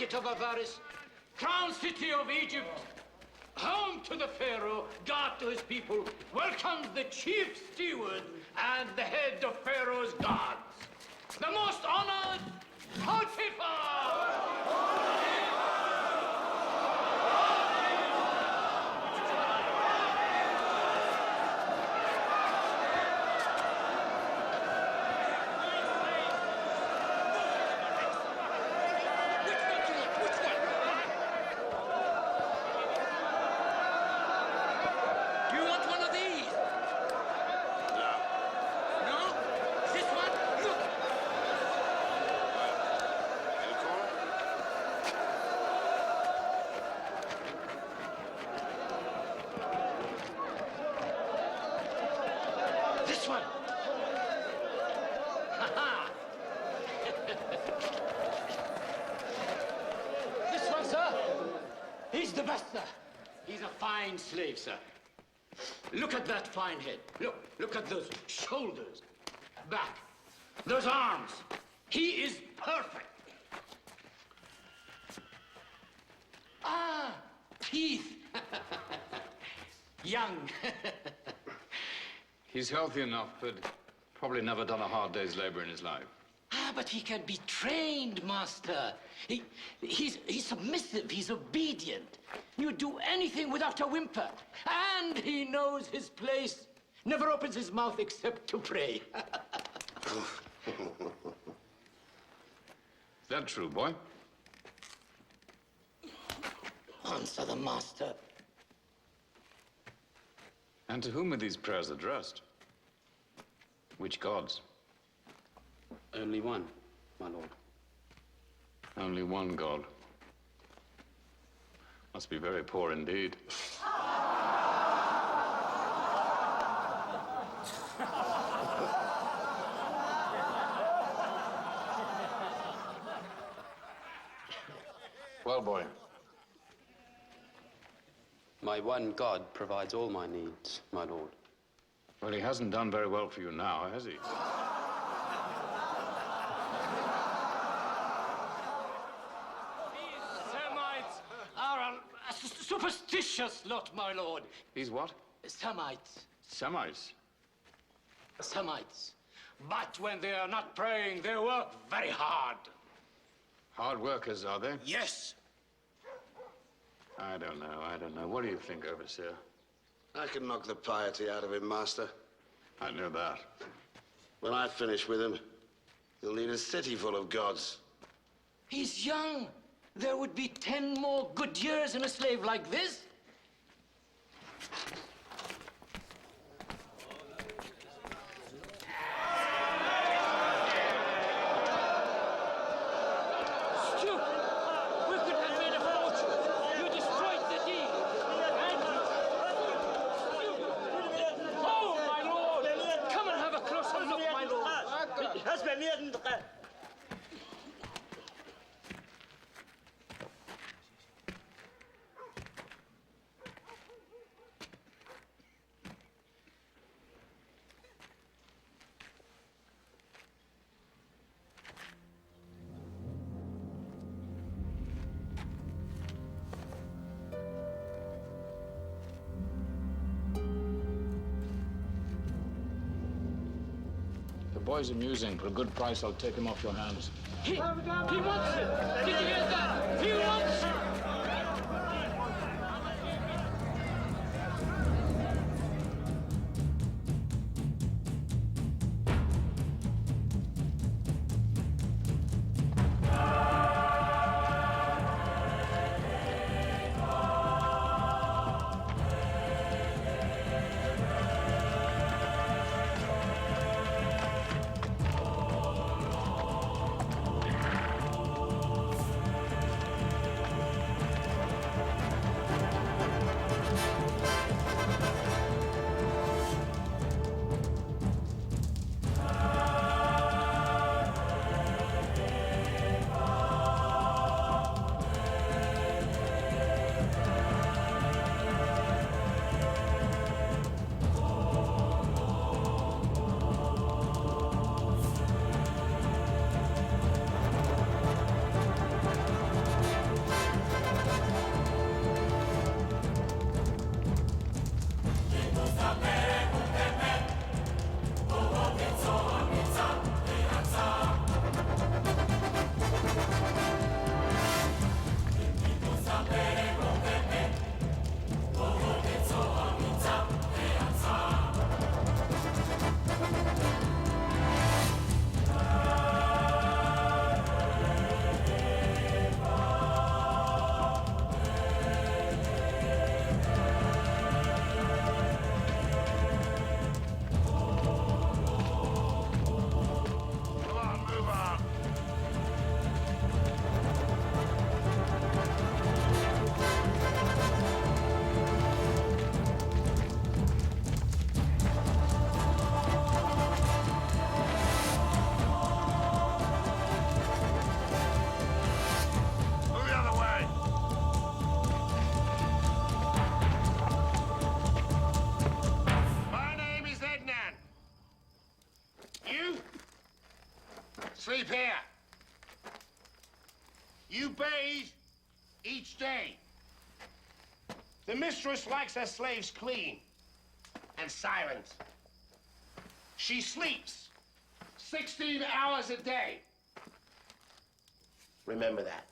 market of Avaris, crown city of Egypt, home to the Pharaoh, God to his people, welcomes the chief steward and the head of Pharaoh's guards, the most honored Potiphar! He's a fine slave, sir. Look at that fine head. Look at those shoulders, back, those arms. He is perfect. Ah, teeth. Young. He's healthy enough, but probably never done a hard day's labor in his life. Ah, but he can be trained, master. He's submissive, he's obedient. You do anything without a whimper. And he knows his place. Never opens his mouth except to pray. Is that true, boy? Answer the master. And to whom are these prayers addressed? Which gods? Only one, my lord. Only one god. Must be very poor indeed. Well, boy. My one God provides all my needs, my lord. Well, he hasn't done very well for you now, has he? Superstitious lot, my lord. These what? Semites. Semites? Semites. But when they are not praying, they work very hard. Hard workers, are they? Yes. I don't know. What do you think, Overseer? I can knock the piety out of him, Master. I know that. When I finish with him, he'll need a city full of gods. He's young. There would be 10 more good years in a slave like this. Stupid! We could have made a fortune. You destroyed the deal. Oh, my lord! Come and have a closer look, my lord. The boy's amusing. For a good price, I'll take him off your hands. He wants it! Did you hear that? He wants it! Sleep here. You bathe each day. The mistress likes her slaves clean and silent. She sleeps 16 hours a day. Remember that.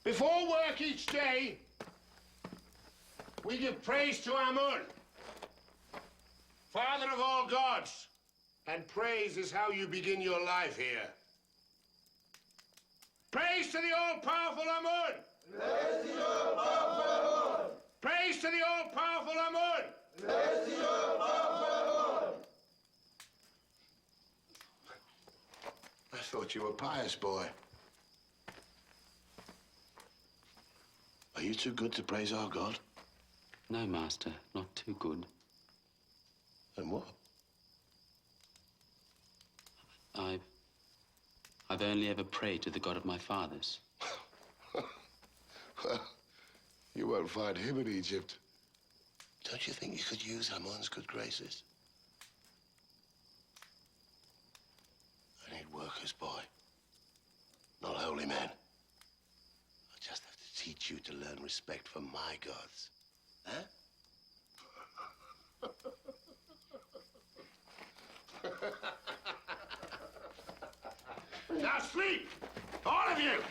Before work each day, we give praise to Amun, Father of all gods. And praise is how you begin your life here. Praise to the all-powerful Amun! Praise to the all-powerful Amun! Praise to the all-powerful Amun! Praise to the all-powerful Amun! I thought you were pious, boy. Are you too good to praise our God? No, Master, not too good. Then what? I've only ever prayed to the God of my fathers. Well, you won't find him in Egypt. Don't you think you could use Amun's good graces? I need workers, boy. Not holy men. I just have to teach you to learn respect for my gods. Huh? Now sleep! All of you!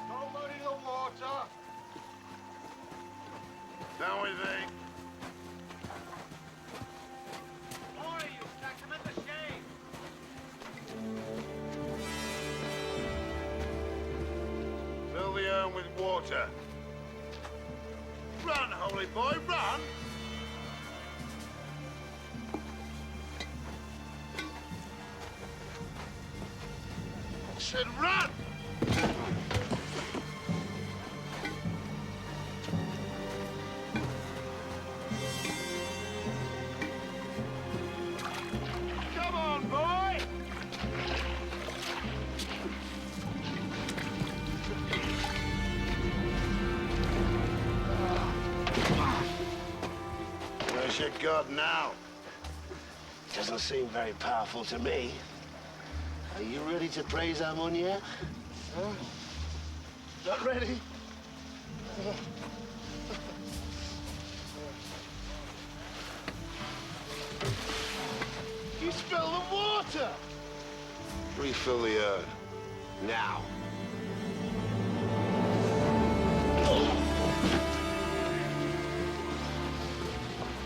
Nobody the water. Down with me. Fill the urn with water. Run, holy boy, run! I said run! Come on, boy! Where's your God now? Doesn't seem very powerful to me. Are you ready to praise Amun yet? Huh? Not ready? You spilled the water! Refill the urn. Now.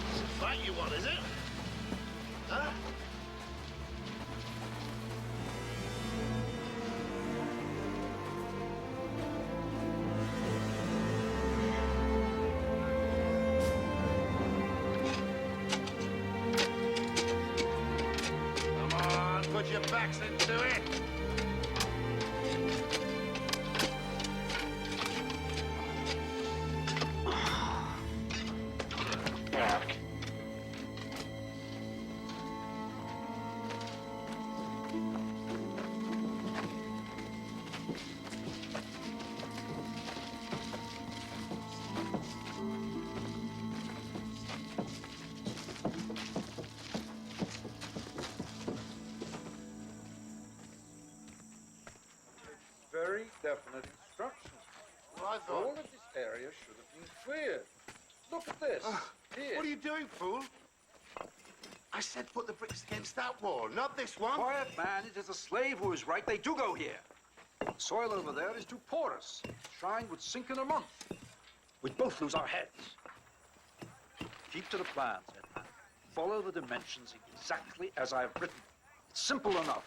It's a fight you want, is it? Huh? Come on, put your backs into it. Back. Very definite instructions. Well, I All thought... of this area should have been cleared. Look at this. Here. What are you doing, fool? I said put the bricks against that wall, not this one. Quiet, man. It is a slave who is right. They do go here. The soil over there is too porous. Shrine would sink in a month. We'd both lose our heads. Keep to the plans, Edman. Follow the dimensions exactly as I've written. It's simple enough.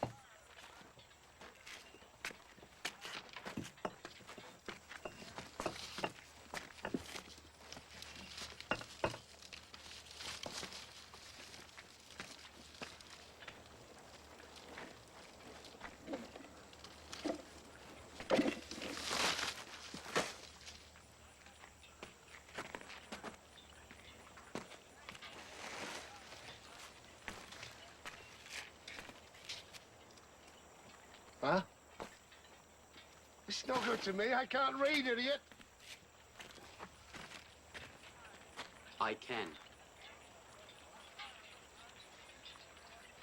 Huh? It's no good to me. I can't read, idiot. I can.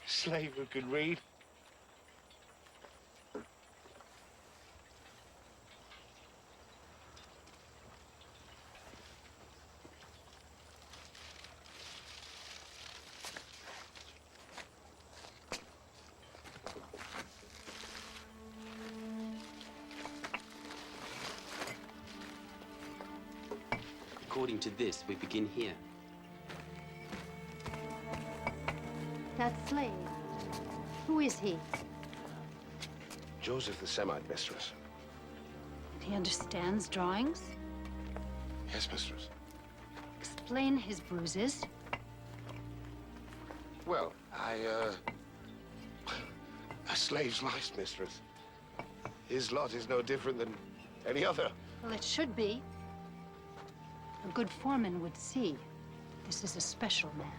Slave who could read. According to this, we begin here. That slave, who is he? Joseph the Semite, mistress. He understands drawings? Yes, mistress. Explain his bruises. Well, a slave's life, mistress. His lot is no different than any other. Well, it should be. A good foreman would see. This is a special man.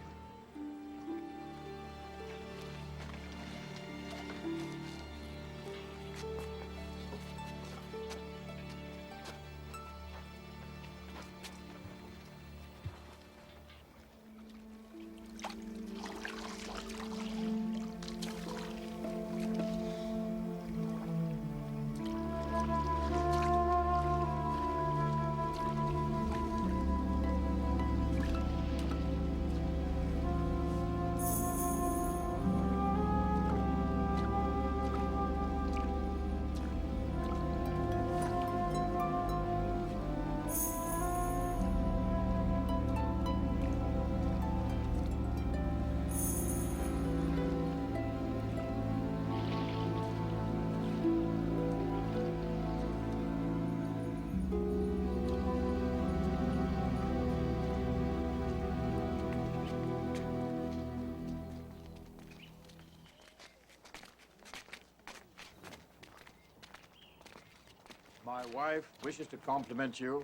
My wife wishes to compliment you,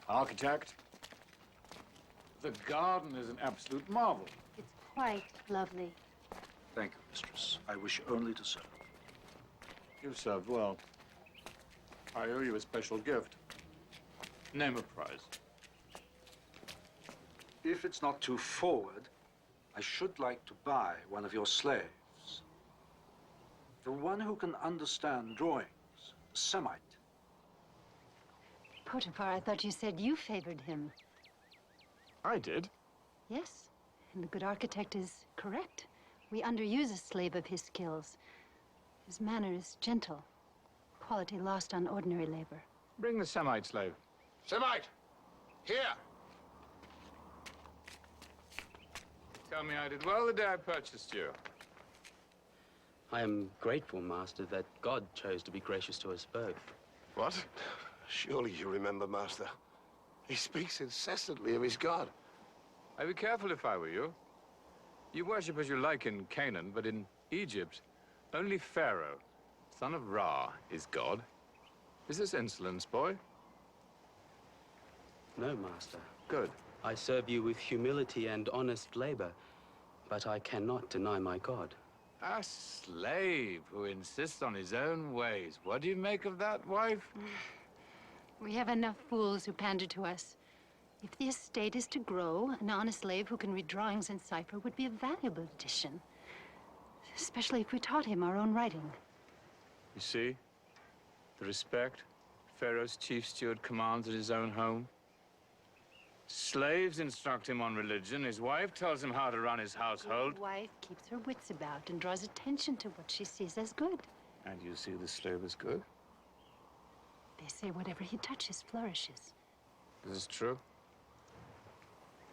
architect. The garden is an absolute marvel. It's quite lovely. Thank you, mistress. I wish only to serve. You've served well. I owe you a special gift. Name a prize. If it's not too forward, I should like to buy one of your slaves. The one who can understand drawings, the Semite. Potiphar, I thought you said you favored him. I did. Yes, and the good architect is correct. We underuse a slave of his skills. His manner is gentle, quality lost on ordinary labor. Bring the Semite slave. Semite! Here! Tell me I did well the day I purchased you. I am grateful, Master, that God chose to be gracious to us both. What? Surely you remember, Master. He speaks incessantly of his God. I'd be careful if I were you. You worship as you like in Canaan, but in Egypt, only Pharaoh, son of Ra, is God. Is this insolence, boy? No, Master. Good. I serve you with humility and honest labor, but I cannot deny my God. A slave who insists on his own ways. What do you make of that, wife? We have enough fools who pander to us. If the estate is to grow, an honest slave who can read drawings and cipher would be a valuable addition. Especially if we taught him our own writing. You see? The respect Pharaoh's chief steward commands at his own home. Slaves instruct him on religion. His wife tells him how to run his household. His wife keeps her wits about and draws attention to what she sees as good. And you see the slave as good? They say whatever he touches flourishes. Is this true?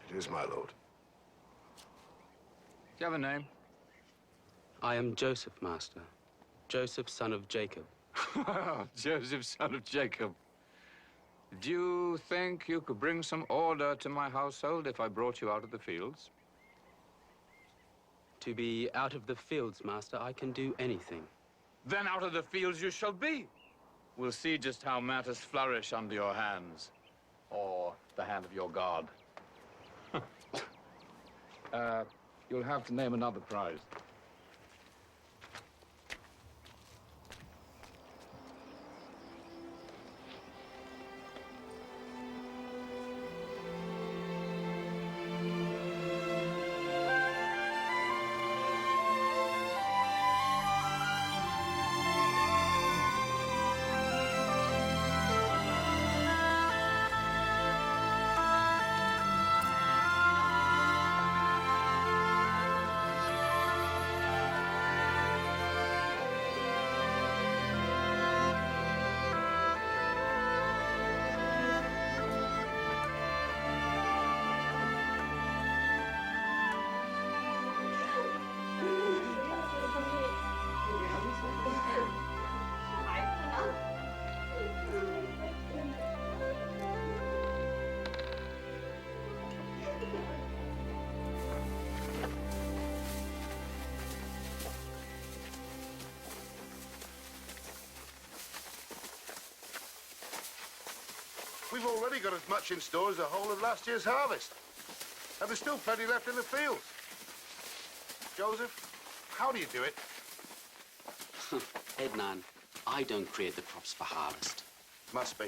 It is, my lord. Do you have a name? I am Joseph, Master. Joseph, son of Jacob. Joseph, son of Jacob. Do you think you could bring some order to my household if I brought you out of the fields? To be out of the fields, Master, I can do anything. Then out of the fields you shall be. We'll see just how matters flourish under your hands. Or the hand of your God. You'll have to name another prize. already got as much in store as the whole of last year's harvest. And there's still plenty left in the fields. Joseph, how do you do it? Ednan, I don't create the crops for harvest. Must be.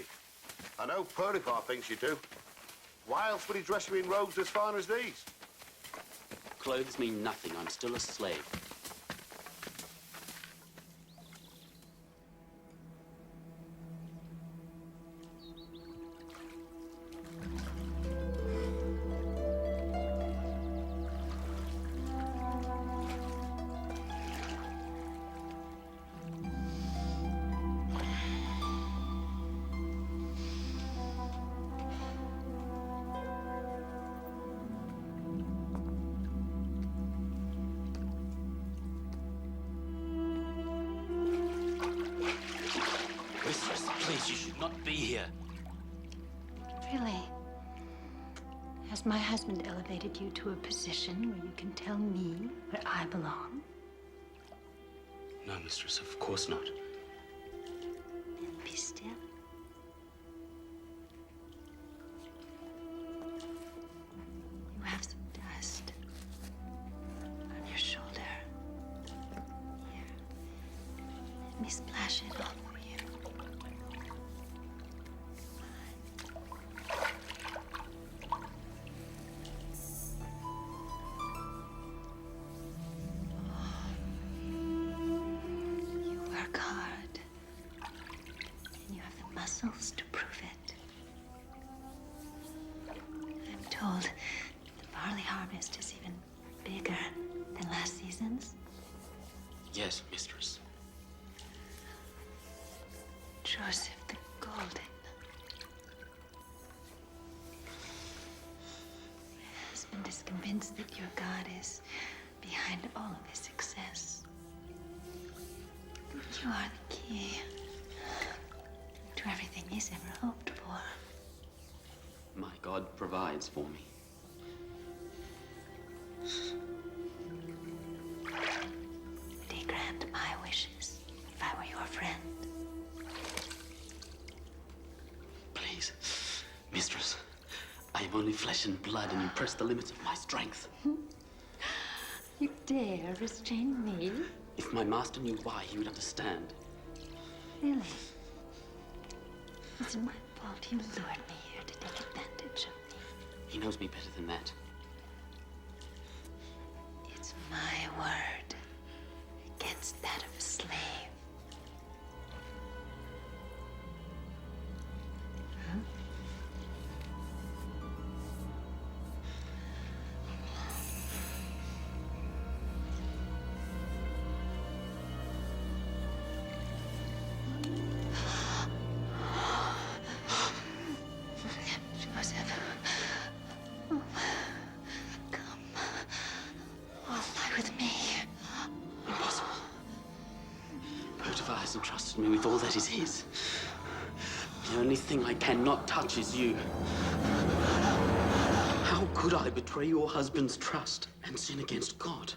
I know Potiphar thinks you do. Why else would he dress you in robes as fine as these? Clothes mean nothing. I'm still a slave. Mistress, please, you should not be here. Really? Has my husband elevated you to a position where you can tell me where I belong? No, mistress, of course not. Then be still. You have some dust on your shoulder. Here. Let me splash it on for you. You work hard, and you have the muscles to prove it. I'm told the barley harvest is even bigger than last season's. Yes, mistress. Joseph the Golden. My husband is convinced that your God is behind all of his success. You are the key to everything he's ever hoped for. My God provides for me. Would he grant my wishes if I were your friend? Please, mistress, I am only flesh and blood, and you press the limits of my strength. You dare restrain me? If my master knew why, he would understand. Really? It's my fault you lured me here to take advantage of me. He knows me better than that. It's my word against that of a slave. Huh? Joseph. Oh, come. Oh, lie with me. Impossible. Potiphar has entrusted me with all that is his. The only thing I cannot touch is you. How could I betray your husband's trust and sin against God?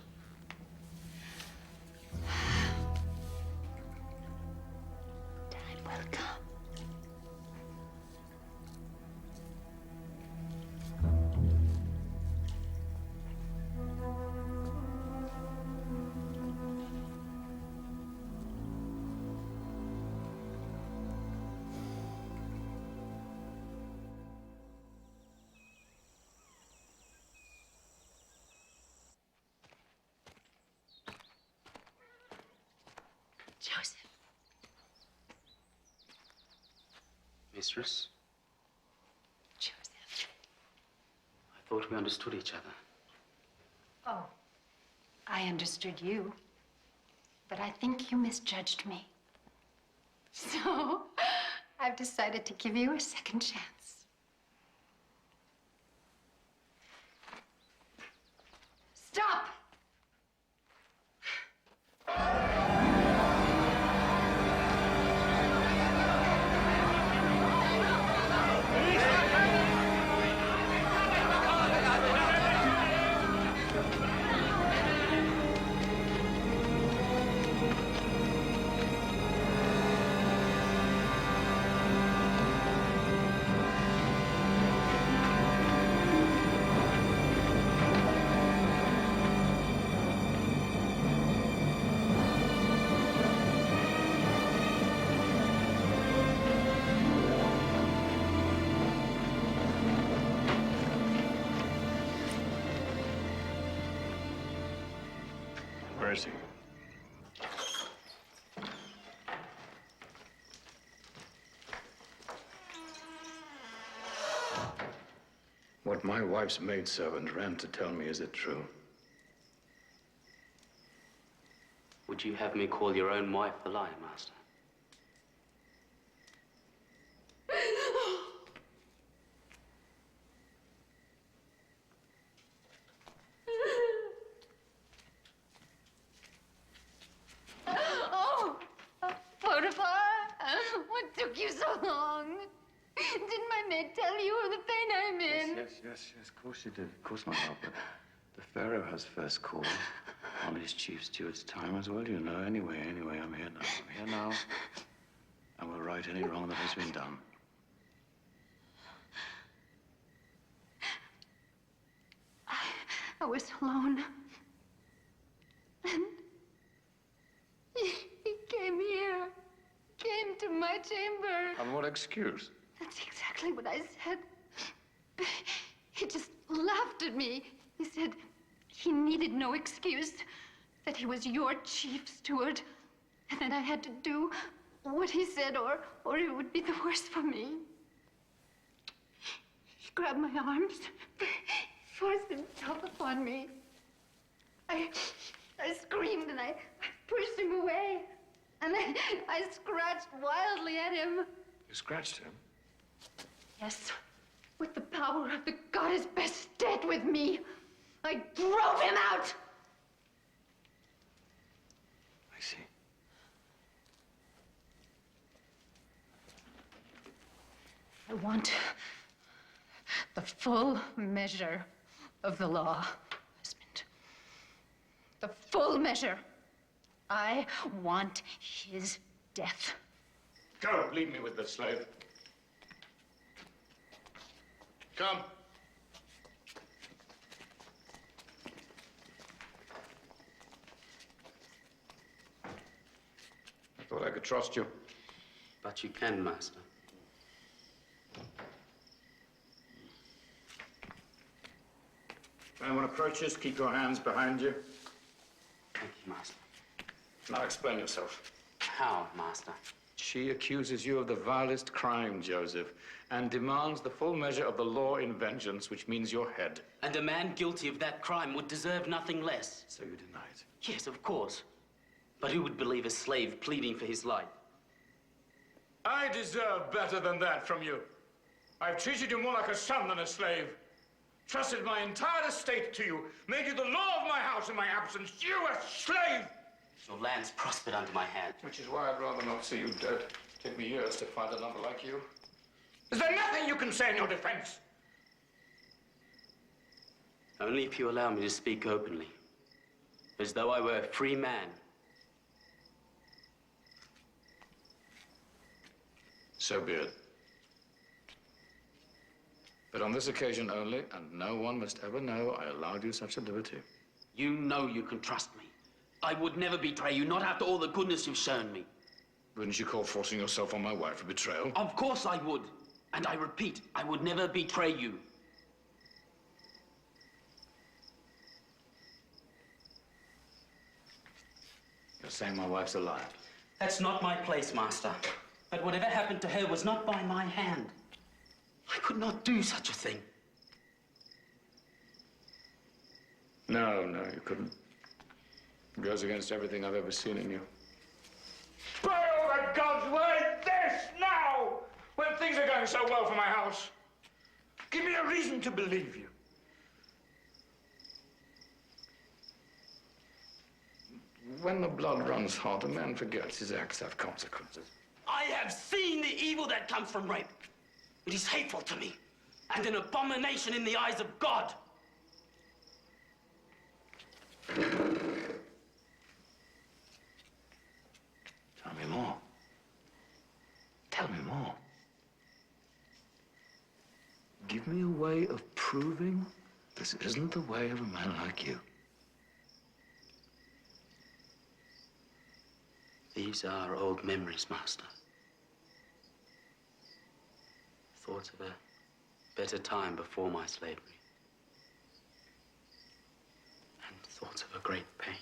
Time will come. Joseph. Mistress, Joseph. I thought we understood each other. Oh, I understood you. But I think you misjudged me. So, I've decided to give you a second chance. Stop! Where is he? What my wife's maidservant ran to tell me, is it true? Would you have me call your own wife a liar, Master? Oh, Potiphar, what took you so long? Didn't my maid tell you of the pain I'm in? Yes, of course she did. Of course, my lord, but the Pharaoh has first call on his chief steward's time as well, you know. Anyway, I'm here now. I will right any wrong that has been done. I was alone. And he came here. Came to my chamber. On what excuse? That's exactly what I said. He just laughed at me. He said he needed no excuse, that he was your chief steward, and that I had to do what he said, or it would be the worse for me. He grabbed my arms, forced himself upon me. I screamed and I pushed him away, and I scratched wildly at him. You scratched him? Yes, with the power of the goddess Bastet with me, I drove him out! I see. I want the full measure of the law, husband. The full measure. I want his death. Go, leave me with the slave. Come. I thought I could trust you. But you can, Master. If anyone approaches, keep your hands behind you. Thank you, Master. Now explain yourself. How, Master? She accuses you of the vilest crime, Joseph, and demands the full measure of the law in vengeance, which means your head. And a man guilty of that crime would deserve nothing less. So you deny it? Yes, of course. But who would believe a slave pleading for his life? I deserve better than that from you. I've treated you more like a son than a slave. Trusted my entire estate to you, made you the law of my house in my absence. You, a slave! Your lands prospered under my hand. Which is why I'd rather not see you dead. Take me years to find another like you. Is there nothing you can say in your defense? Only if you allow me to speak openly. As though I were a free man. So be it. But on this occasion only, and no one must ever know I allowed you such a liberty. You know you can trust me. I would never betray you, not after all the goodness you've shown me. Wouldn't you call forcing yourself on my wife a betrayal? Of course I would. And I repeat, I would never betray you. You're saying my wife's a liar? That's not my place, Master. But whatever happened to her was not by my hand. I could not do such a thing. No, you couldn't. It goes against everything I've ever seen in you. By all the gods, why this now? When things are going so well for my house. Give me a reason to believe you. When the blood runs hot, a man forgets his acts have consequences. I have seen the evil that comes from rape. It is hateful to me, and an abomination in the eyes of God. Tell me more. Tell me more. Give me a way of proving this isn't the way of a man like you. These are old memories, Master. Thoughts of a better time before my slavery. And thoughts of a great pain.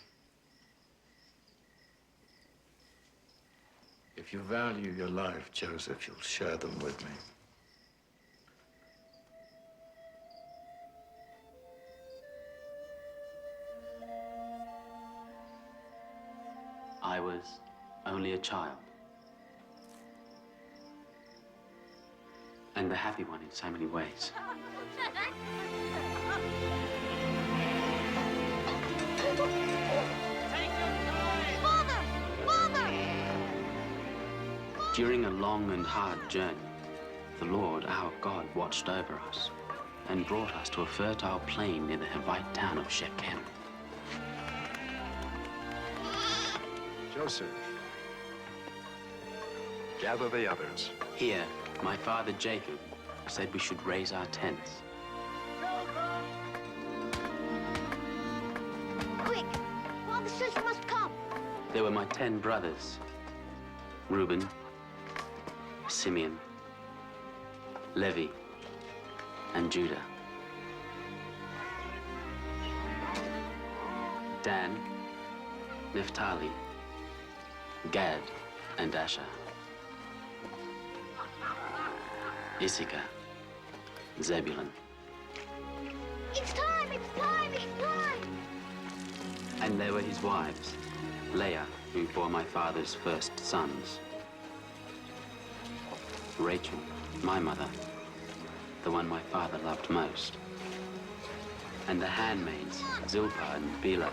If you value your life, Joseph, you'll share them with me. I was only a child. And the happy one in so many ways. During a long and hard journey, the Lord, our God, watched over us and brought us to a fertile plain near the Hivite town of Shechem. Joseph, gather the others. Here, my father Jacob said we should raise our tents. Quick! Father says you must come. There were my 10 brothers, Reuben, Simeon, Levi, and Judah. Dan, Naphtali, Gad, and Asher. Issachar, Zebulun. It's time! It's time! It's time! And there were his wives, Leah, who bore my father's first sons. Rachel, my mother, the one my father loved most. And the handmaids, Zilpah and Bilhah.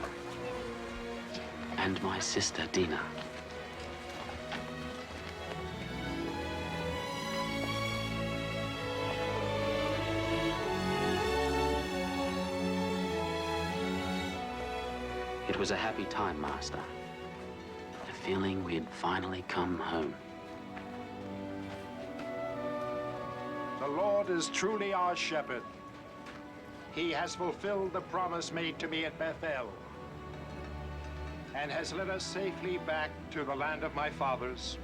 And my sister, Dinah. It was a happy time, Master. A feeling we had finally come home. The Lord is truly our shepherd. He has fulfilled the promise made to me at Bethel and has led us safely back to the land of my fathers.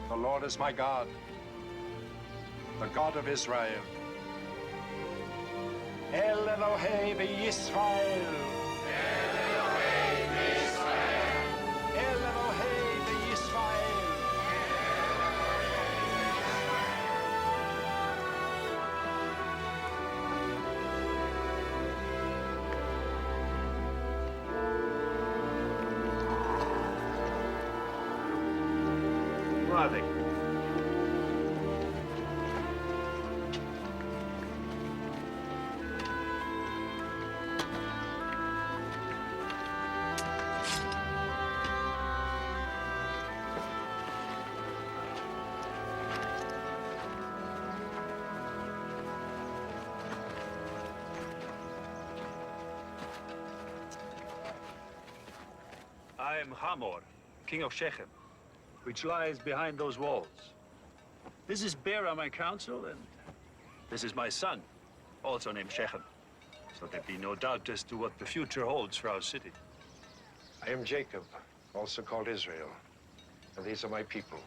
The Lord is my God, the God of Israel. El Elohei v'Yisrael. El Elohei v'Yisrael. El Elohei v'Yisrael. Who are they? I am Hamor, king of Shechem, which lies behind those walls. This is Bera, my counsel, and this is my son, also named Shechem. So there be no doubt as to what the future holds for our city. I am Jacob, also called Israel, and these are my people.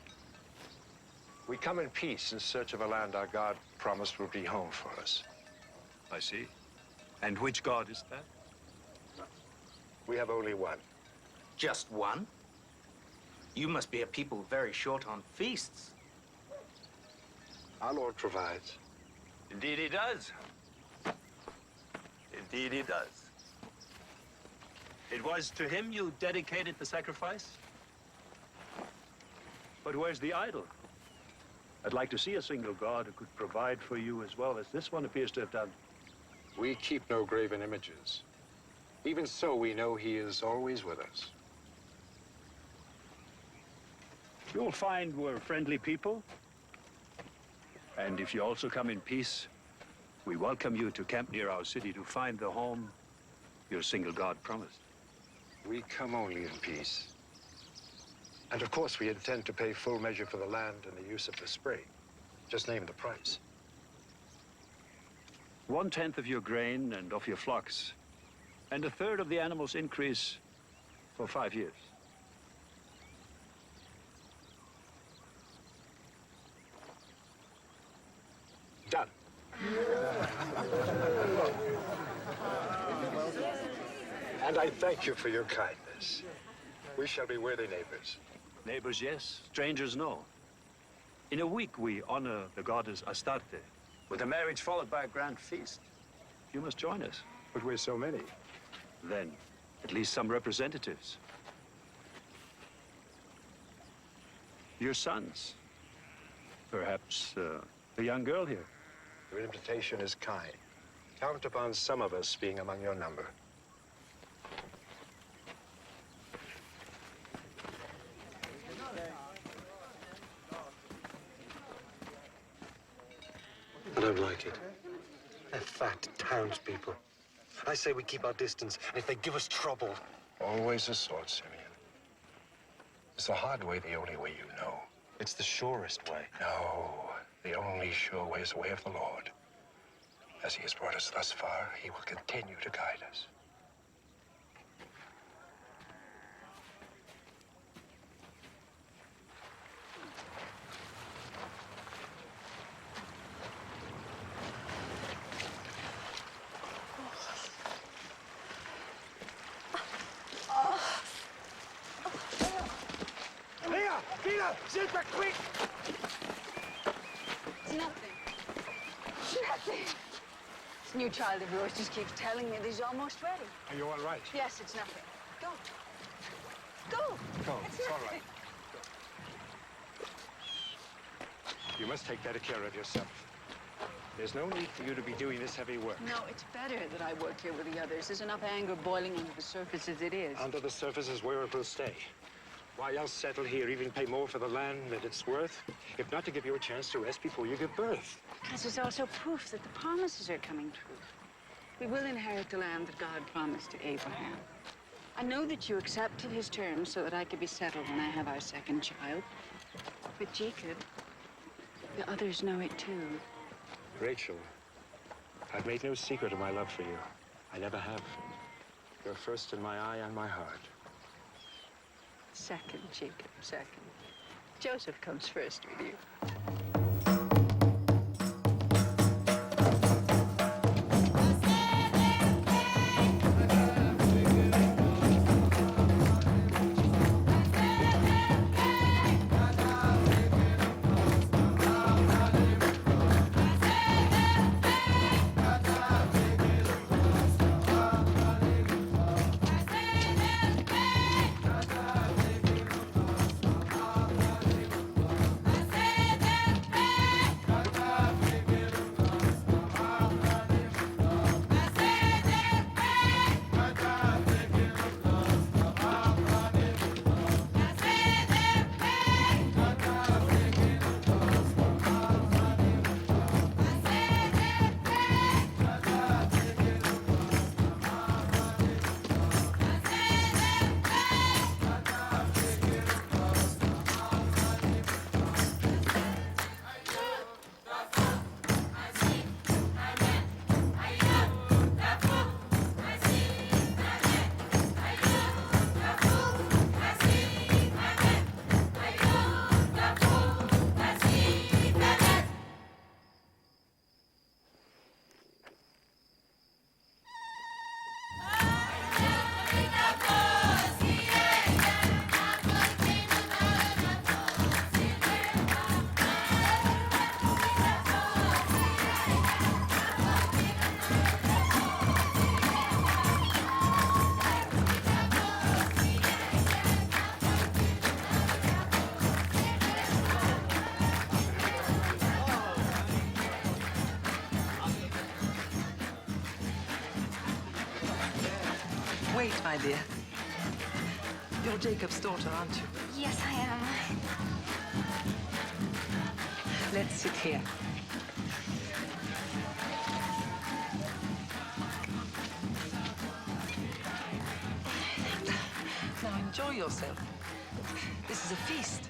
We come in peace in search of a land our God promised would be home for us. I see. And which god is that? We have only one. Just one? You must be a people very short on feasts. Our Lord provides. Indeed he does. Indeed he does. It was to him you dedicated the sacrifice? But where's the idol? I'd like to see a single god who could provide for you as well as this one appears to have done. We keep no graven images. Even so, we know he is always with us. You'll find we're friendly people. And if you also come in peace, we welcome you to camp near our city to find the home your single God promised. We come only in peace. And of course, we intend to pay full measure for the land and the use of the spring. Just name the price. 1/10 of your grain and of your flocks, and 1/3 of the animal's increase for 5 years. Done. And I thank you for your kindness. We shall be worthy neighbors. Neighbors, yes. Strangers, no. In a week, we honor the goddess Astarte, with a marriage followed by a grand feast. You must join us. But we're so many. Then, at least some representatives. Your sons. Perhaps a young girl here. Your invitation is kind. Count upon some of us being among your number. I don't like it. They're fat townspeople. I say we keep our distance, and if they give us trouble... Always a sword, Simeon. Is the hard way the only way you know? It's the surest way. No, the only sure way is the way of the Lord. As he has brought us thus far, he will continue to guide us. Super quick! It's nothing. Nothing. This new child of yours just keeps telling me that he's almost ready. Are you all right? Yes, it's nothing. Go. Go. Go. It's It's all nothing. right. You must take better care of yourself. There's no need for you to be doing this heavy work. No, it's better that I work here with the others. There's enough anger boiling under the surface as it is. Under the surface is where it will stay. Why else settle here, even pay more for the land than it's worth, if not to give you a chance to rest before you give birth? Because there's also proof that the promises are coming true. We will inherit the land that God promised to Abraham. I know that you accepted his terms so that I could be settled when I have our second child. But Jacob, the others know it too. Rachel, I've made no secret of my love for you. I never have. You're first in my eye and my heart. Second, Jacob, second. Joseph comes first with you. Wait, my dear. You're Jacob's daughter, aren't you? Yes, I am. Let's sit here. Now enjoy yourself. This is a feast.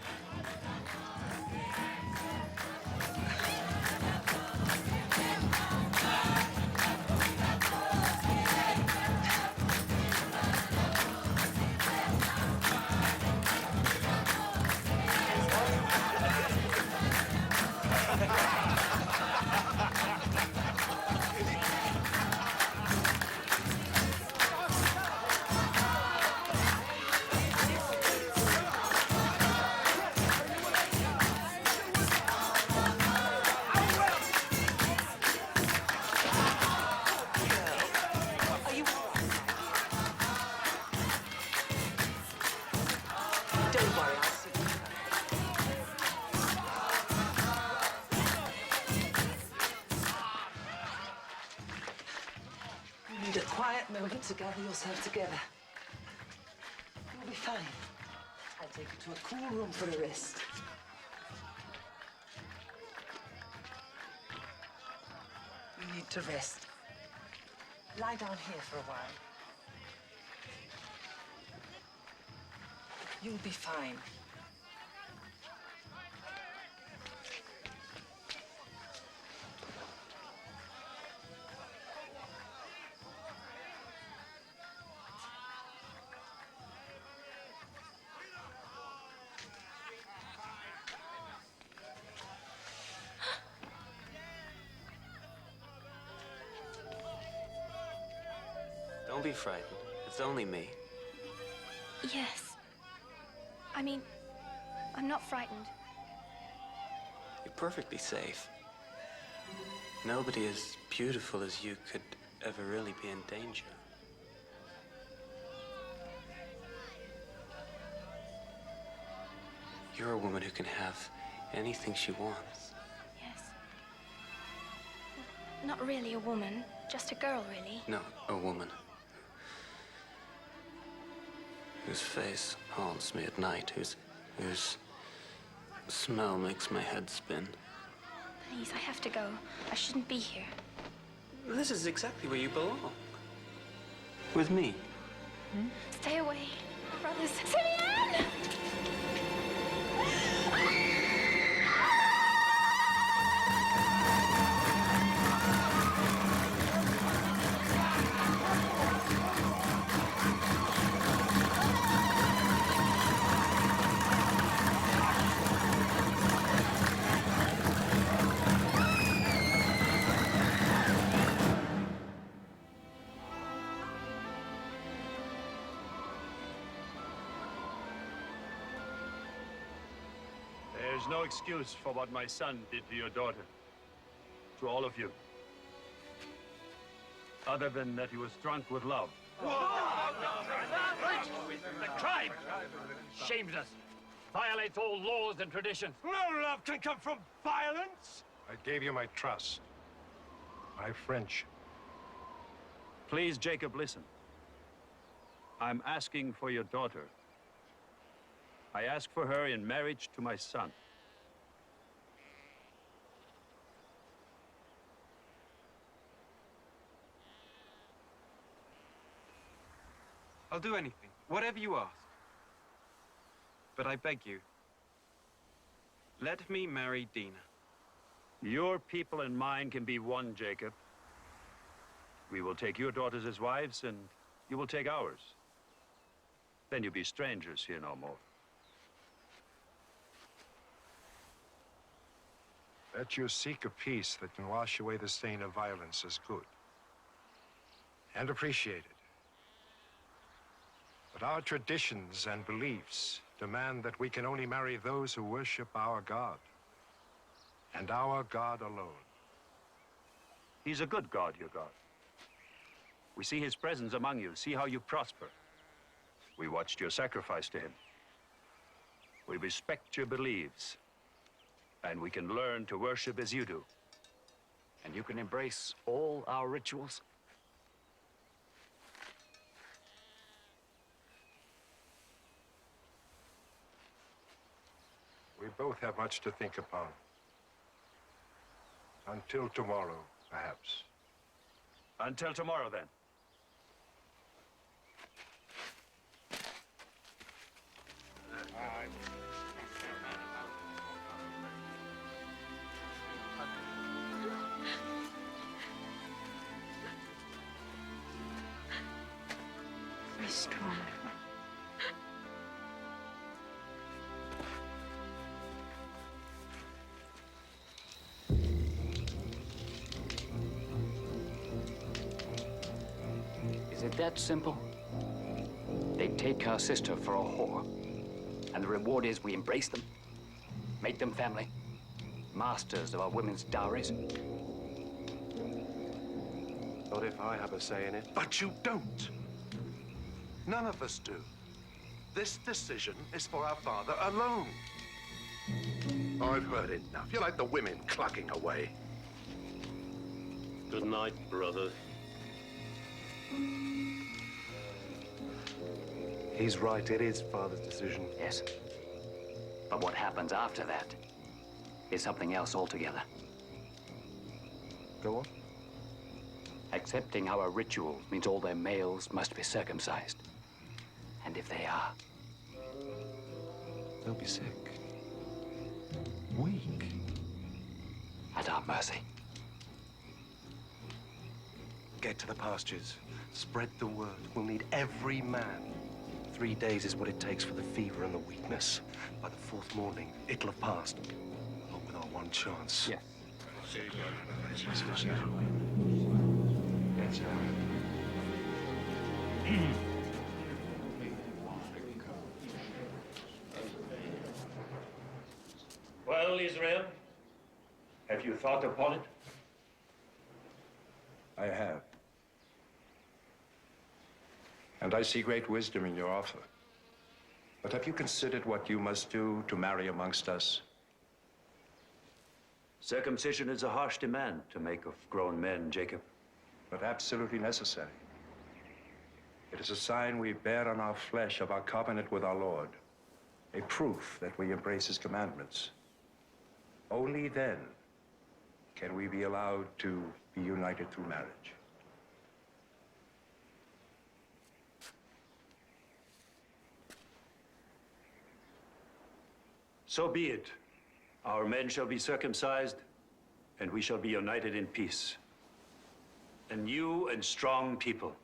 quiet moment to gather yourself together. You'll be fine. I'll take you to a cool room for a rest. You need to rest. Lie down here for a while. You'll be fine. Don't be frightened. It's only me. Yes. I mean, I'm not frightened. You're perfectly safe. Nobody as beautiful as you could ever really be in danger. You're a woman who can have anything she wants. Yes. Not really a woman, just a girl, really. No, a woman. Whose face haunts me at night, whose smell makes my head spin. Please, I have to go. I shouldn't be here. This is exactly where you belong. With me. Stay away, brothers. Simeon! There's no excuse for what my son did to your daughter. To all of you. Other than that he was drunk with love. The crime shames us, violates all laws and traditions. No love can come from violence. I gave you my trust, my friendship. Please, Jacob, listen. I'm asking for your daughter. I ask for her in marriage to my son. I'll do anything, whatever you ask. But I beg you, let me marry Dina. Your people and mine can be one, Jacob. We will take your daughters as wives, and you will take ours. Then you'll be strangers here no more. That you seek a peace that can wash away the stain of violence is good. And appreciated. But our traditions and beliefs demand that we can only marry those who worship our God. And our God alone. He's a good God, your God. We see his presence among you, see how you prosper. We watched your sacrifice to him. We respect your beliefs. And we can learn to worship as you do. And you can embrace all our rituals? We both have much to think upon. Until tomorrow, perhaps. Until tomorrow, then. Very strong. Is it that simple? They take our sister for a whore. And the reward is we embrace them, make them family, masters of our women's dowries. Not if I have a say in it. But you don't. None of us do. This decision is for our father alone. I've heard enough. You're like the women clucking away. Good night, brother. He's right. It is Father's decision. Yes. But what happens after that is something else altogether. Go on. Accepting our ritual means all their males must be circumcised. And if they are, they'll be sick. Weak. At our mercy. Get to the pastures. Spread the word. We'll need every man. 3 days is what it takes for the fever and the weakness. By the 4th morning, it'll have passed. Not with our one chance. Yes. Well, Israel, have you thought upon it? I have. And I see great wisdom in your offer. But have you considered what you must do to marry amongst us? Circumcision is a harsh demand to make of grown men, Jacob. But absolutely necessary. It is a sign we bear on our flesh of our covenant with our Lord, a proof that we embrace his commandments. Only then can we be allowed to be united through marriage. So be it. Our men shall be circumcised, and we shall be united in peace. A new and strong people.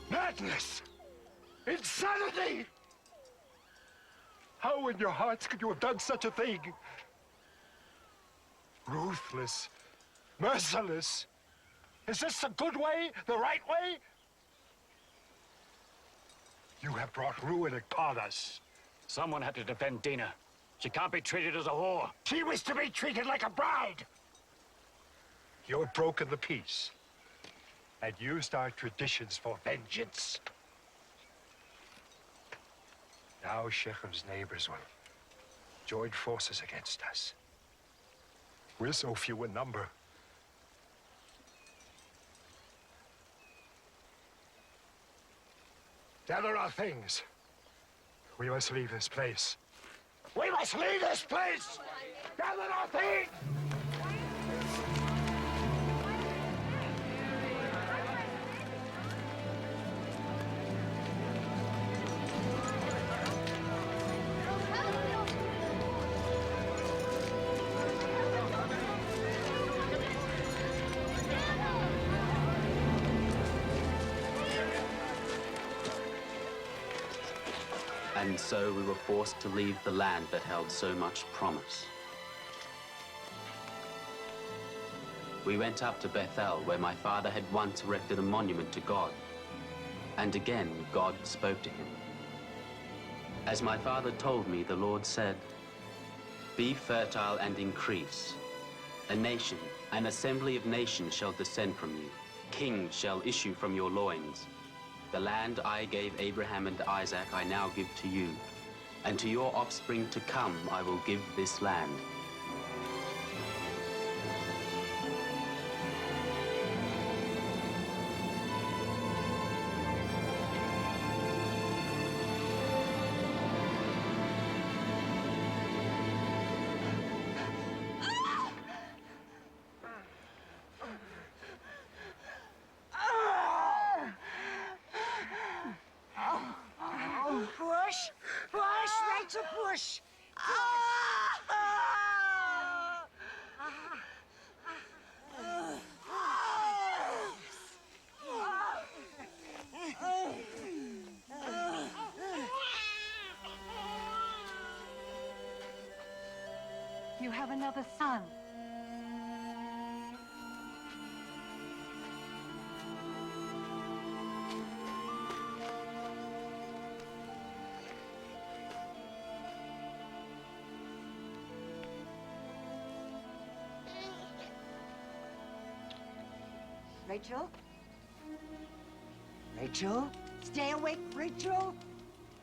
Madness! Insanity! How in your hearts could you have done such a thing? Ruthless, merciless. Is this the good way, the right way? You have brought ruin upon us. Someone had to defend Dina. She can't be treated as a whore. She was to be treated like a bride. You have broken the peace and used our traditions for vengeance. Now Shechem's neighbors will join forces against us. We're so few in number. Gather our things. We must leave this place. We must leave this place! Gather our things! And so we were forced to leave the land that held so much promise. We went up to Bethel, where my father had once erected a monument to God. And again, God spoke to him. As my father told me, the Lord said, "Be fertile and increase. A nation, an assembly of nations shall descend from you. Kings shall issue from your loins. The land I gave Abraham and Isaac I now give to you, and to your offspring to come I will give this land." Push! Push, Rachel, push! You have another son. Rachel? Rachel? Stay awake, Rachel!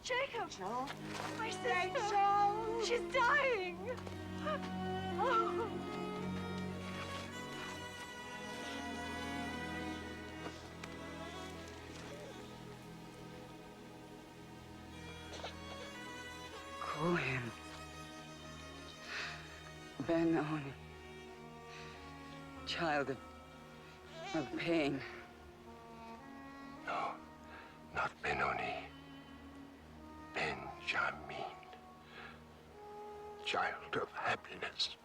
Jacob! Rachel? My sister! Rachel! She's dying! Oh. Call him. Ben-Oni. Child of pain. No, not Benoni. Benjamin. Child of happiness.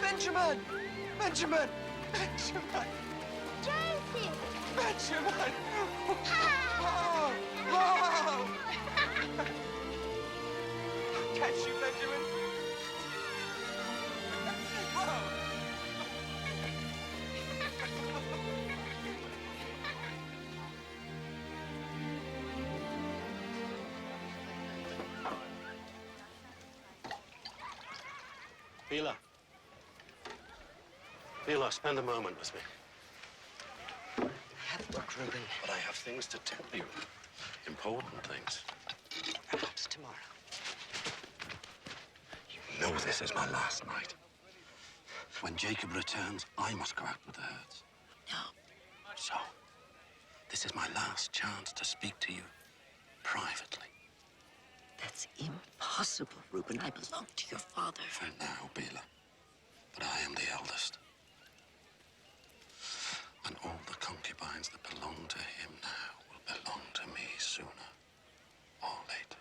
Benjamin! Benjamin! Benjamin! Josie! Benjamin! Oh! Oh! Catch you, Benjamin! Whoa! Bela. Bela, spend a moment with me. I have work, Reuben. But I have things to tell you. Important things. Perhaps tomorrow. You know this is my last night. When Jacob returns, I must go out with the herds. No. So, this is my last chance to speak to you privately. That's impossible, Reuben. I belong to your father. For now, Bela. But I am the eldest. And all the concubines that belong to him now will belong to me sooner or later.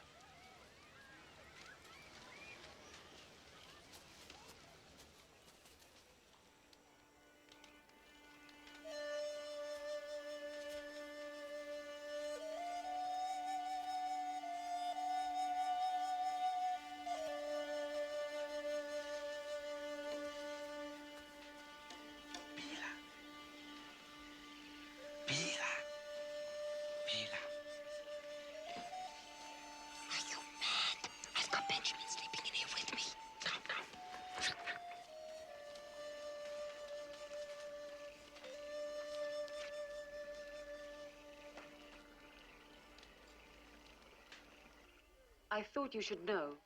I thought you should know.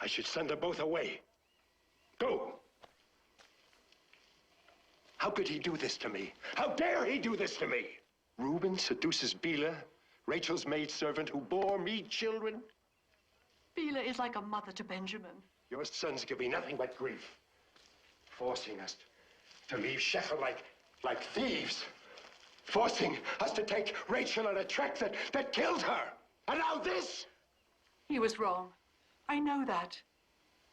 I should send them both away. Go! How could he do this to me? How dare he do this to me? Reuben seduces Bila, Rachel's maidservant who bore me children. Bila is like a mother to Benjamin. Your sons give me nothing but grief, forcing us to leave Shechem like thieves, forcing us to take Rachel on a trek that killed her. And now this! He was wrong. I know that.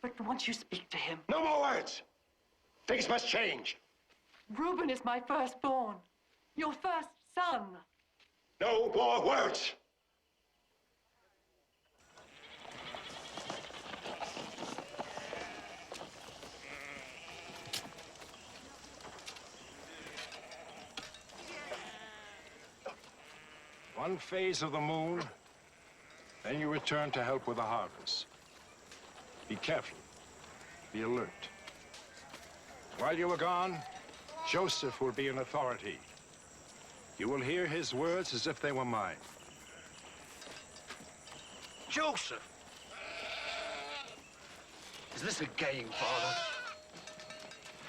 But once you speak to him... No more words! Things must change. Reuben is my firstborn. Your first son. No more words! One phase of the moon, then you return to help with the harvest. Be careful. Be alert. While you are gone, Joseph will be in authority. You will hear his words as if they were mine. Joseph! Is this a game, Father?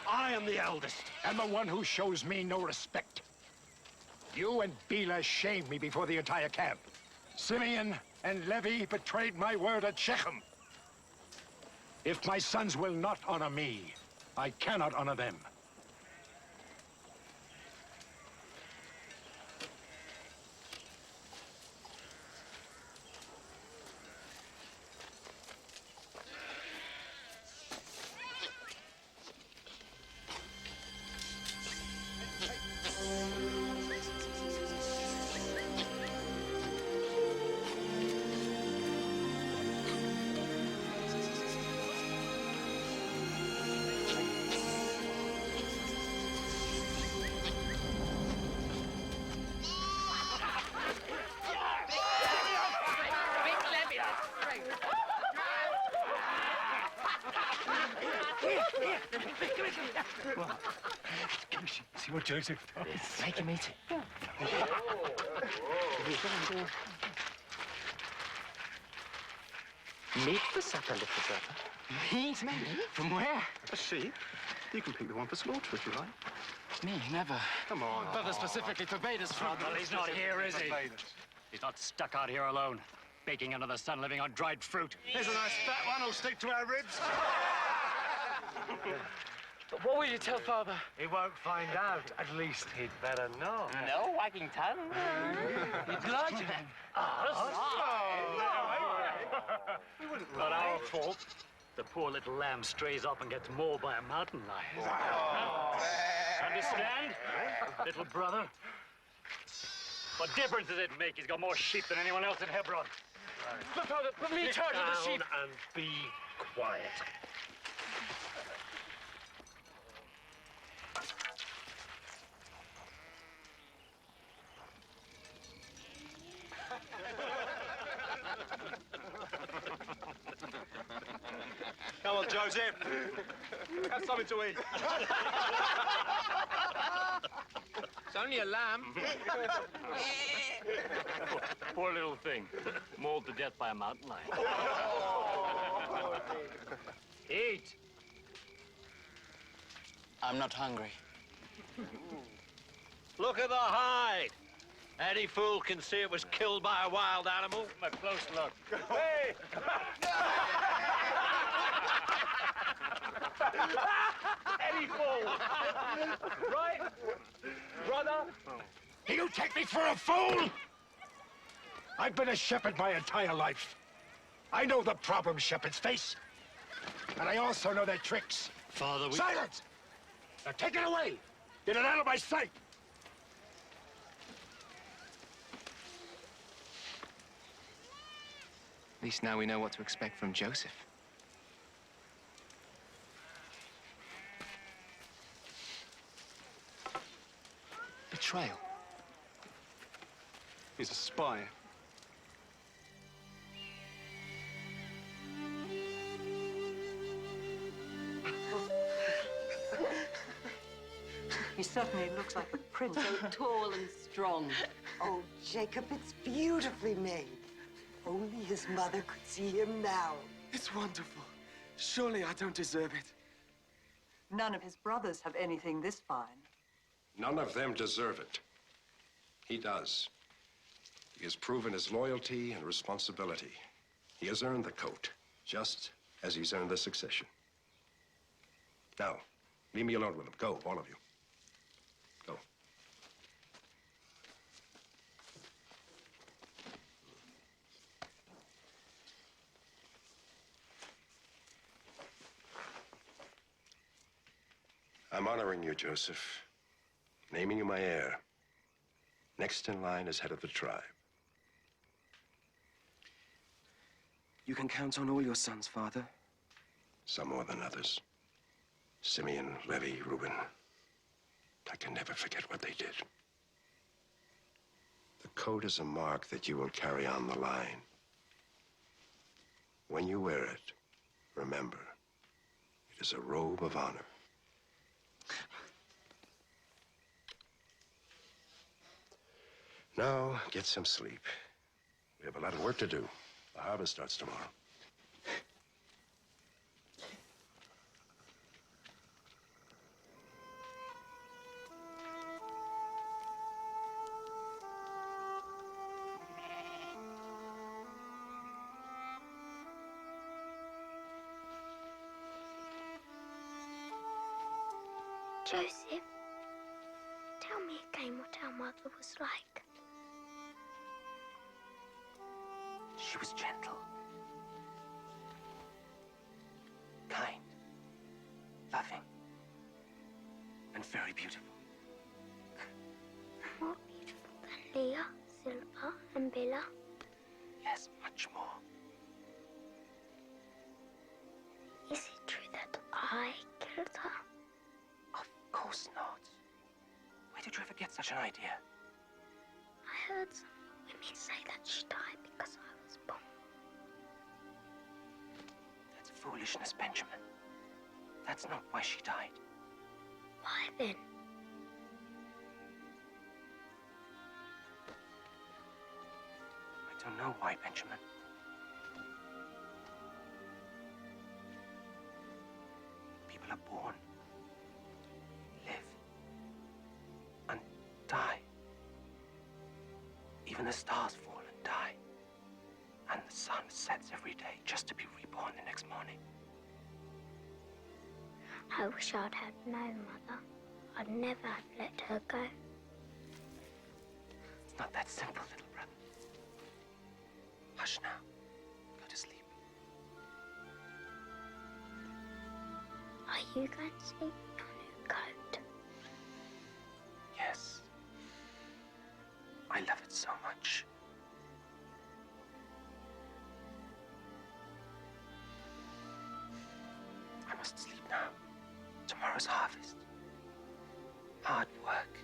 I am the eldest. And the one who shows me no respect. You and Bila shamed me before the entire camp. Simeon and Levi betrayed my word at Shechem. If my sons will not honor me, I cannot honor them. See what Joseph does. Make him eat it. Meat for supper, little brother. Meat? From where? A sheep. You can pick the one for slaughter if you like. Me, never. Come on. Brother specifically forbade us from... Well, he's not here, is he? He's not stuck out here alone, baking under the sun, living on dried fruit. Here's a nice fat one who'll stick to our ribs. But what will you tell Father? He won't find out. At least he'd better not. No wagging tongue. You'd like to. Not our fault. The poor little lamb strays off and gets mauled by a mountain lion. Understand, little brother? What difference does it make? He's got more sheep than anyone else in Hebron. But Father, put me in charge of the sheep. And be quiet. Come on, Joseph. Have something to eat. It's only a lamb. Poor little thing. Mauled to death by a mountain lion. Eat. I'm not hungry. Look at the hide. Any fool can see it was killed by a wild animal. A close look. Hey! Any fool. Right? Brother? You take me for a fool? I've been a shepherd my entire life. I know the problems shepherds face. And I also know their tricks. Father, we... Silence! Now take it away! Get it out of my sight! At least now we know what to expect from Joseph. Betrayal. He's a spy. He certainly looks like a prince. So tall and strong. Oh, Jacob, it's beautifully made. only his mother could see him now. It's wonderful. Surely I don't deserve it. None of his brothers have anything this fine. None of them deserve it. He does. He has proven his loyalty and responsibility. He has earned the coat, just as he's earned the succession. Now, leave me alone with him. Go, all of you. Go. I'm honoring you, Joseph. Naming you my heir. Next in line as head of the tribe. You can count on all your sons, Father. Some more than others. Simeon, Levi, Reuben. I can never forget what they did. The coat is a mark that you will carry on the line. When you wear it, remember, it is a robe of honor. Now, get some sleep. We have a lot of work to do. The harvest starts tomorrow. Joseph, tell me again what our mother was like. She was gentle, kind, loving, and very beautiful. More beautiful than Leah, Zilpah, and Bilhah. Yes, much more. Is it true that I killed her? Of course not. Where did you ever get such an idea? I heard some women say that she died because I was born. That's foolishness, Benjamin. That's not why she died. Why then? I don't know why, Benjamin. People are born, live, and die. Even the stars fall and die. And the sun sets every day just to be reborn the next morning. I wish I'd had known, Mother. I'd never have let her go. It's not that simple, little brother. Hush now. Go to sleep. Are you going to sleep in your new coat? Yes. I love it so much. I must sleep now. Tomorrow's harvest. Hard work.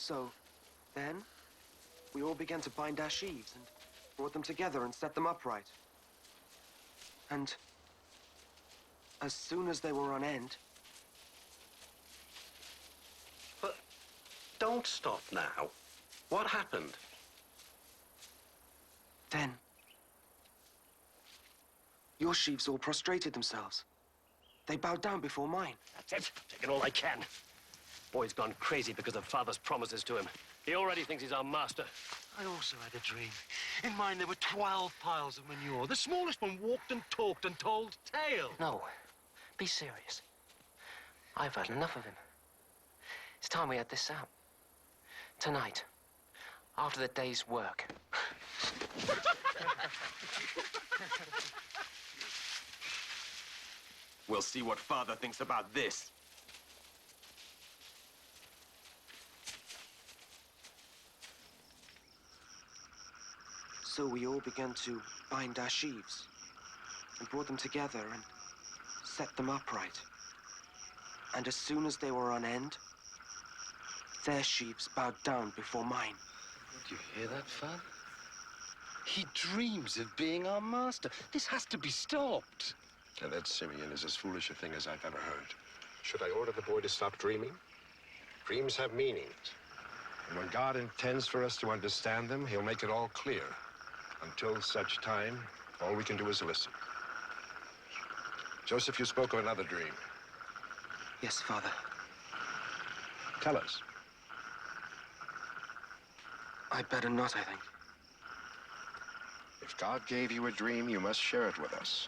So, then, we all began to bind our sheaves and brought them together and set them upright. And as soon as they were on end... But don't stop now. What happened? Then, your sheaves all prostrated themselves. They bowed down before mine. That's it. Taking all I can. Boy's gone crazy because of Father's promises to him. He already thinks he's our master. I also had a dream. In mine, there were 12 piles of manure. The smallest one walked and talked and told tales. No. Be serious. I've had enough of him. It's time we had this out. Tonight. After the day's work. We'll see what Father thinks about this. So we all began to bind our sheaves and brought them together and set them upright. And as soon as they were on end, their sheaves bowed down before mine. Do you hear that, Father? He dreams of being our master. This has to be stopped. And that Simeon is as foolish a thing as I've ever heard. Should I order the boy to stop dreaming? Dreams have meanings. And when God intends for us to understand them, he'll make it all clear. Until such time, all we can do is listen. Joseph, you spoke of another dream. Yes, Father. Tell us. I'd better not, I think. If God gave you a dream, you must share it with us.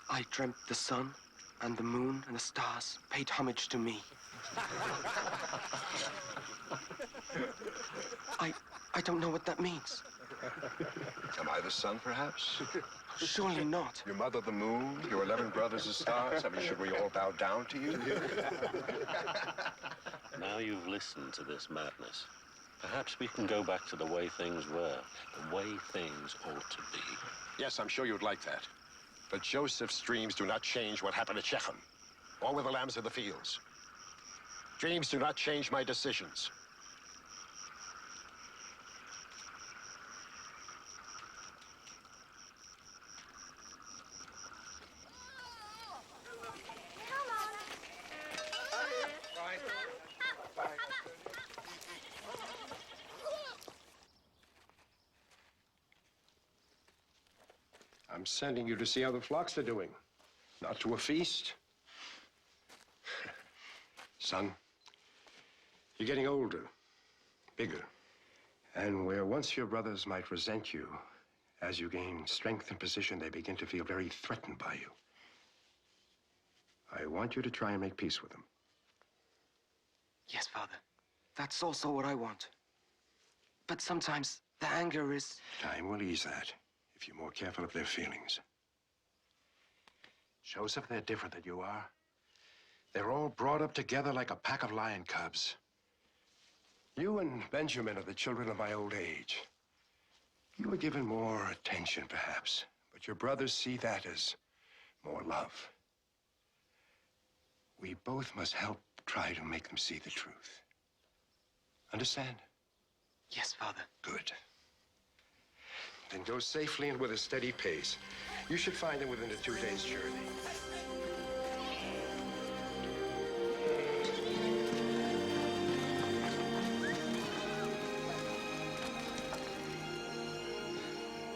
I dreamt the sun and the moon and the stars paid homage to me. I don't know what that means. Am I the sun, perhaps? Surely not. Your mother, the moon, your 11 brothers, the stars. I mean, should we all bow down to you? Now you've listened to this madness, perhaps we can go back to the way things were, the way things ought to be. Yes, I'm sure you'd like that. But Joseph's dreams do not change what happened at Shechem, or with the lambs of the fields. Dreams do not change my decisions. I'm sending you to see how the flocks are doing, not to a feast. Son, you're getting older, bigger. And where once your brothers might resent you, as you gain strength and position, they begin to feel very threatened by you. I want you to try and make peace with them. Yes, Father. That's also what I want. But sometimes the anger is... Time will ease that, if you're more careful of their feelings. Joseph, they're different than you are. They're all brought up together like a pack of lion cubs. You and Benjamin are the children of my old age. You were given more attention, perhaps, but your brothers see that as more love. We both must help try to make them see the truth. Understand? Yes, Father. Good. Then go safely and with a steady pace. You should find them within a 2 days' journey.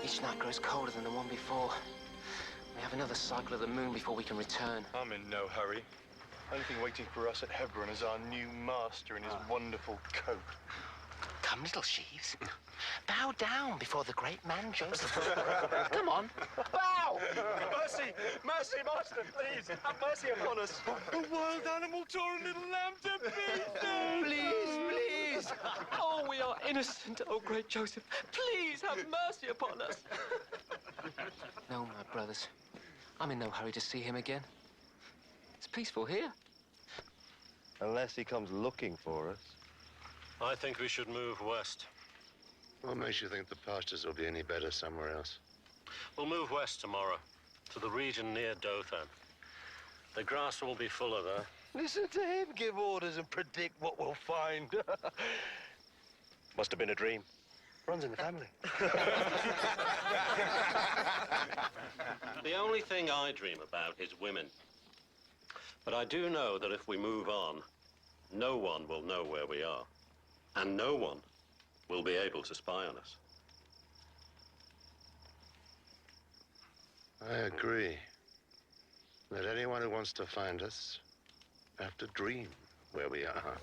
Each night grows colder than the one before. We have another cycle of the moon before we can return. I'm in no hurry. Only thing waiting for us at Hebron is our new master in his wonderful coat. Come, little sheaves. Bow down before the great man Joseph. Come on. Bow! Mercy! Mercy, master, please! Have mercy upon us! A wild animal tore a little lamb to pieces! Please, please! Oh, we are innocent, oh great Joseph. Please have mercy upon us. No, my brothers. I'm in no hurry to see him again. It's peaceful here. Unless he comes looking for us. I think we should move west. What makes you think the pastures will be any better somewhere else? We'll move west tomorrow, to the region near Dothan. The grass will be fuller there. Listen to him give orders and predict what we'll find. Must have been a dream. Runs in the family. The only thing I dream about is women. But I do know that if we move on, no one will know where we are. And no one will be able to spy on us. I agree. That anyone who wants to find us have to dream where we are.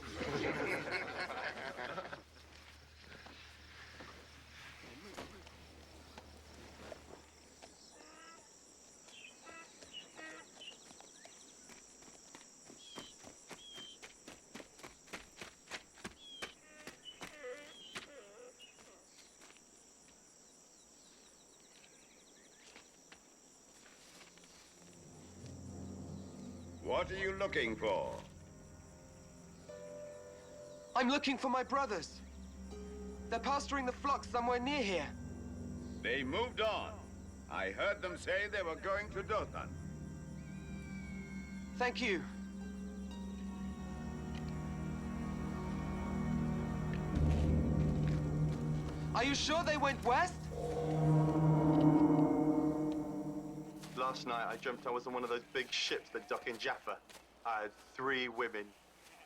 What are you looking for? I'm looking for my brothers. They're pasturing the flocks somewhere near here. They moved on. I heard them say they were going to Dothan. Thank you. Are you sure they went west? Last night, I dreamt I was on one of those big ships that dock in Jaffa. I had 3 women.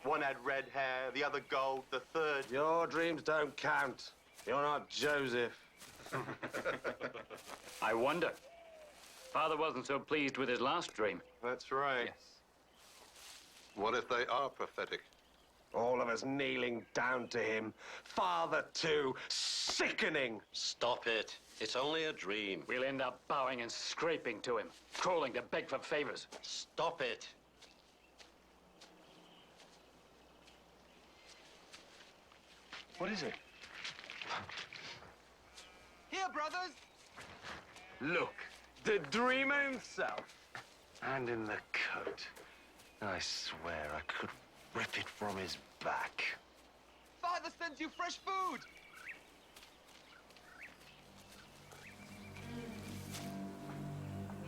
One had red hair, the other gold, the third... Your dreams don't count. You're not Joseph. I wonder. Father wasn't so pleased with his last dream. That's right. Yes. What if they are prophetic? All of us kneeling down to him. Father, too. Sickening. Stop it. It's only a dream. We'll end up bowing and scraping to him, crawling to beg for favors. Stop it. What is it? Here, brothers! Look, the dreamer himself. And in the coat. I swear I could rip it from his back. Father sends you fresh food!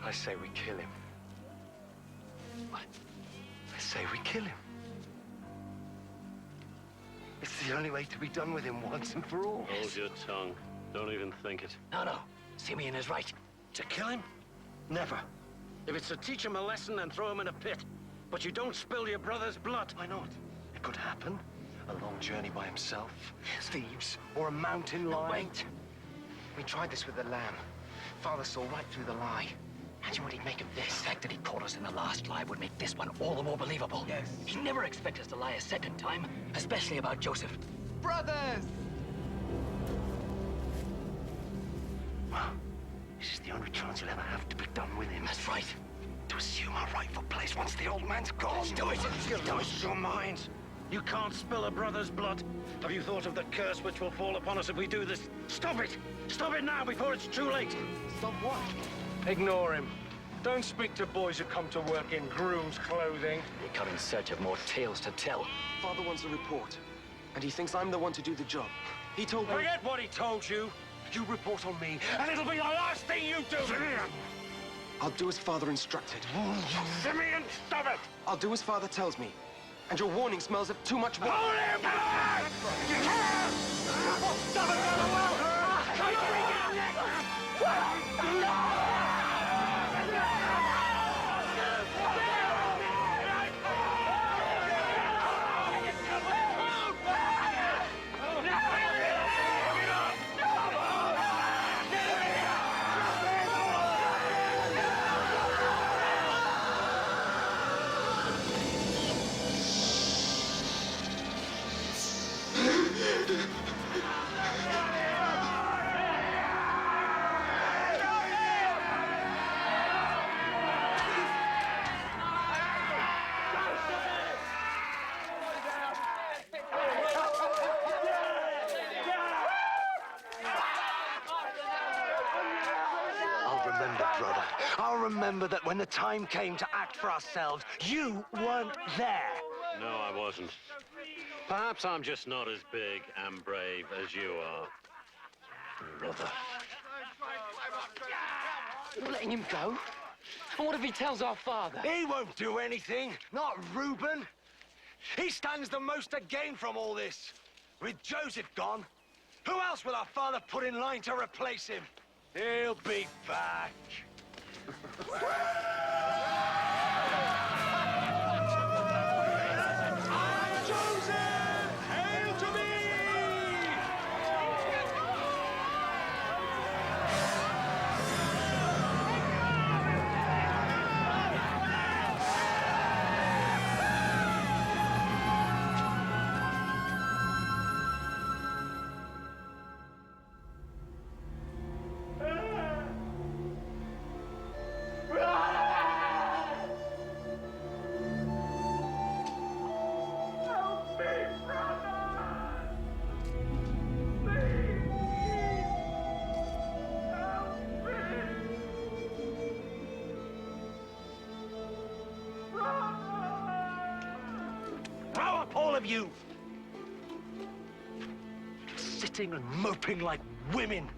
I say we kill him. What? I say we kill him. It's the only way to be done with him once and for all. Hold your tongue. Don't even think it. No. Simeon is right. To kill him? Never. If it's to teach him a lesson, then throw him in a pit. But you don't spill your brother's blood. Why not? It could happen. A long journey by himself. Thieves. Or a mountain lion. Wait. We tried this with the lamb. Father saw right through the lie. Imagine what he'd make of this. The fact that he caught us in the last lie would make this one all the more believable. Yes. He'd never expect us to lie a second time, especially about Joseph. Brothers! Well, this is the only chance you'll ever have to be done with him. That's right. To assume our rightful place once the old man's gone. Let's do it. Use your minds. You can't spill a brother's blood. Have you thought of the curse which will fall upon us if we do this? Stop it! Stop it now before it's too late! Stop what? Ignore him. Don't speak to boys who come to work in groom's clothing. They come in search of more tales to tell. Father wants a report, and he thinks I'm the one to do the job. He told me... Forget what he told you. You report on me, and it'll be the last thing you do. Simeon! I'll do as Father instructed. Simeon, stop it! I'll do as Father tells me. And your warning smells of too much wine. Hold him back! Stop it, I'll remember that when the time came to act for ourselves, you weren't there. No, I wasn't. Perhaps I'm just not as big and brave as you are. Brother. You're letting him go? And what if he tells our father? He won't do anything. Not Reuben. He stands the most to gain from all this. With Joseph gone, who else will our father put in line to replace him? He'll be back. All of you! Sitting and moping like women.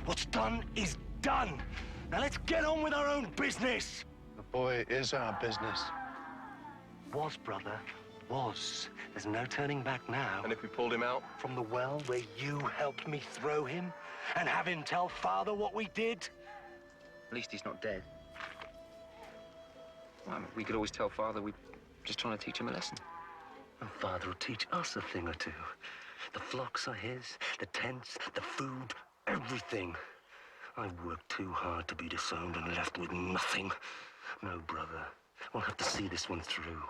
What's done is done. Now let's get on with our own business. The boy is our business. Was, brother. Was. There's no turning back now. And if we pulled him out? From the well where you helped me throw him and have him tell Father what we did? At least he's not dead. Well, I mean, we could always tell Father we're just trying to teach him a lesson. And Father will teach us a thing or two. The flocks are his, the tents, the food, everything. I worked too hard to be disowned and left with nothing. No, brother, we'll have to see this one through.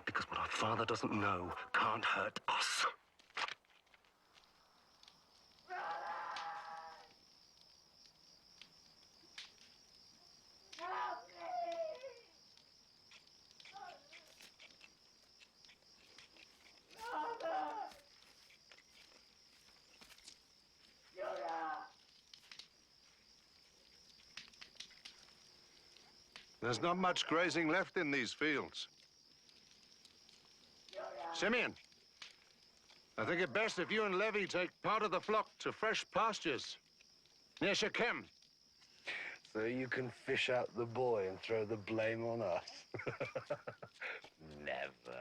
Because what our Father doesn't know can't hurt us. There's not much grazing left in these fields. Simeon, I think it best if you and Levi take part of the flock to fresh pastures near Shechem. So you can fish out the boy and throw the blame on us? Never.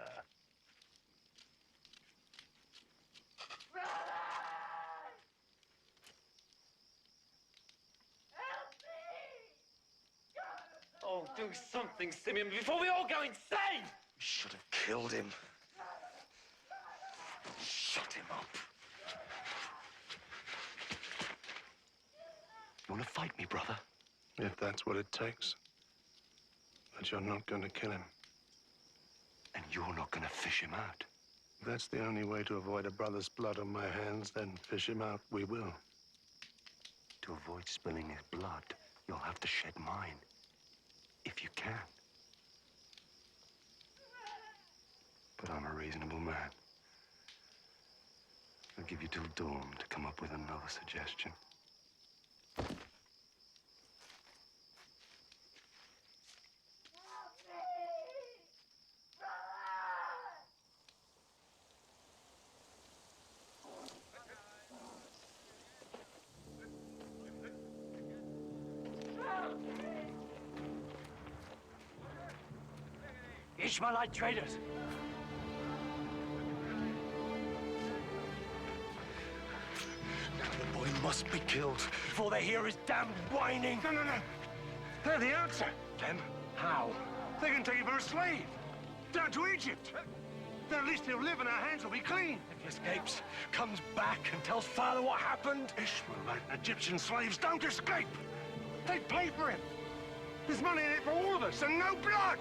Oh, do something, Simeon, before we all go insane! We should have killed him. Shut him up. You want to fight me, brother? If that's what it takes. But you're not going to kill him. And you're not going to fish him out? If that's the only way to avoid a brother's blood on my hands, then fish him out we will. To avoid spilling his blood, you'll have to shed mine. If you can. But I'm a reasonable man. I'll give you till dawn to come up with another suggestion. Ishmaelite traders! Now the boy must be killed before they hear his damned whining. No. They're the answer. Them? How? They can take you for a slave. Down to Egypt. Then at least he'll live and our hands will be clean. If he escapes, comes back and tells Father what happened. Ishmaelite and Egyptian slaves don't escape. They pay for him. There's money in it for all of us and no blood.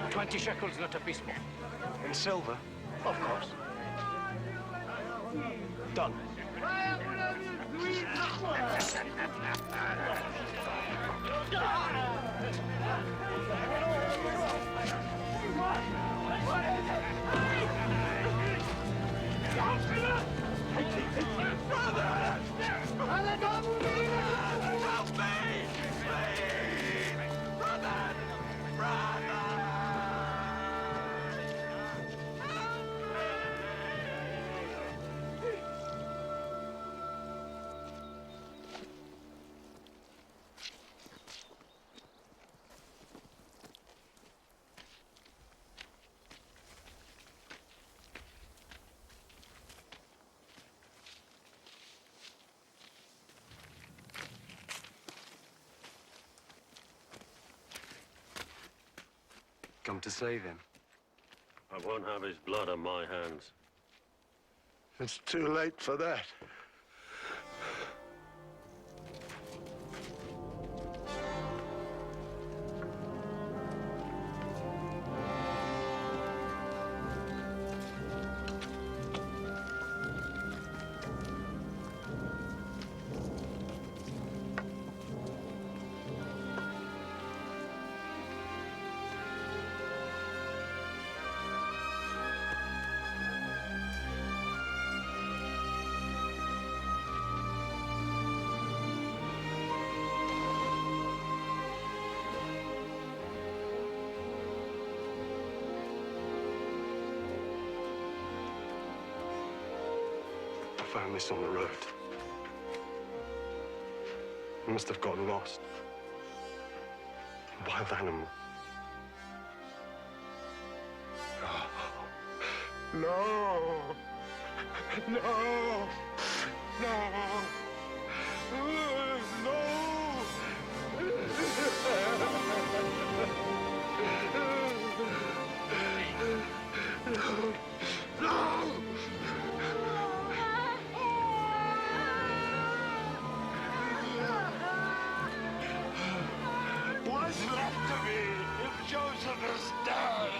$20 shekels, not a piece more. In silver? Of course. Done. 'Brother! come to save him. I won't have his blood on my hands. It's too late for that. I found this on the road. It must have gotten lost. A wild animal. No! No! No! No! No! What's left of me if Joseph is dead?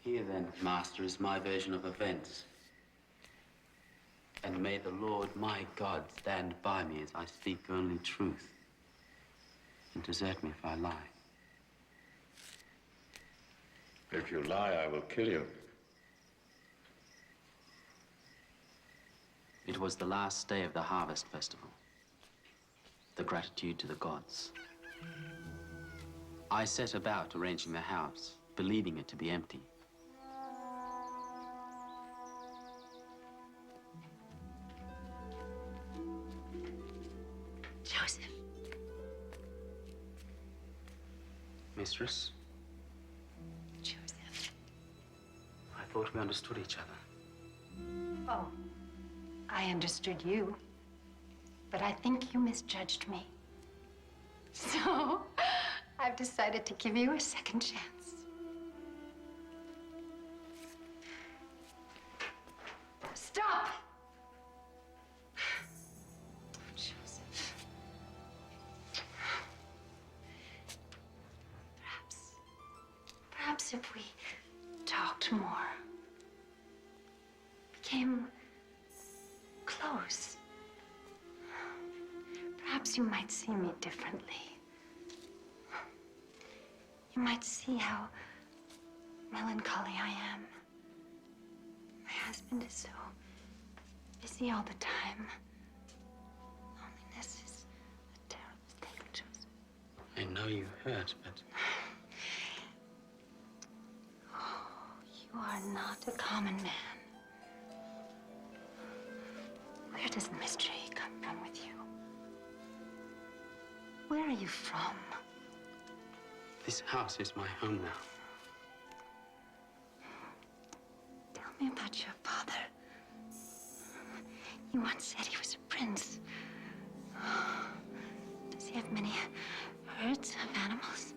Here then, Master, is my version of events. And may the Lord my God stand by me as I speak only truth, and desert me if I lie. If you lie, I will kill you. It was the last day of the harvest festival. The gratitude to the gods. I set about arranging the house, believing it to be empty. Joseph. Mistress, Joseph. I thought we understood each other. Oh, I understood you. But I think you misjudged me. So, I've decided to give you a second chance. Stop! Joseph. Perhaps if we talked more, became close, perhaps you might see me differently. You might see how melancholy I am. My husband is so busy all the time. Loneliness is a terrible thing, Joseph. I know you hurt, but You are not a common man. Where does the mystery come from with you? Where are you from? this house is my home now. Tell me about your father. You once said he was a prince. Does he have many herds of animals?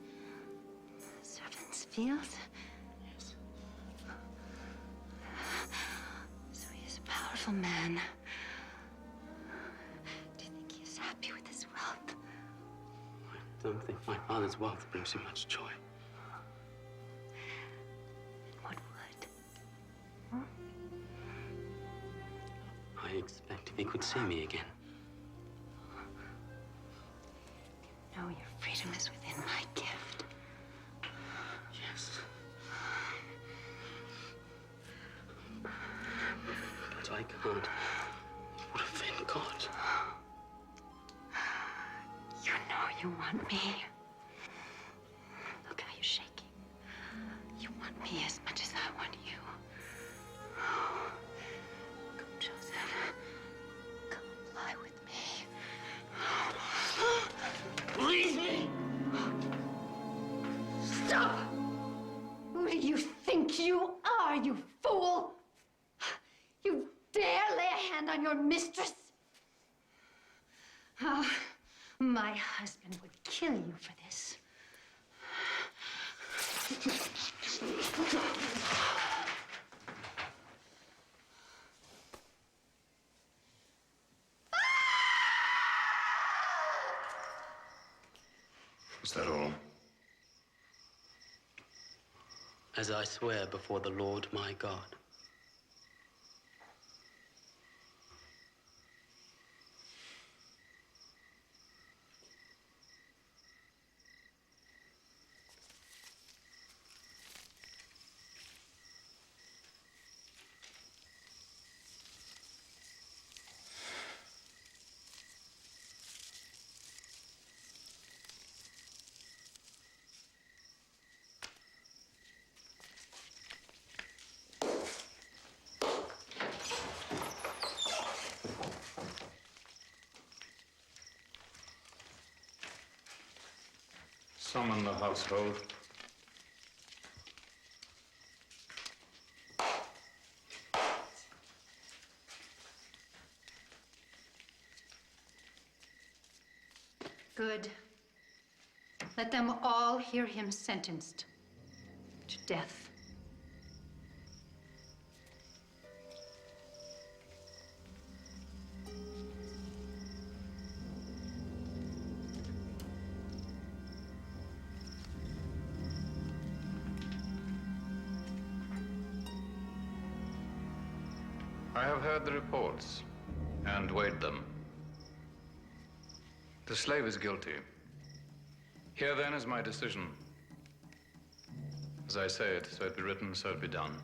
Servants, fields? Yes. So he is a powerful man. Do you think he is happy with his wealth? I don't think my father's wealth brings him much joy. What would? I I expect if he could see me again. No, your freedom is within my gift. Yes. But I can't. It would offend God. You know you want me. Look how you're shaking. You want me as much as I want you. Come, Joseph. Come lie with me. Leave me! Stop! Who do you think you are, you fool? You dare lay a hand on your mistress? Oh, my husband would kill you for this. Is that all? As I swear before the Lord my God. Summon the household. Good. Let them all hear him sentenced to death. I have heard the reports and weighed them. The slave is guilty. Here then is my decision. As I say it, so it be written, so it be done.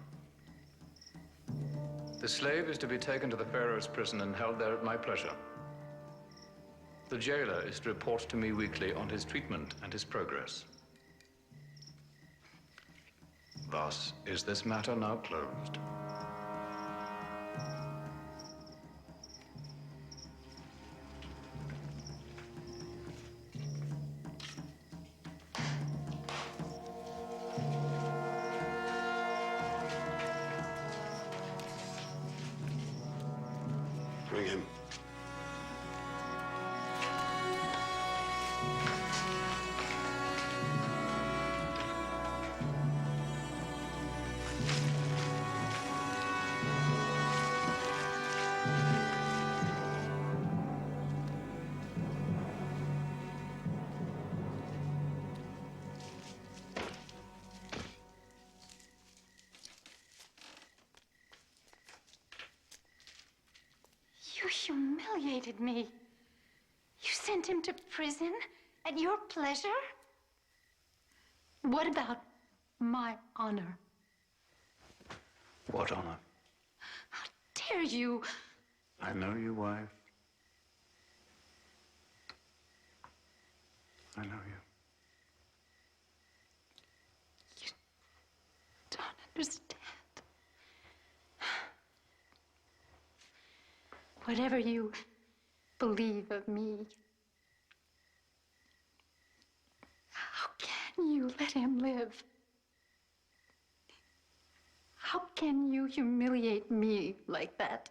The slave is to be taken to the Pharaoh's prison and held there at my pleasure. The jailer is to report to me weekly on his treatment and his progress. Thus is this matter now closed. Bring him. You humiliated me. You sent him to prison at your pleasure? What about my honor? What honor? How dare you? I know you, wife. I know you. You don't understand. Whatever you believe of me, how can you let him live? How can you humiliate me like that?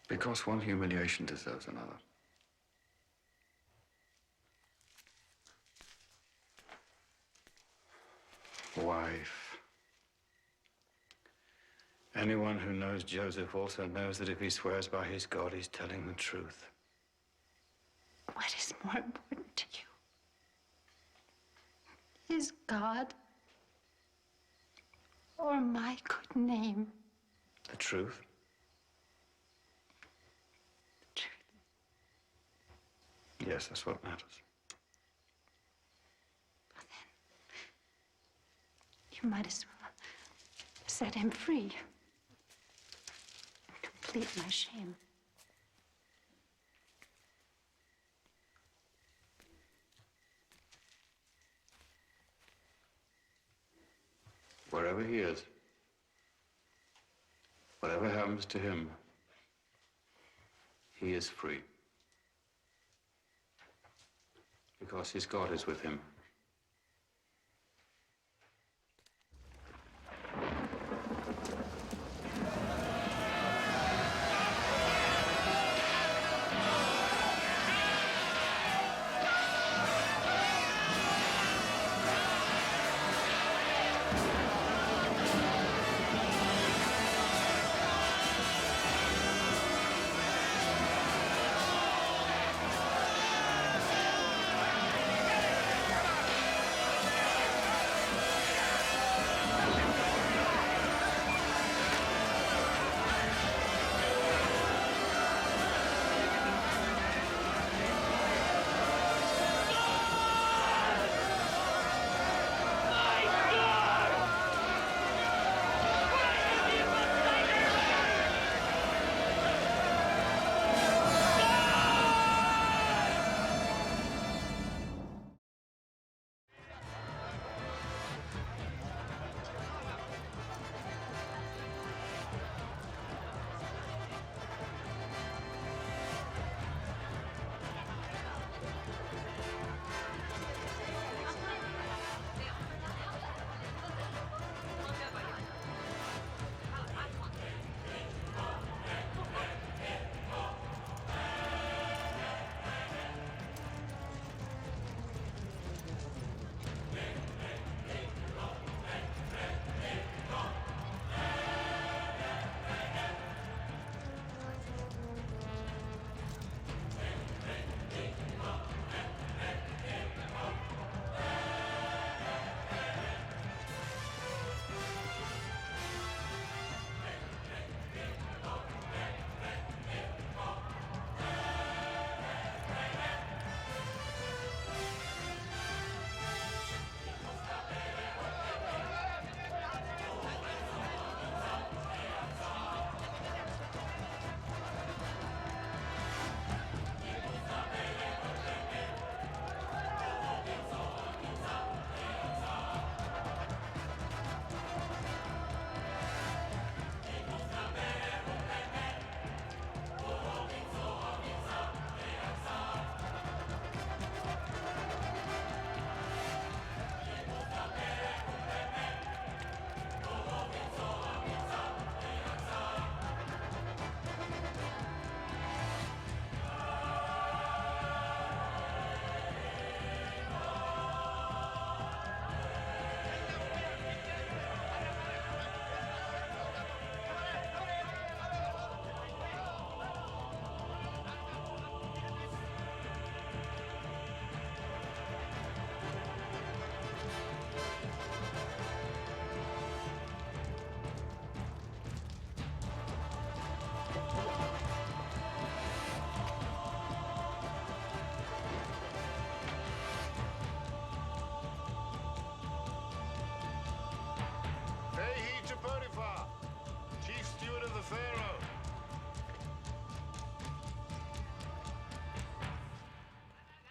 Because one humiliation deserves another. Wife. Anyone who knows Joseph also knows that if he swears by his God, he's telling the truth. What is more important to you? His God or my good name? The truth? Yes, that's what matters. You might as well set him free. Complete my shame. Wherever he is, whatever happens to him, he is free. Because his God is with him.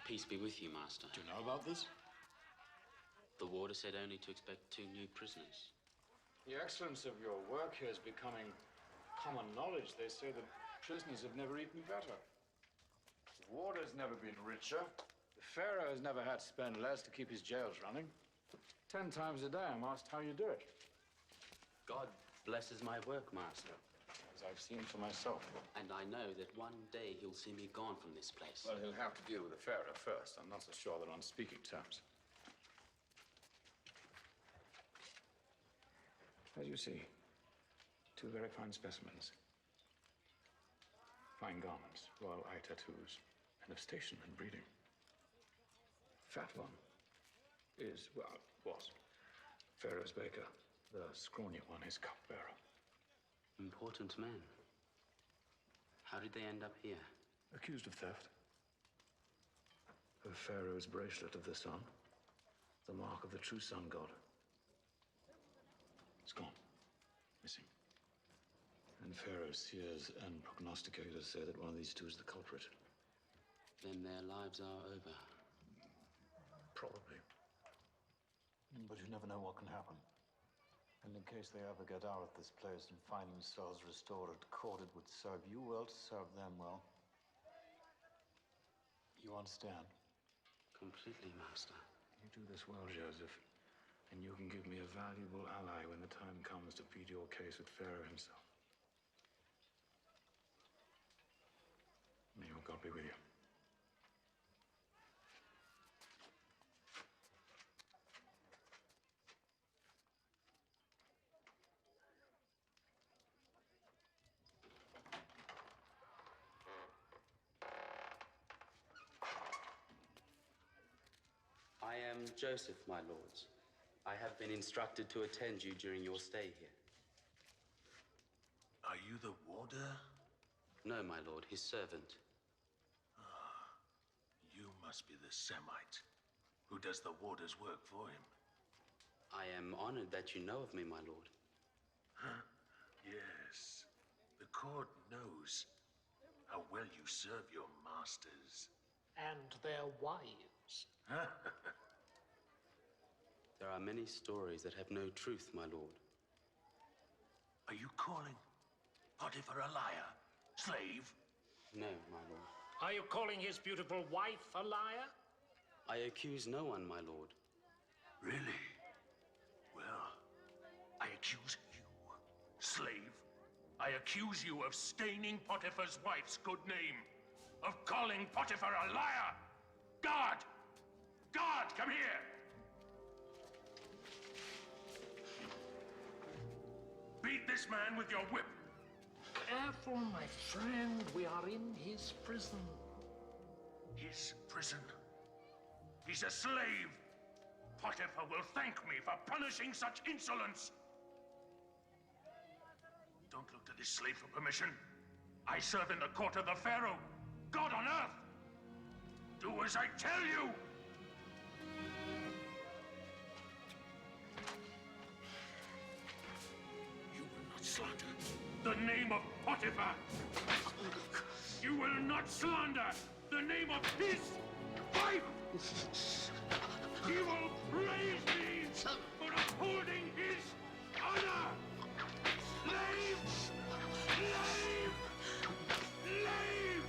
Peace be with you, Master. Do you know about this? The warder said only to expect 2 new prisoners. The excellence of your work here is becoming common knowledge. They say that prisoners have never eaten better. The warder's never been richer. The Pharaoh has never had to spend less to keep his jails running. 10 times a day I'm asked how you do it. God blesses my work, Master. As I've seen for myself. And I know that one day he'll see me gone from this place. Well, he'll have to deal with the Pharaoh first. I'm not so sure they're on speaking terms. As you see, 2 very fine specimens. Fine garments, royal eye tattoos, and of station and breeding. Fat one is, well, was Pharaoh's baker. The scrawny one is cupbearer. Important men. How did they end up here? Accused of theft. Of Pharaoh's bracelet of the sun. The mark of the true sun god. It's gone. Missing. And Pharaoh's seers and prognosticators say that one of these two is the culprit. Then their lives are over. Probably. But you never know what can happen. And in case they ever get out of this place and find themselves restored at court, it would serve you well to serve them well. You understand? Completely, Master. You do this well, Joseph. And you can give me a valuable ally when the time comes to plead your case with Pharaoh himself. May your God be with you. I am Joseph, my lords. I have been instructed to attend you during your stay here. Are you the warder? No, my lord, his servant. You must be the Semite who does the warder's work for him. I am honored that you know of me, my lord. Huh? Yes. The court knows how well you serve your masters. And their wives. There are many stories that have no truth, my lord. Are you calling Potiphar a liar? Slave? No, my lord. Are you calling his beautiful wife a liar? I accuse no one, my lord. Really? Well, I accuse you, slave. I accuse you of staining Potiphar's wife's good name, of calling Potiphar a liar. Guard! Guard, come here! Beat this man with your whip. Careful, my friend. We are in his prison. His prison? He's a slave. Potiphar will thank me for punishing such insolence. Don't look to this slave for permission. I serve in the court of the Pharaoh, God on earth. Do as I tell you. You will not slander the name of Potiphar. You will not slander the name of his wife. He will praise me for upholding his honor. Slave! Slave! Slave!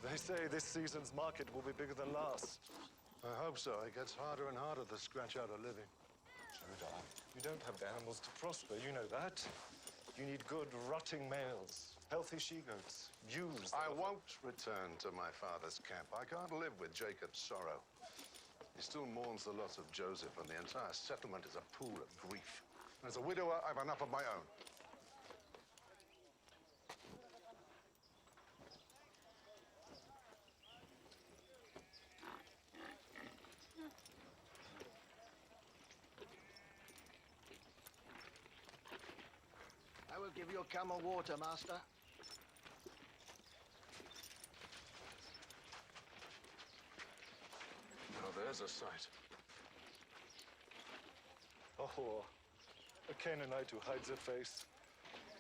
They say this season's market will be bigger than last. I hope so. It gets harder and harder to scratch out a living. You don't have the animals to prosper, you know that. You need good, rotting males, healthy she-goats, ewes. I won't return to my father's camp. I can't live with Jacob's sorrow. He still mourns the loss of Joseph, and the entire settlement is a pool of grief. As a widower, I've enough of my own. I will give your camel water, master. Now there's a sight. Oh, a Canaanite who hides her face.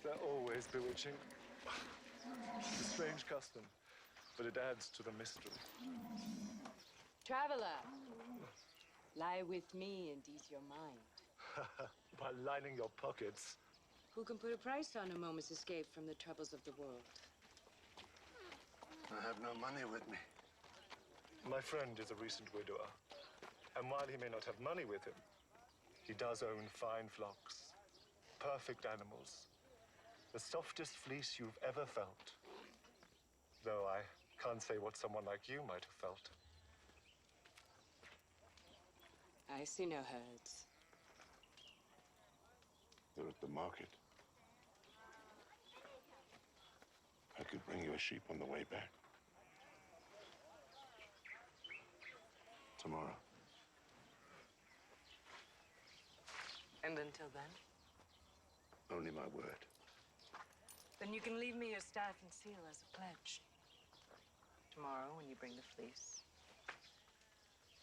They're always bewitching. It's a strange custom, but it adds to the mystery. Traveler, lie with me and ease your mind. By lining your pockets. Who can put a price on a moment's escape from the troubles of the world? I have no money with me. My friend is a recent widower, and while he may not have money with him, he does own fine flocks, perfect animals, the softest fleece you've ever felt. Though I can't say what someone like you might have felt. I see no herds. They're at the market. I could bring you a sheep on the way back. Tomorrow. And until then? Only my word. Then you can leave me your staff and seal as a pledge. Tomorrow, when you bring the fleece,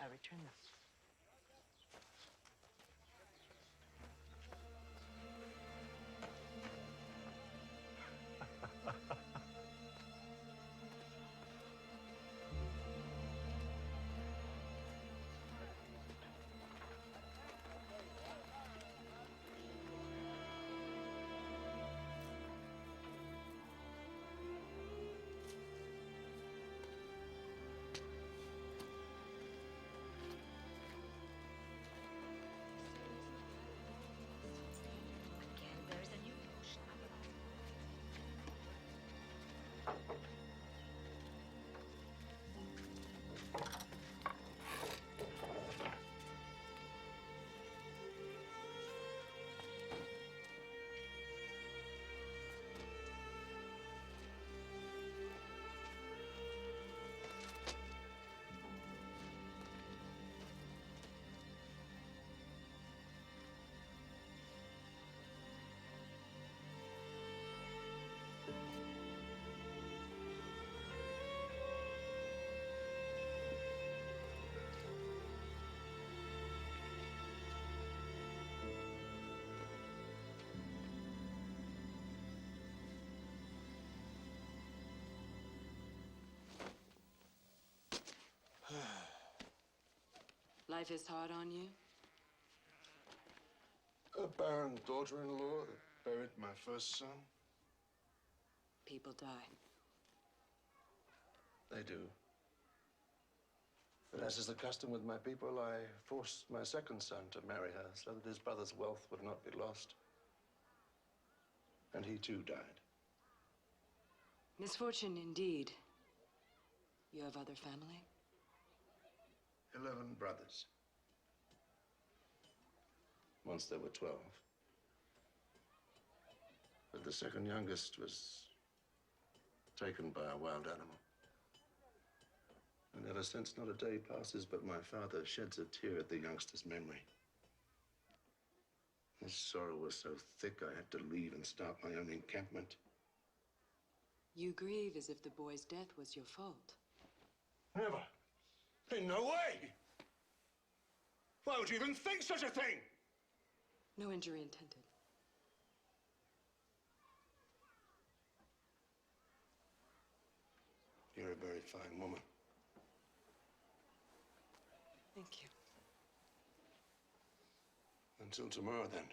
I return them. Life is hard on you? A barren daughter-in-law that buried my first son. People die. They do. But as is the custom with my people, I forced my second son to marry her so that his brother's wealth would not be lost. And he too died. Misfortune indeed. You have other family? 11 brothers. Once there were 12. But the second youngest was taken by a wild animal. And ever since, not a day passes but my father sheds a tear at the youngster's memory. His sorrow was so thick I had to leave and start my own encampment. You grieve as if the boy's death was your fault. Never. In no way! Why would you even think such a thing? No injury intended. You're a very fine woman. Thank you. Until tomorrow, then.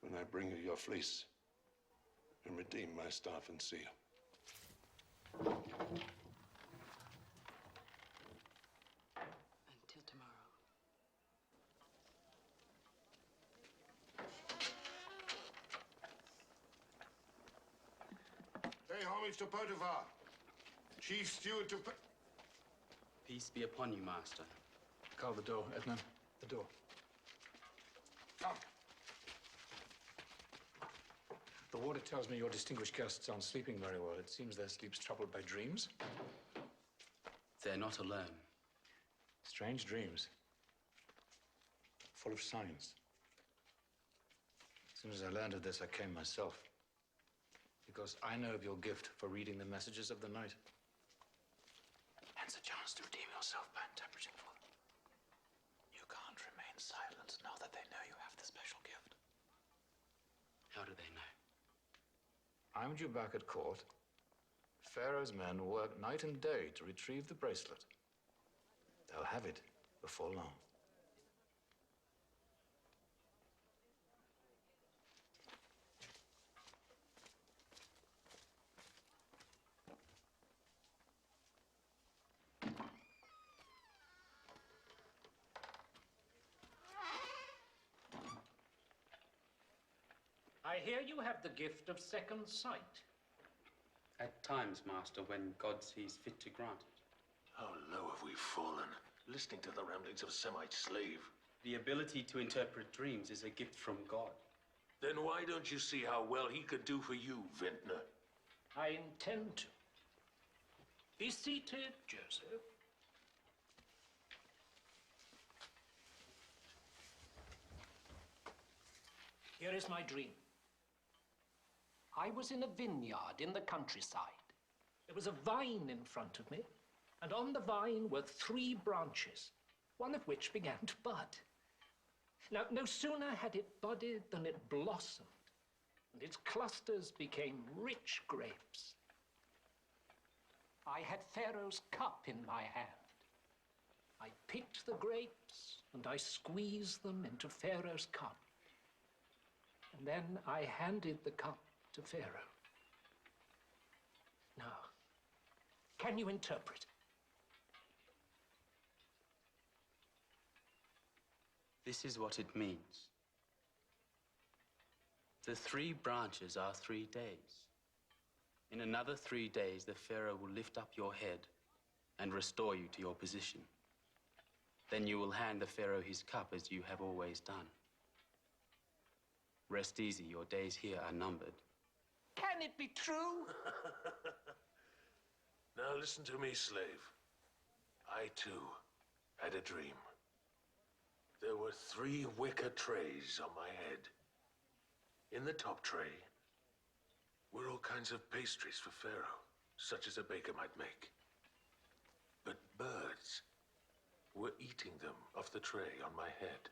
When I bring you your fleece and redeem my staff and seal. Until tomorrow. Pay homage to Potiphar, chief steward to... Peace be upon you, master. Call the door, Edna. The door. Come. The warder tells me your distinguished guests aren't sleeping very well. It seems their sleep's troubled by dreams. They're not alone. Strange dreams. Full of signs. As soon as I learned of this, I came myself. Because I know of your gift for reading the messages of the night. Hence a chance to redeem yourself by interpreting for them. You can't remain silent now that they know you have the special gift. How do they know? I'm due back at court. Pharaoh's men work night and day to retrieve the bracelet. They'll have it before long. I hear you have the gift of second sight. At times, Master, when God sees fit to grant it. How low have we fallen, listening to the ramblings of a Semite slave? The ability to interpret dreams is a gift from God. Then why don't you see how well he could do for you, Vintner? I intend to. Be seated, Joseph. Here is my dream. I was in a vineyard in the countryside. There was a vine in front of me, and on the vine were 3 branches, one of which began to bud. Now, no sooner had it budded than it blossomed, and its clusters became rich grapes. I had Pharaoh's cup in my hand. I picked the grapes, and I squeezed them into Pharaoh's cup. And then I handed the cup to Pharaoh. Now, can you interpret? This is what it means. The 3 branches are 3 days. In another 3 days, the Pharaoh will lift up your head and restore you to your position. Then you will hand the Pharaoh his cup as you have always done. Rest easy, your days here are numbered. Can it be true? Now listen to me, slave. I, too, had a dream. There were 3 wicker trays on my head. In the top tray were all kinds of pastries for Pharaoh, such as a baker might make. But birds were eating them off the tray on my head.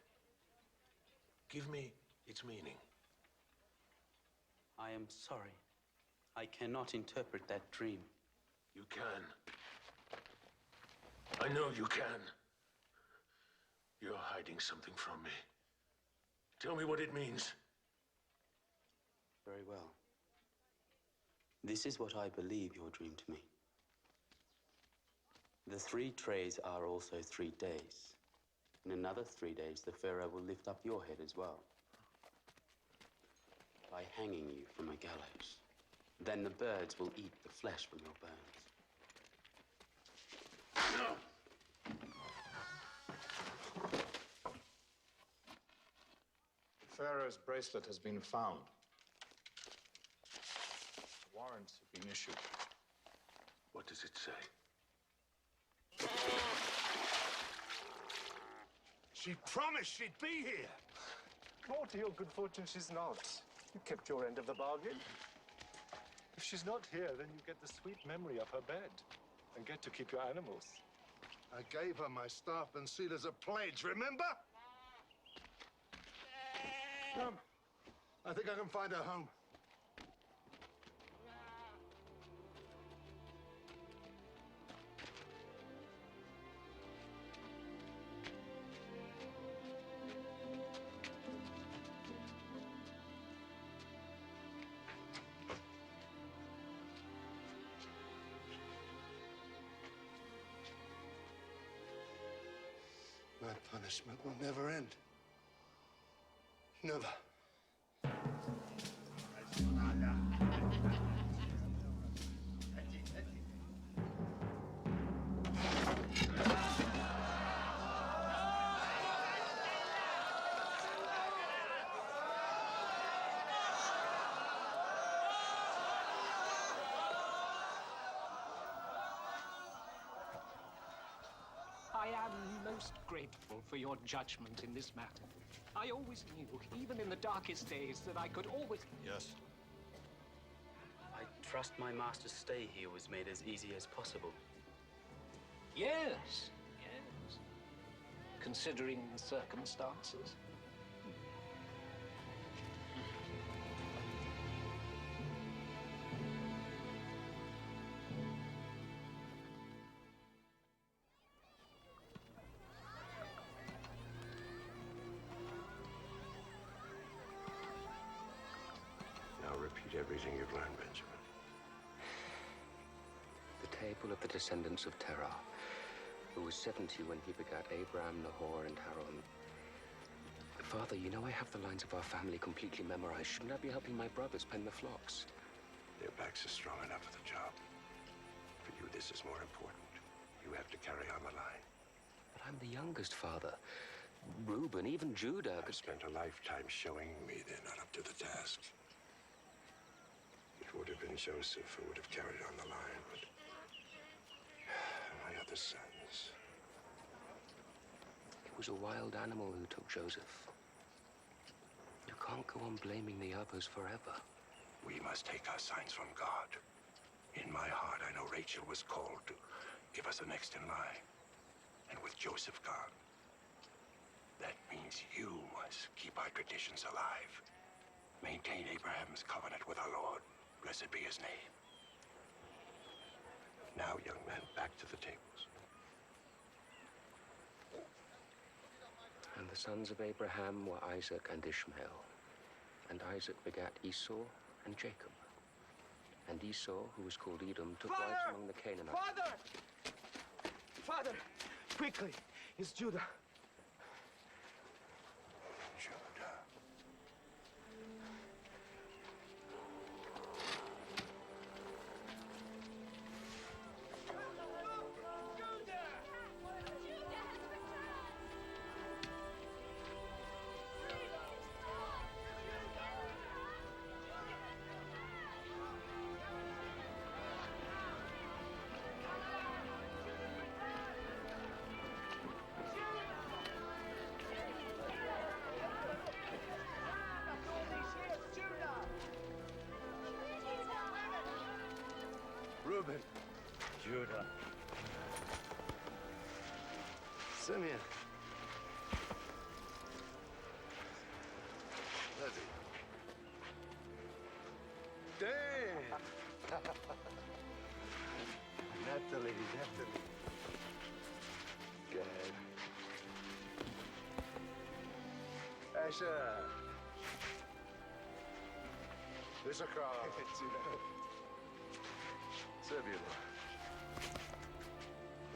Give me its meaning. I am sorry. I cannot interpret that dream. You can. I know you can. You're hiding something from me. Tell me what it means. Very well. This is what I believe your dream to me. The 3 trays are also 3 days. In another 3 days, the Pharaoh will lift up your head as well, by hanging you from a gallows. Then the birds will eat the flesh from your bones. No! Pharaoh's bracelet has been found. Warrants have been issued. What does it say? She promised she'd be here. More to your good fortune, she's not. You kept your end of the bargain. If she's not here, then you get the sweet memory of her bed and get to keep your animals. I gave her my staff and seal as a pledge, remember? Come. I think I can find her home. My punishment will never end. Never. I am most grateful for your judgment in this matter. I always knew, even in the darkest days, that I could always... Yes. I trust my master's stay here was made as easy as possible. Yes, yes. Considering the circumstances. Now repeat everything you've learned, Benjamin. The table of the descendants of Terah, who was 70 when he begat Abraham, Nahor, and Haran. Father, you know I have the lines of our family completely memorized. Shouldn't I be helping my brothers pen the flocks? Their backs are strong enough for the job. For you, this is more important. You have to carry on the line. But I'm the youngest, Father. Reuben, even Judah. I've spent a lifetime showing me they're not up to the task. It would have been Joseph who would have carried on the line, but my other sons. It was a wild animal who took Joseph. You can't go on blaming the others forever. We must take our signs from God. In my heart, I know Rachel was called to give us the next in line. And with Joseph gone, that means you must keep our traditions alive. Maintain Abraham's covenant with our Lord. Blessed be his name. Now, young man, back to the tables. And the sons of Abraham were Isaac and Ishmael. And Isaac begat Esau and Jacob. And Esau, who was called Edom, took wives among the Canaanites. Father! Father! Quickly! It's Judah. Reuben. Judah. Simeon. Letty. Dan. Natalie. Gad. Asher. Issachar. Zebulun.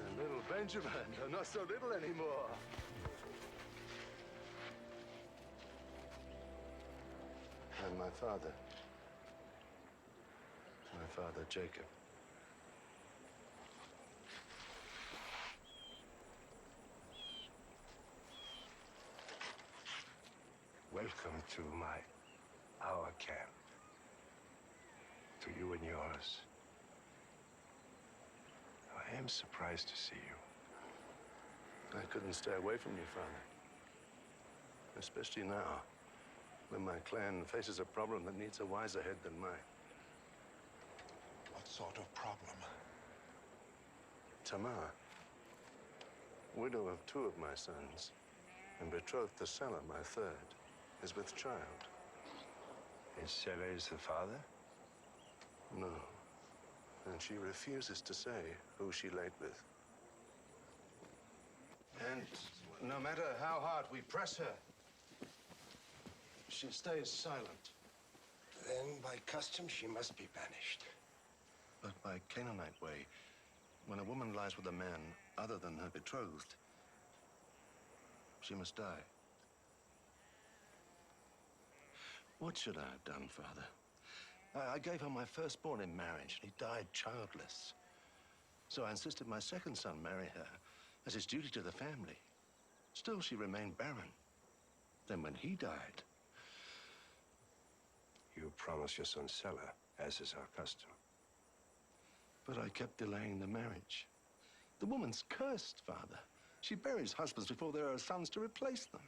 And little Benjamin, though not so little anymore. And my father. My father, Jacob. Welcome to our camp. To you and yours. I am surprised to see you. I couldn't stay away from you, Father. Especially now, when my clan faces a problem that needs a wiser head than mine. What sort of problem? Tamar, widow of 2 of my sons, and betrothed to Selah, my 3rd, is with child. And Selah is the father? No. And she refuses to say who she laid with. And no matter how hard we press her, she stays silent. Then, by custom, she must be banished. But by Canaanite way, when a woman lies with a man other than her betrothed, she must die. What should I have done, Father? I gave her my firstborn in marriage, and he died childless. So I insisted my 2nd son marry her as his duty to the family. Still, she remained barren. Then when he died... You promised your son Selah, as is our custom. But I kept delaying the marriage. The woman's cursed, Father. She buries husbands before there are sons to replace them.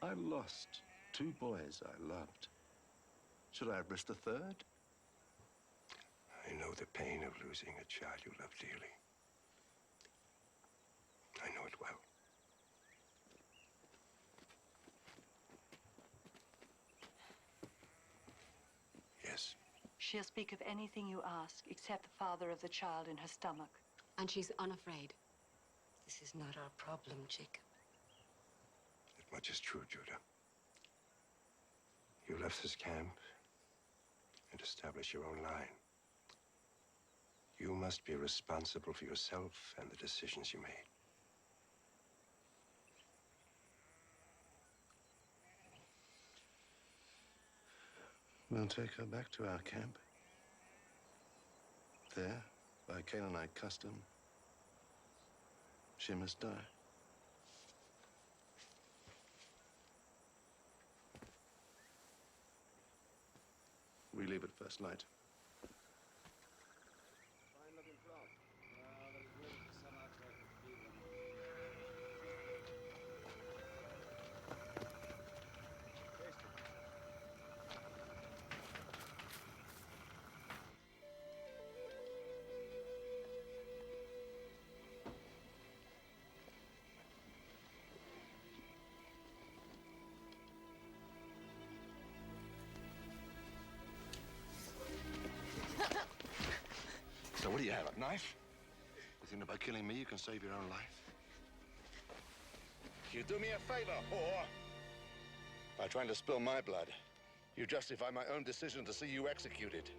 I lost 2 boys I loved. Should I have risked a 3rd? I know the pain of losing a child you love dearly. I know it well. Yes. She'll speak of anything you ask, except the father of the child in her stomach. And she's unafraid. This is not our problem, Jacob. That much is true, Judah. You left this camp and established your own line. You must be responsible for yourself and the decisions you made. We'll take her back to our camp. There, by Canaanite custom, she must die. We leave at first light. So what do you have, a knife? You think that by killing me you can save your own life? You do me a favor, whore. By trying to spill my blood, you justify my own decision to see you executed.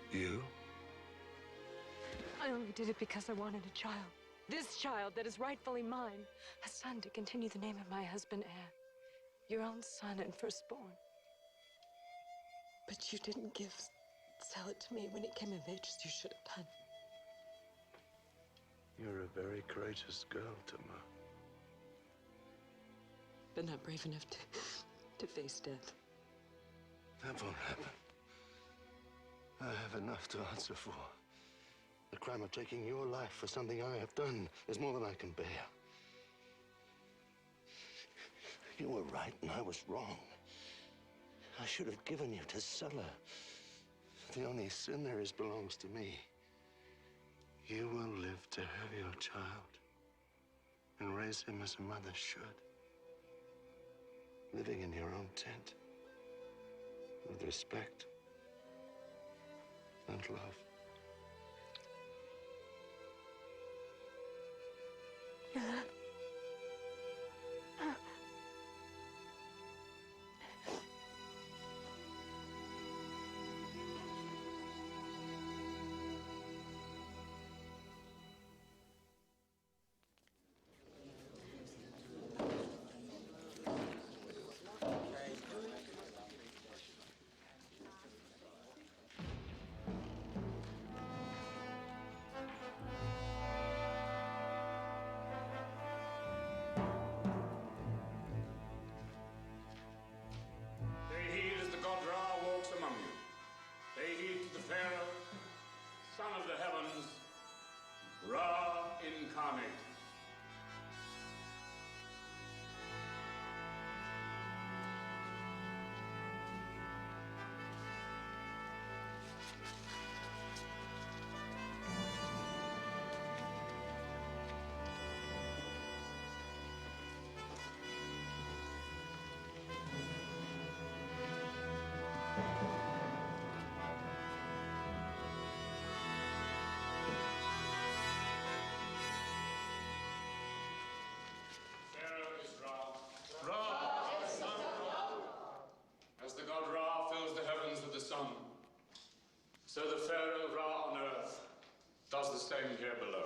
You? I only did it because I wanted a child. This child that is rightfully mine. A son to continue the name of my husband, heir. Your own son and firstborn. But you didn't sell it to me when it came of age as you should have done. You're a very courageous girl, Tamar. But not brave enough to face death. That won't happen. I have enough to answer for. The crime of taking your life for something I have done is more than I can bear. You were right and I was wrong. I should have given you to Sulla. The only sin there is belongs to me. You will live to have your child and raise him as a mother should. Living in your own tent with respect and love. So the Pharaoh Ra on earth does the same here below.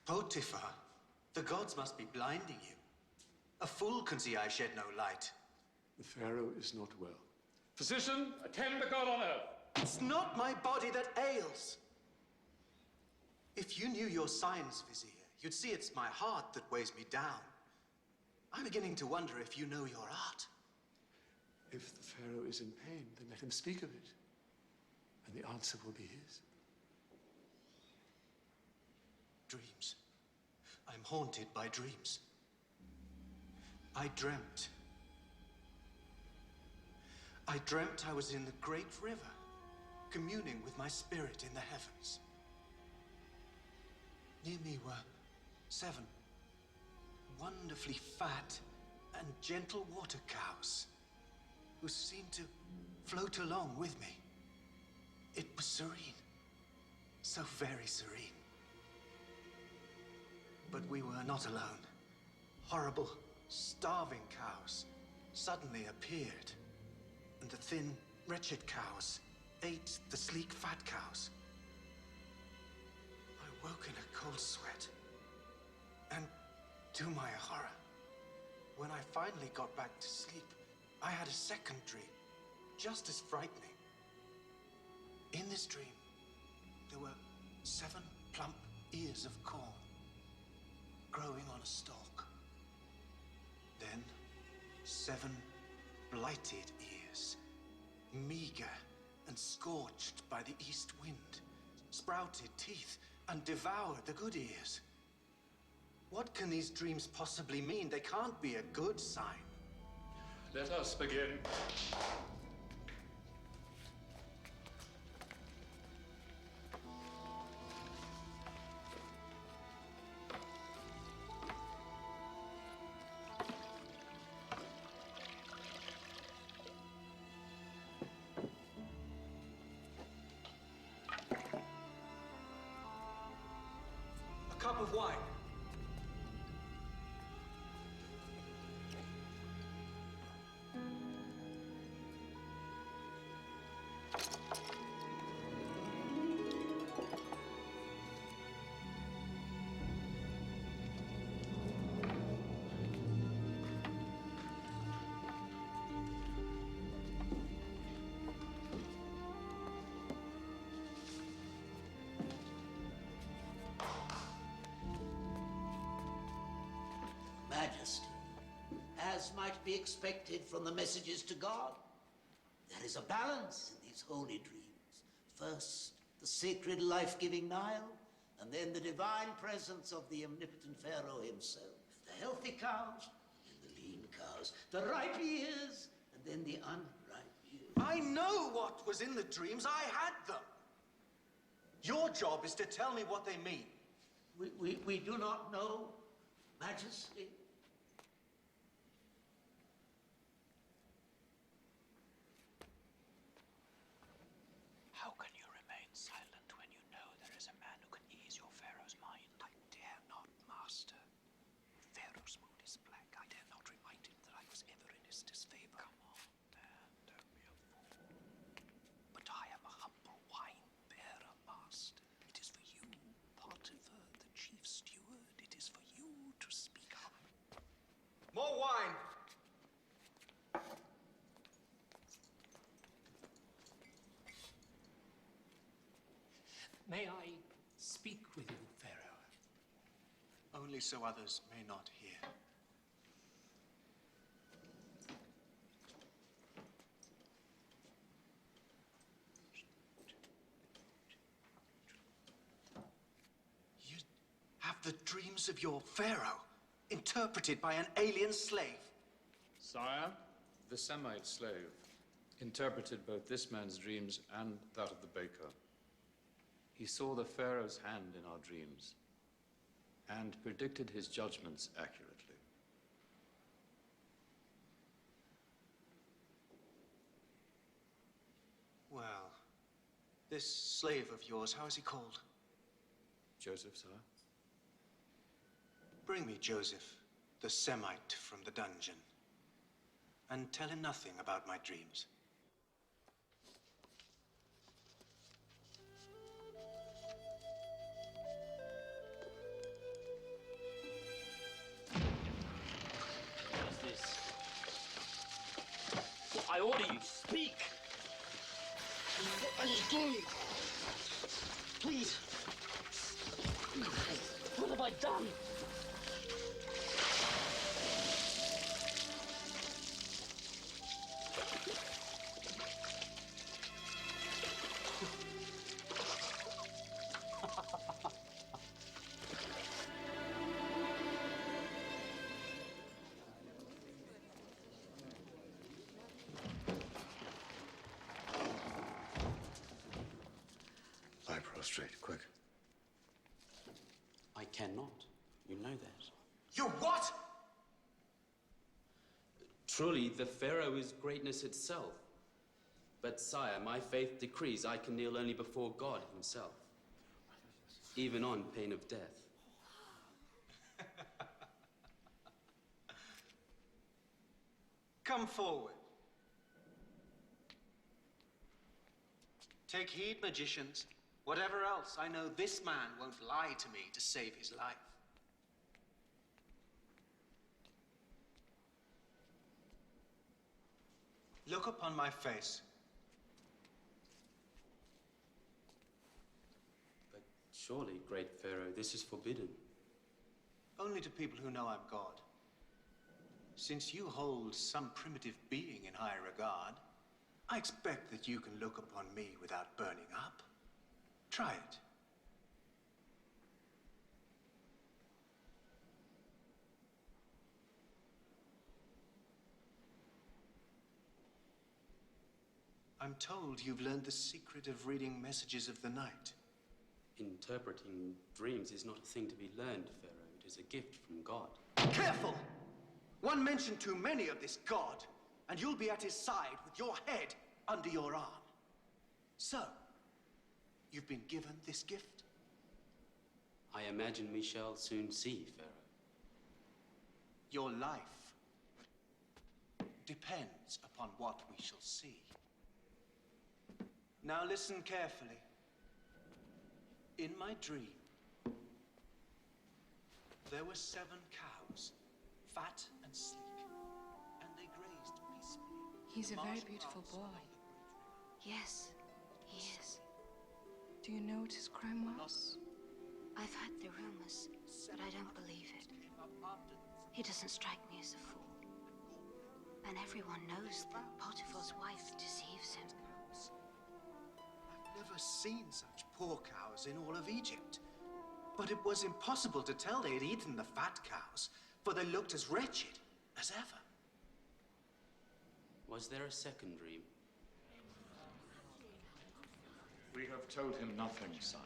Potiphar, the gods must be blinding you. A fool can see I shed no light. The Pharaoh is not well. Physician, attend the god on earth. It's not my body that ails. If you knew your signs, Vizier, you'd see it's my heart that weighs me down. I'm beginning to wonder if you know your art. If the Pharaoh is in pain, then let him speak of it. And the answer will be his. Dreams. I'm haunted by dreams. I dreamt I was in the great river, communing with my spirit in the heavens. Near me were 7 wonderfully fat and gentle water cows who seemed to float along with me. It was serene, so very serene. But we were not alone. Horrible, starving cows suddenly appeared, and the thin, wretched cows ate the sleek, fat cows. I woke in a cold sweat, and to my horror, when I finally got back to sleep, I had a second dream, just as frightening. In this dream, there were 7 plump ears of corn growing on a stalk. Then 7 blighted ears, meager and scorched by the east wind, sprouted teeth and devoured the good ears. What can these dreams possibly mean? They can't be a good sign. Let us begin. A cup of wine. Majesty, as might be expected from the messages to God, there is a balance in these holy dreams. First, the sacred life-giving Nile, and then the divine presence of the omnipotent Pharaoh himself. The healthy cows and the lean cows, the ripe ears and then the unripe ears. I know what was in the dreams. I had them. Your job is to tell me what they mean. We do not know, Majesty. How can you remain silent when you know there is a man who can ease your Pharaoh's mind? I dare not, Master. Pharaoh's mood is black. I dare not remind him that I was ever in his disfavor. Come on, man, don't be a fool. But I am a humble wine bearer, Master. It is for you, Potiphar, the chief steward. It is for you to speak up. More wine. May I speak with you, Pharaoh? Only so others may not hear. You have the dreams of your Pharaoh interpreted by an alien slave. Sire, the Semite slave interpreted both this man's dreams and that of the baker. He saw the Pharaoh's hand in our dreams and predicted his judgments accurately. Well, this slave of yours, how is he called? Joseph, sire? Bring me Joseph, the Semite from the dungeon, and tell him nothing about my dreams. What is this? I order you, speak! What are you doing? Please. What have I done? Lie prostrate, quick. I cannot. You know that. You what? Truly, the Pharaoh is greatness itself. But, sire, my faith decrees I can kneel only before God himself, even on pain of death. Come forward. Take heed, magicians. Whatever else, I know this man won't lie to me to save his life. Look upon my face. But surely, great Pharaoh, this is forbidden. Only to people who know I'm God. Since you hold some primitive being in high regard, I expect that you can look upon me without burning up. Try it. I'm told you've learned the secret of reading messages of the night. Interpreting dreams is not a thing to be learned, Pharaoh. It is a gift from God. Careful! One mention too many of this god, and you'll be at his side with your head under your arm. So, you've been given this gift? I imagine we shall soon see, Pharaoh. Your life depends upon what we shall see. Now listen carefully. In my dream, there were 7 cows, fat and sleek, and they grazed peacefully. He's a very beautiful boy. Yes, he is. Do you know what his crime was? I've heard the rumors, but I don't believe it. He doesn't strike me as a fool. And everyone knows that Potiphar's wife deceives him. I've never seen such poor cows in all of Egypt. But it was impossible to tell they had eaten the fat cows, for they looked as wretched as ever. Was there a second dream? We have told him nothing, sire.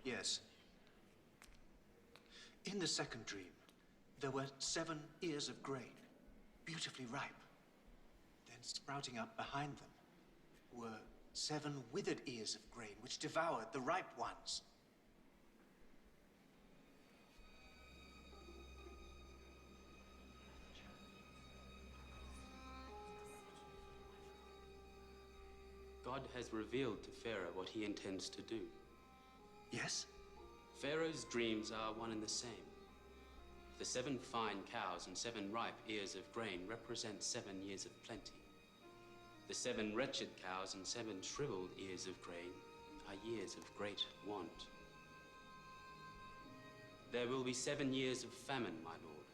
Yes. In the second dream, there were 7 ears of grain, beautifully ripe. Then sprouting up behind them were 7 withered ears of grain, which devoured the ripe ones. God has revealed to Pharaoh what he intends to do. Yes? Pharaoh's dreams are one and the same. The 7 fine cows and 7 ripe ears of grain represent 7 years of plenty. The 7 wretched cows and 7 shriveled ears of grain are years of great want. There will be 7 years of famine, my lord.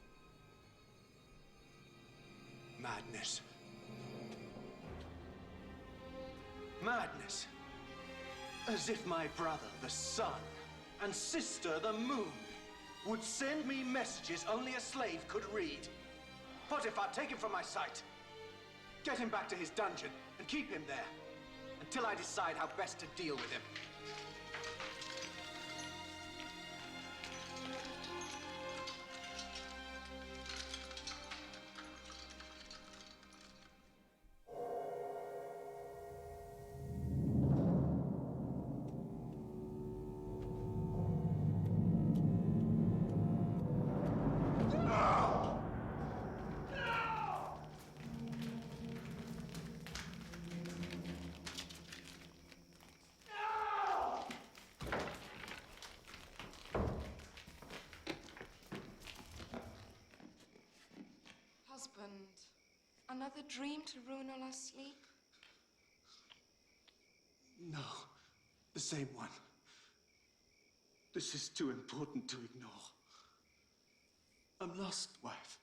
Madness. Madness. As if my brother, the sun, and sister, the moon, would send me messages only a slave could read. Potiphar, take him from my sight. Get him back to his dungeon and keep him there until I decide how best to deal with him. Husband, another dream to ruin all our sleep? No, the same one. This is too important to ignore. I'm lost, wife.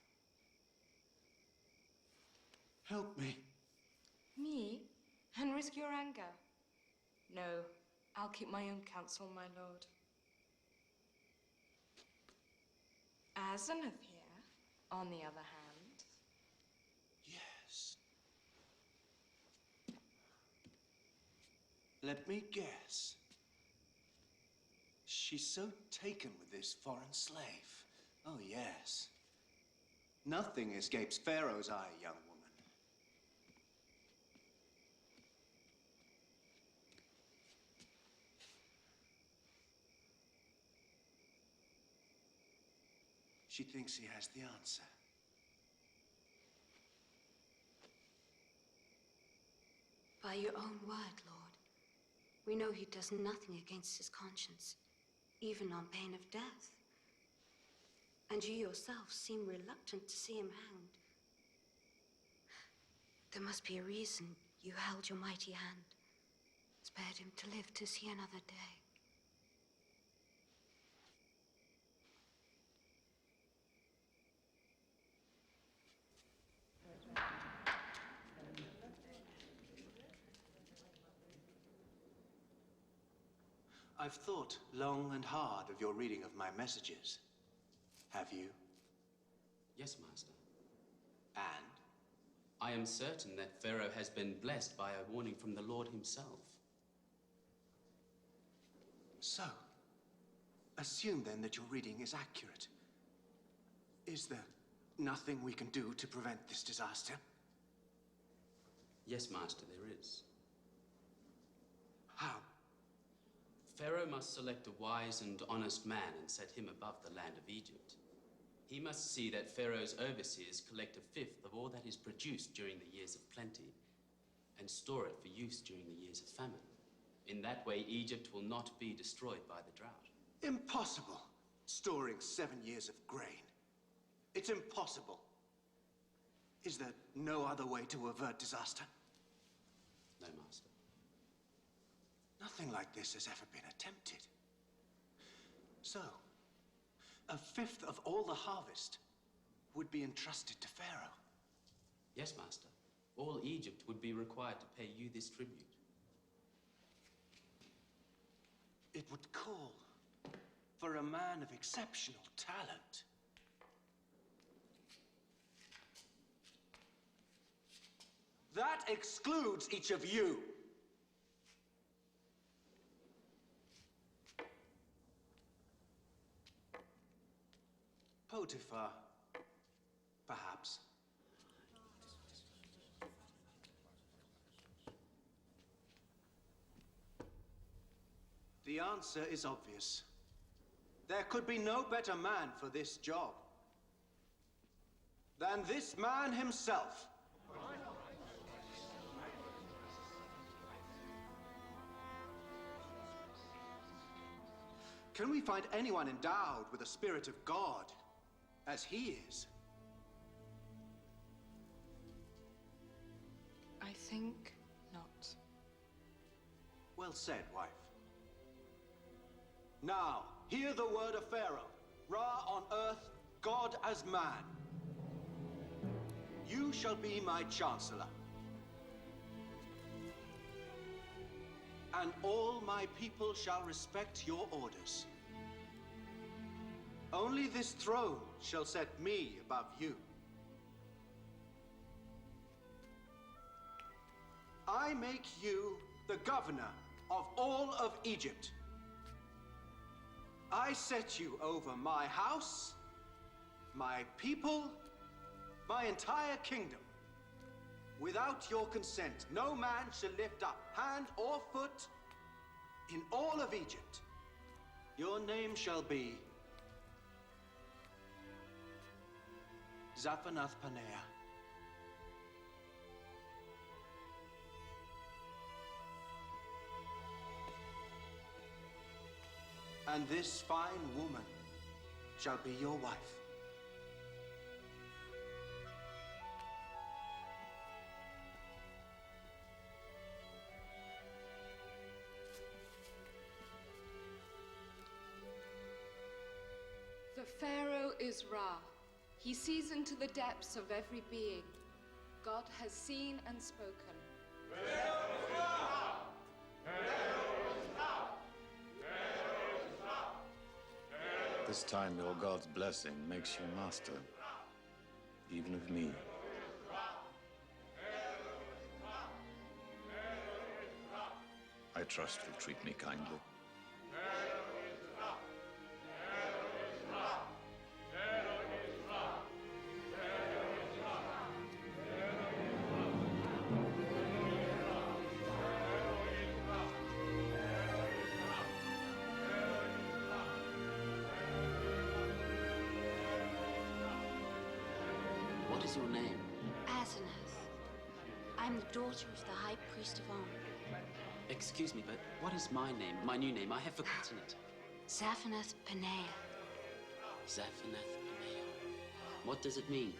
Help me. Me? And risk your anger? No, I'll keep my own counsel, my lord. Asenath here, on the other hand. Yes. Let me guess. She's so taken with this foreign slave. Oh, yes. Nothing escapes Pharaoh's eye, young woman. She thinks he has the answer. By your own word, Lord, we know he does nothing against his conscience, even on pain of death. And you yourself seem reluctant to see him hanged. There must be a reason you held your mighty hand, spared him to live to see another day. I've thought long and hard of your reading of my messages. Have you? Yes, Master. And? I am certain that Pharaoh has been blessed by a warning from the Lord himself. So, assume then that your reading is accurate. Is there nothing we can do to prevent this disaster? Yes, Master, there is. How? Pharaoh must select a wise and honest man and set him above the land of Egypt. He must see that Pharaoh's overseers collect a fifth of all that is produced during the years of plenty and store it for use during the years of famine. In that way, Egypt will not be destroyed by the drought. Impossible. Storing 7 years of grain. It's impossible. Is there no other way to avert disaster? No, Master. Nothing like this has ever been attempted. So, a fifth of all the harvest would be entrusted to Pharaoh. Yes, Master. All Egypt would be required to pay you this tribute. It would call for a man of exceptional talent. That excludes each of you. Potiphar, perhaps. The answer is obvious. There could be no better man for this job than this man himself. Can we find anyone endowed with the Spirit of God as he is? I think not. Well said, wife. Now, hear the word of Pharaoh, Ra on earth, God as man. You shall be my chancellor, and all my people shall respect your orders. Only this throne shall set me above you. I make you the governor of all of Egypt. I set you over my house, my people, my entire kingdom. Without your consent, no man shall lift up hand or foot in all of Egypt. Your name shall be Zaphenath-Paneah. And this fine woman shall be your wife. The Pharaoh is Ra. He sees into the depths of every being. God has seen and spoken. This time your God's blessing makes you master, even of me. I trust you'll treat me kindly. What is your name? Asenath. I'm the daughter of the High Priest of On. Excuse me, but what is my name, my new name? I have forgotten it. Zaphenath Paneah, Zaphenath Paneah. What does it mean?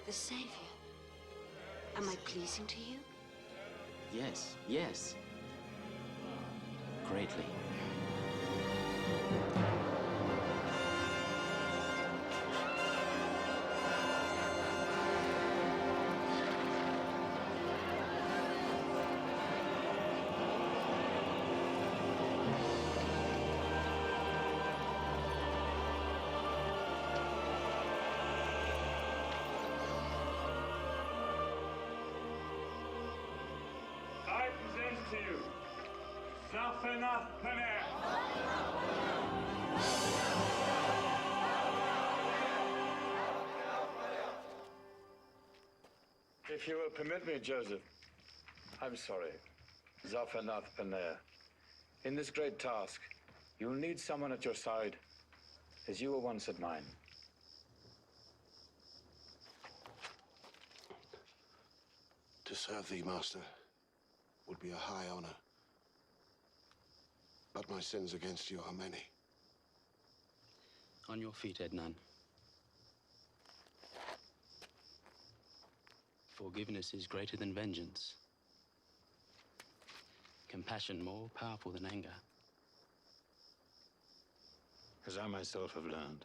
the Savior. Am I pleasing to you? Yes, yes. Greatly. I present to you Zaphenath Paneah. If you will permit me, Joseph, I'm sorry, Zaphenath Paneah. In this great task, you'll need someone at your side, as you were once at mine. To serve thee, Master, would be a high honor. But my sins against you are many. On your feet, Ednan. Forgiveness is greater than vengeance. Compassion more powerful than anger. As I myself have learned.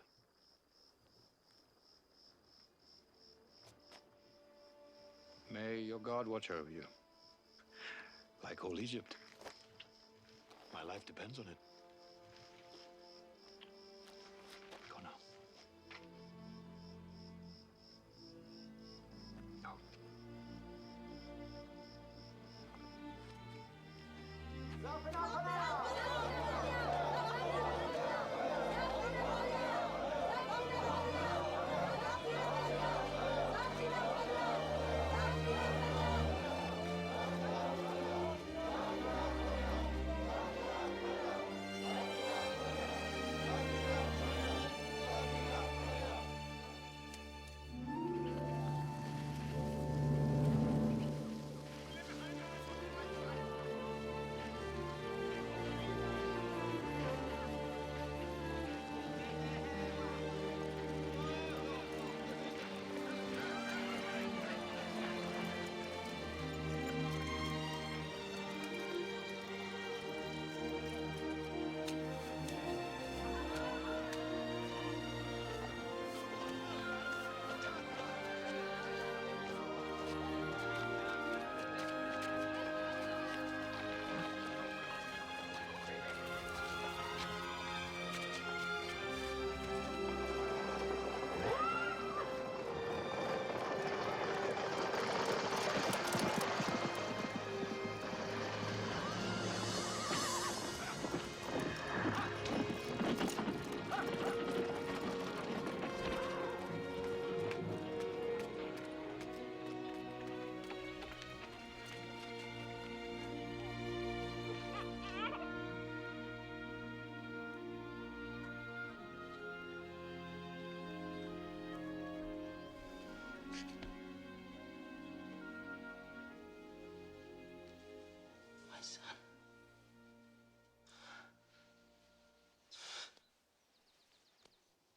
May your God watch over you. Like all Egypt. My life depends on it. Go now. My son.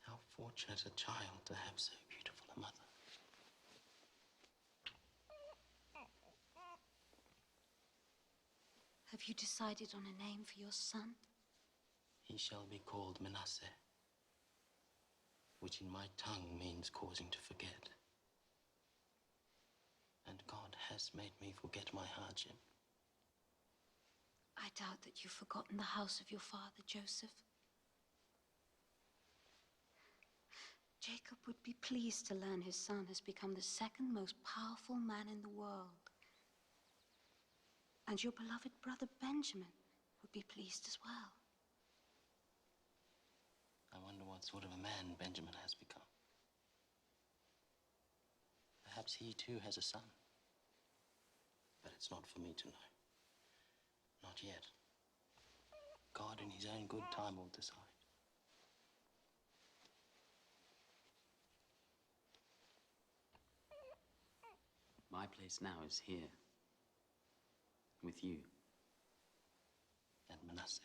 How fortunate a child to have so beautiful a mother. Have you decided on a name for your son? He shall be called Manasseh, which in my tongue means causing to forget. And God has made me forget my hardship. I doubt that you've forgotten the house of your father, Joseph. Jacob would be pleased to learn his son has become the second most powerful man in the world. And your beloved brother Benjamin would be pleased as well. I wonder what sort of a man Benjamin has become. Perhaps he too has a son. But it's not for me to know. Not yet. God in his own good time will decide. My place now is here, with you and Manasseh.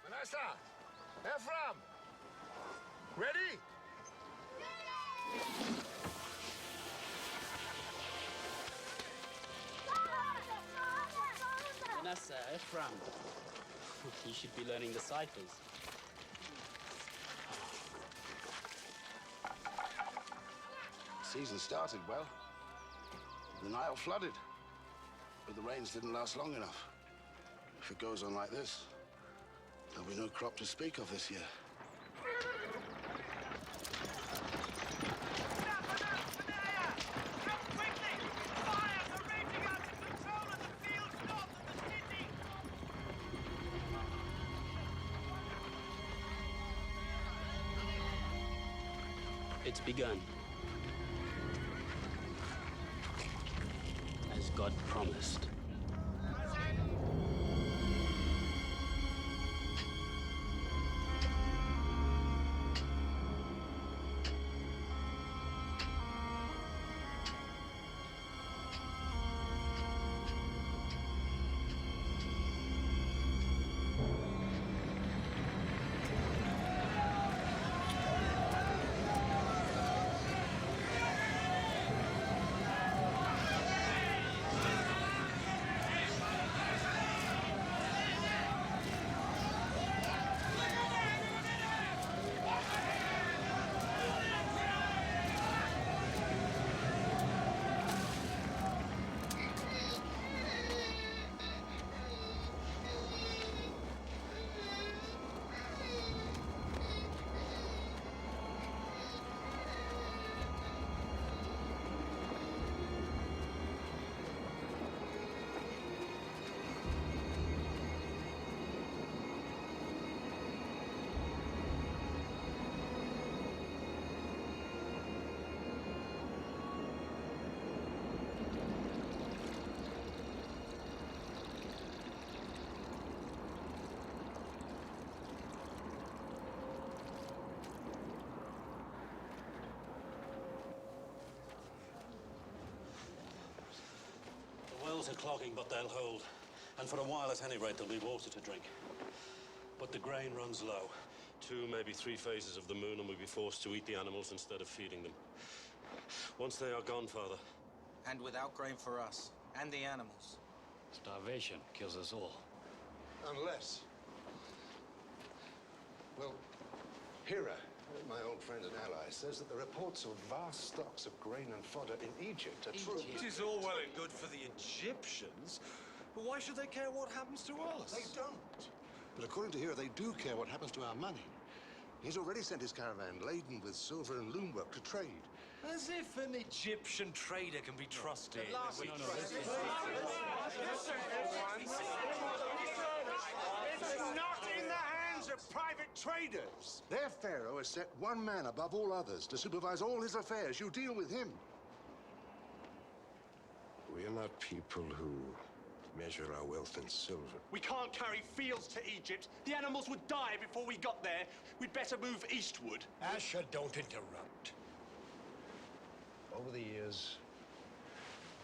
Manasseh! Ephraim! Ready? Manasseh, Ephraim. You should be learning the ciphers. Season started well. The Nile flooded, but the rains didn't last long enough. If it goes on like this, there'll be no crop to speak of this year. It's begun. As God promised. The wells are clogging, but they'll hold. And for a while, at any rate, there'll be water to drink. But the grain runs low. 2, maybe 3 phases of the moon, and we'll be forced to eat the animals instead of feeding them. Once they are gone, Father. And without grain for us, and the animals. Starvation kills us all. Unless... Well, Hira, my old friend and ally, says that the reports of vast stocks of grain and fodder in Egypt are true. It is all well and good for the Egyptians, but why should they care what happens to us? They don't. But according to Hira, they do care what happens to our money. He's already sent his caravan laden with silver and loom work to trade. As if an Egyptian trader can be trusted. It's not in the hands of private traders. Their pharaoh has set one man above all others to supervise all his affairs. You deal with him. We are not people who measure our wealth in silver. We can't carry fields to Egypt. The animals would die before we got there. We'd better move eastward. Asher, don't interrupt. Over the years,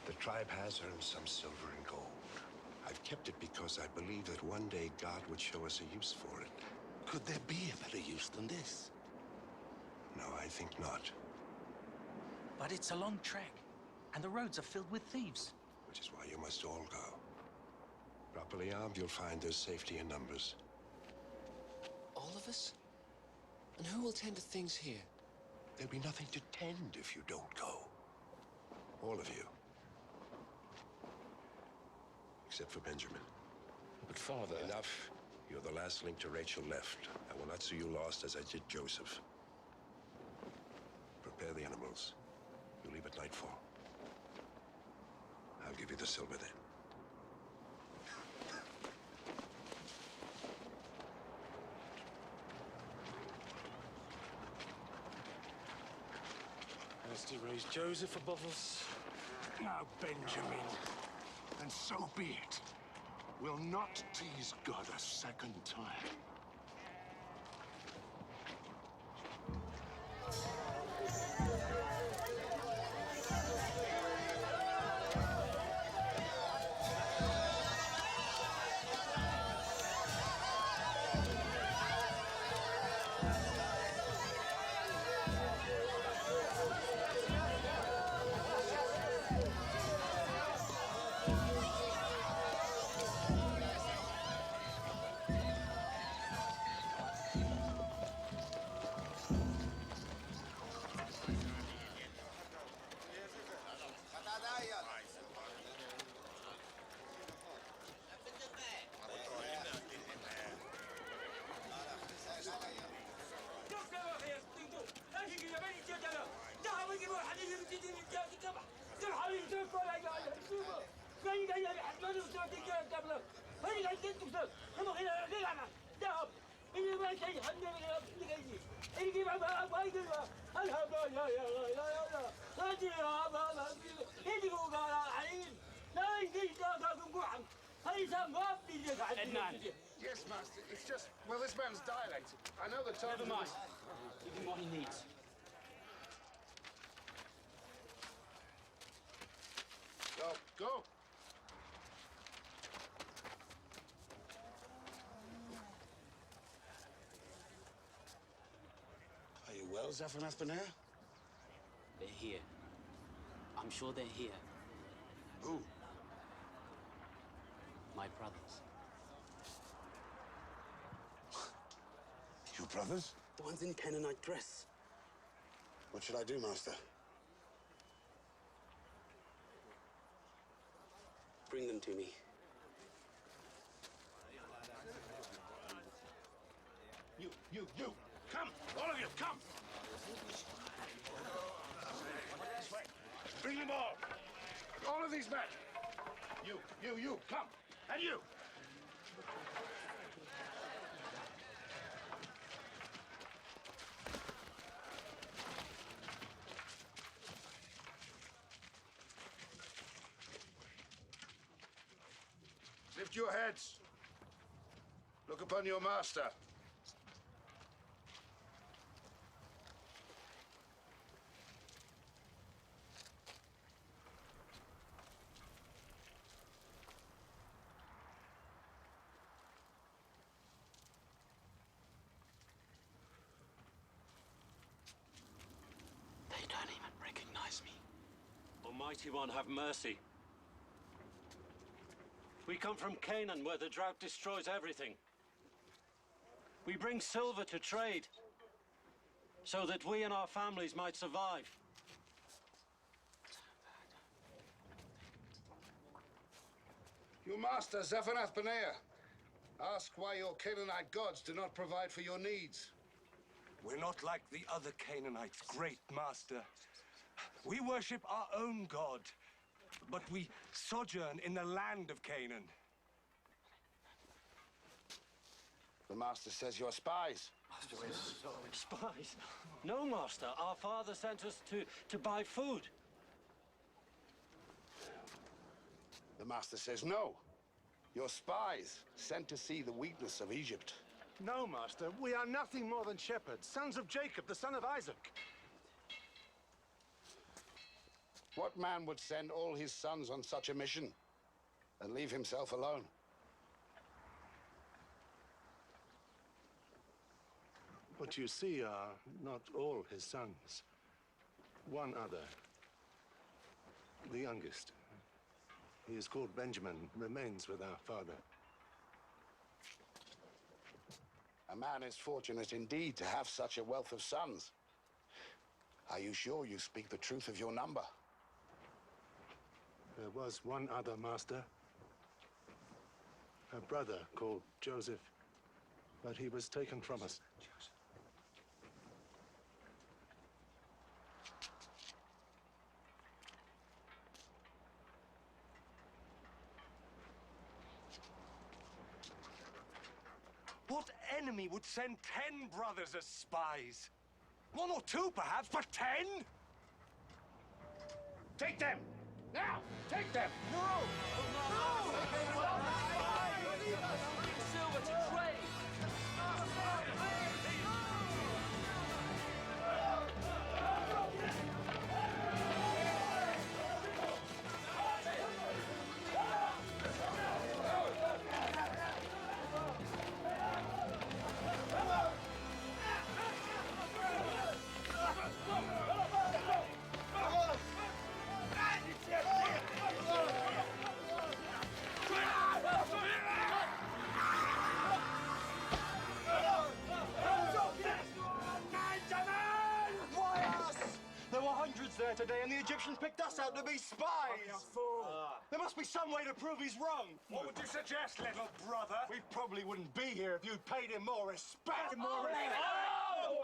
the tribe has earned some silver and gold. I've kept it because I believe that one day God would show us a use for it. Could there be a better use than this? No, I think not. But it's a long trek, and the roads are filled with thieves. Which is why you must all go. Properly armed, you'll find there's safety in numbers. All of us? And who will tend to things here? There'll be nothing to tend if you don't go. All of you. Except for Benjamin. But Father... Enough. You're the last link to Rachel left. I will not see you lost as I did Joseph. Prepare the animals. You leave at nightfall. I'll give you the silver then. Has to raise Joseph above us. Now, Benjamin, and so be it. We'll not tease God a second time. Ednan. Yes, Master. It's just, well, this man's dilated. I know the time. Never mind. Give him what he needs. Go, go. Are you well, Zaphenath Paner? They're here. I'm sure they're here. Who? My brothers. Your brothers? The ones in Canaanite dress. What should I do, Master? Bring them to me. You, come! All of you, come! This way. Bring them all! All of these men! You, come! And you! Lift your heads. Look upon your master. They don't even recognize me. Almighty One, have mercy. We come from Canaan, where the drought destroys everything. We bring silver to trade, so that we and our families might survive. Your master, Zaphenath Paner. Ask why your Canaanite gods do not provide for your needs. We're not like the other Canaanites, great master. We worship our own God, but we sojourn in the land of Canaan. The master says you're spies. Spies? No, Master. Our father sent us to buy food. The master says no. You're spies, sent to see the weakness of Egypt. No, master. We are nothing more than shepherds, sons of Jacob, the son of Isaac. What man would send all his sons on such a mission and leave himself alone? What you see are not all his sons. One other, the youngest. He is called Benjamin, remains with our father. A man is fortunate indeed to have such a wealth of sons. Are you sure you speak the truth of your number? There was one other, master. A brother called Joseph, but he was taken from us. What enemy would send 10 brothers as spies? 1 or 2, perhaps, but 10? Take them! Now! Take them! No! Silver to trade! There today, and the Egyptians picked us out to be spies! There must be some way to prove he's wrong! What would you suggest, little brother? We probably wouldn't be here if you'd paid him more respect!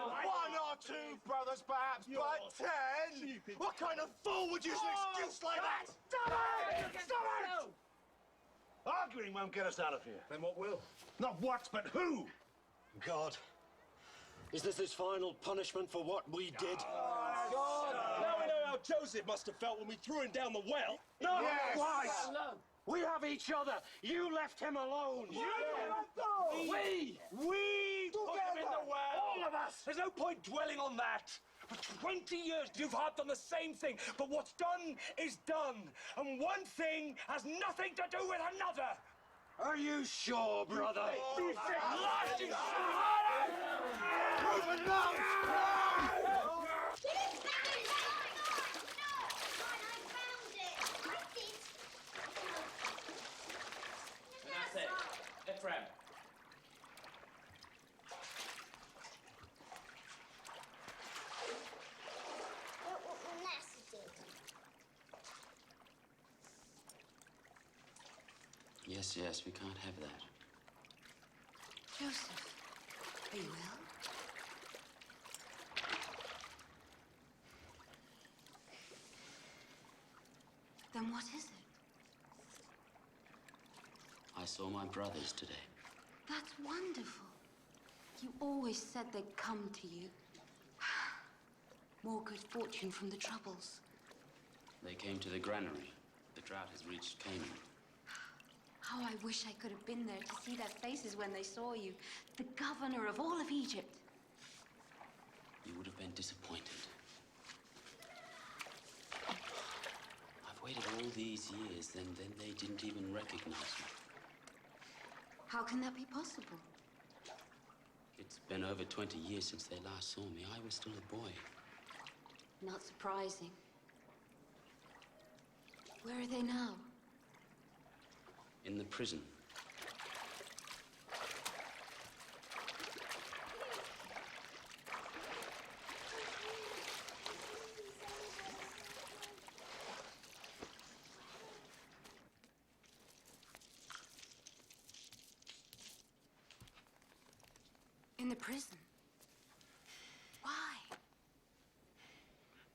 One or two brothers, perhaps, but 10? What kind of fool would use an excuse like that? Stop it! Stop it! Arguing won't get us out of here. Then what will? Not what, but who? God, is this his final punishment for what we did? God! Now we know how Joseph must have felt when we threw him down the well. No, Yes. twice! We have each other. You left him alone. We put him in the well. All of us. There's no point dwelling on that. For 20 years, you've harped on the same thing, but what's done is done. And one thing has nothing to do with another. Are you sure, brother? That's it. Ephraim. Yes, yes, we can't have that. Joseph, are you ill? Then what is it? I saw my brothers today. That's wonderful. You always said they'd come to you. More good fortune from the troubles. They came to the granary. The drought has reached Canaan. How I wish I could have been there to see their faces when they saw you. The governor of all of Egypt. You would have been disappointed. I've waited all these years, and then they didn't even recognize me. How can that be possible? It's been over 20 years since they last saw me. I was still a boy. Not surprising. Where are they now? In the prison. In the prison? Why?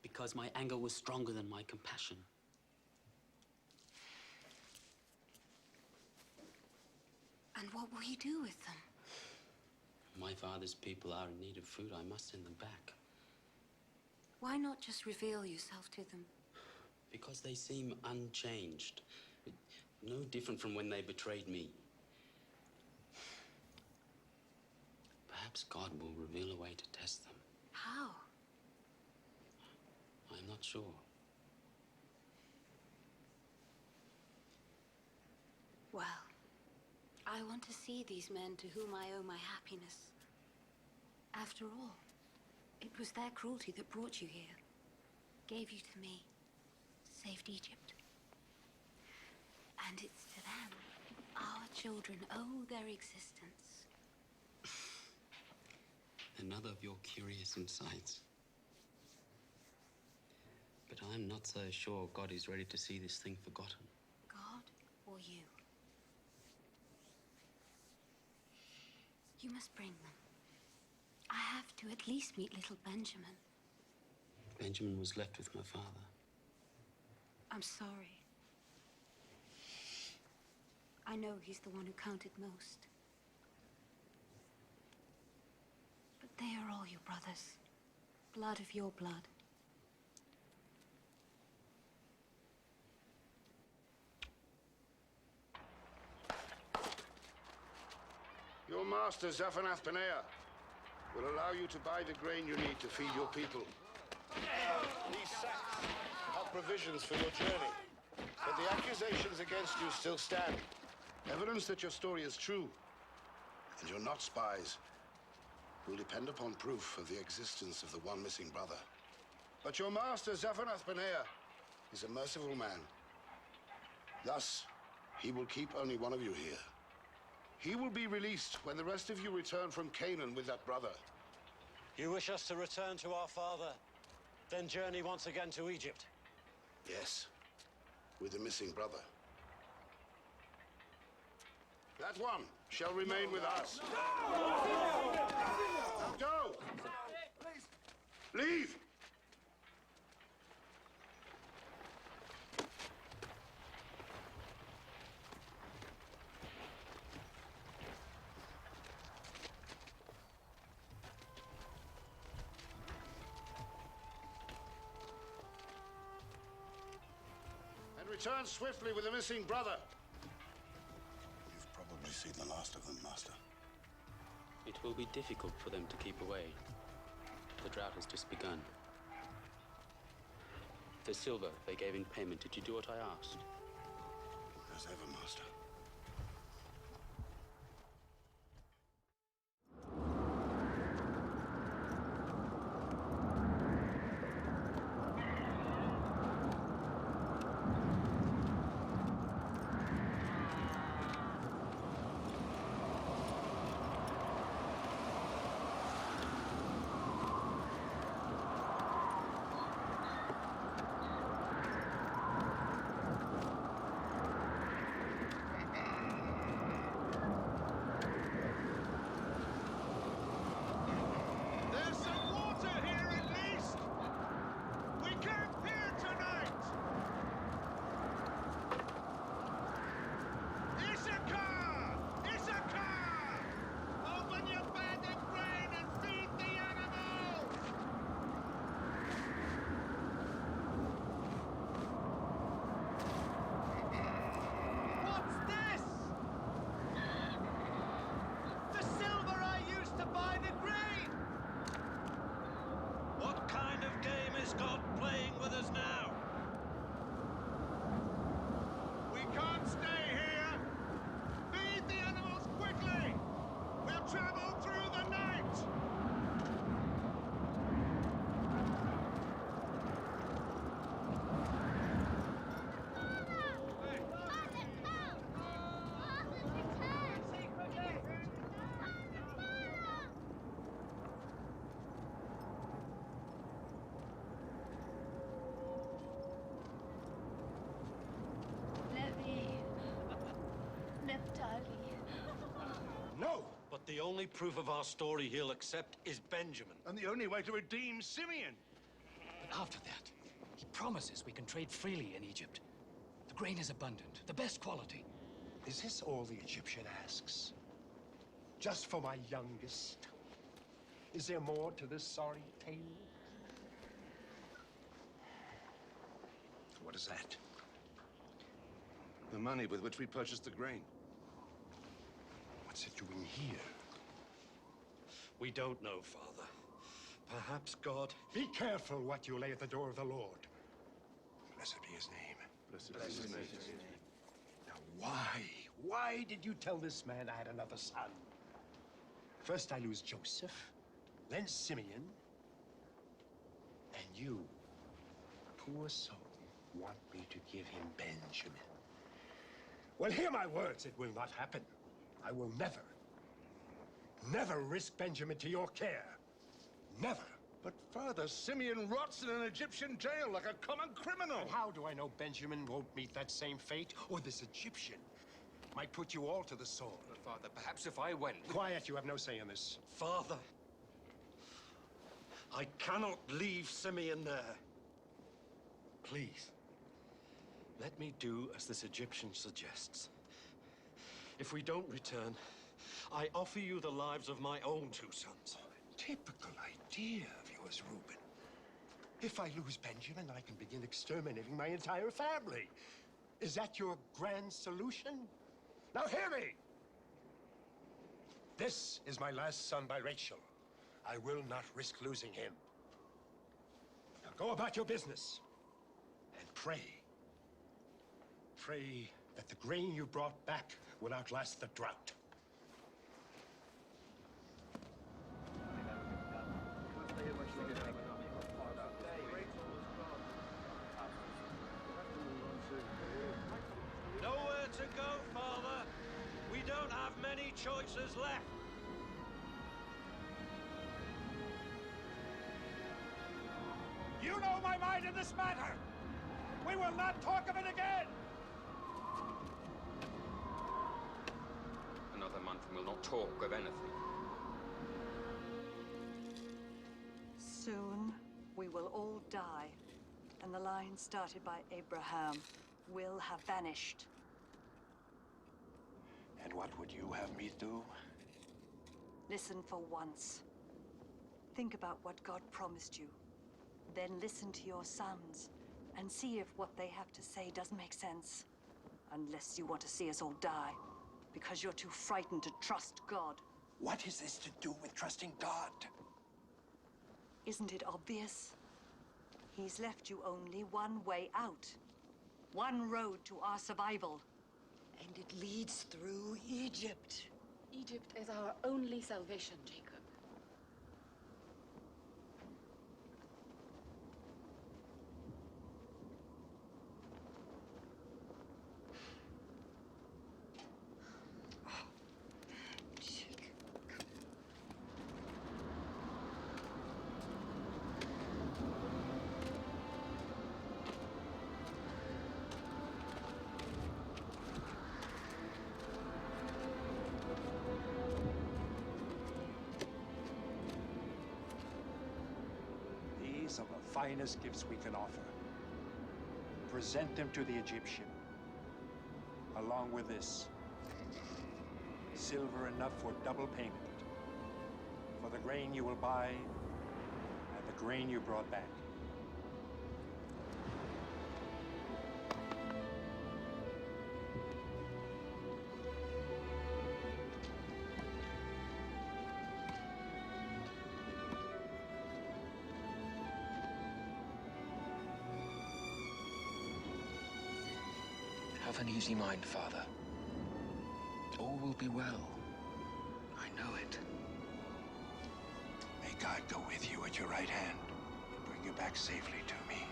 Because my anger was stronger than my compassion. And what will you do with them? My father's people are in need of food. I must send them back. Why not just reveal yourself to them? Because they seem unchanged. No different from when they betrayed me. Perhaps God will reveal a way to test them. How? I'm not sure. Well, I want to see these men to whom I owe my happiness. After all, it was their cruelty that brought you here, gave you to me, saved Egypt. And it's to them our children owe their existence. Another of your curious insights. But I'm not so sure God is ready to see this thing forgotten. God or you? You must bring them. I have to at least meet little Benjamin. Benjamin was left with my father. I'm sorry. I know he's the one who counted most. But they are all your brothers. Blood of your blood. Your master, Zaphenath-Paneah, will allow you to buy the grain you need to feed your people. These sacks are provisions for your journey, but the accusations against you still stand. Evidence that your story is true, and you're not spies, will depend upon proof of the existence of the one missing brother. But your master, Zaphenath-Paneah, is a merciful man. Thus, he will keep only one of you here. He will be released when the rest of you return from Canaan with that brother. You wish us to return to our father, then journey once again to Egypt? Yes, with the missing brother. That one shall remain with us. Now go! Leave! And return swiftly with the missing brother. You've probably seen the last of them, Master. It will be difficult for them to keep away. The drought has just begun. The silver they gave in payment, did you do what I asked? As ever, Master. There's some water here at least! We camp here tonight! Issachar! Issachar! Open your bag of grain and feed the animals! What's this? The silver I used to buy the grain! What kind of game is God playing with us now? We can't stay here! Feed the animals quickly! We'll travel through the night! Levi. Naphtali. No! But the only proof of our story he'll accept is Benjamin. And the only way to redeem Simeon. But after that, he promises we can trade freely in Egypt. The grain is abundant, the best quality. Is this all the Egyptian asks? Just for my youngest? Is there more to this sorry tale? What is that? The money with which we purchased the grain. What's it doing here? We don't know, Father. Perhaps God... Be careful what you lay at the door of the Lord. Blessed be his name. Blessed be his name. Now, why did you tell this man I had another son? First I lose Joseph, then Simeon, and you, poor soul, want me to give him Benjamin. Well, hear my words. It will not happen. I will never risk Benjamin to your care. Never. But Father, Simeon rots in an Egyptian jail like a common criminal. And how do I know Benjamin won't meet that same fate? Or this Egyptian might put you all to the sword. But Father, perhaps if I went... Quiet, you have no say in this. Father, I cannot leave Simeon there. Please, let me do as this Egyptian suggests. If we don't return, I offer you the lives of my own two sons. Typical idea of yours, Reuben. If I lose Benjamin, I can begin exterminating my entire family. Is that your grand solution? Now hear me! This is my last son by Rachel. I will not risk losing him. Now go about your business and pray. Pray that the grain you brought back will outlast the drought. Nowhere to go, Father. We don't have many choices left. You know my mind in this matter! We will not talk of it again! Another month and we'll not talk of anything. Soon we will all die, and the line started by Abraham will have vanished. And what would you have me do? Listen for once. Think about what God promised you. Then listen to your sons and see if what they have to say doesn't make sense. Unless you want to see us all die, because you're too frightened to trust God. What is this to do with trusting God? Isn't it obvious? He's left you only one way out. One road to our survival. And it leads through Egypt. Egypt is our only salvation, Jacob. These are the finest gifts we can offer. Present them to the Egyptian, along with this. Silver enough for double payment. For the grain you will buy, and the grain you brought back. Have an easy mind, Father. All will be well. I know it. May God go with you at your right hand and bring you back safely to me.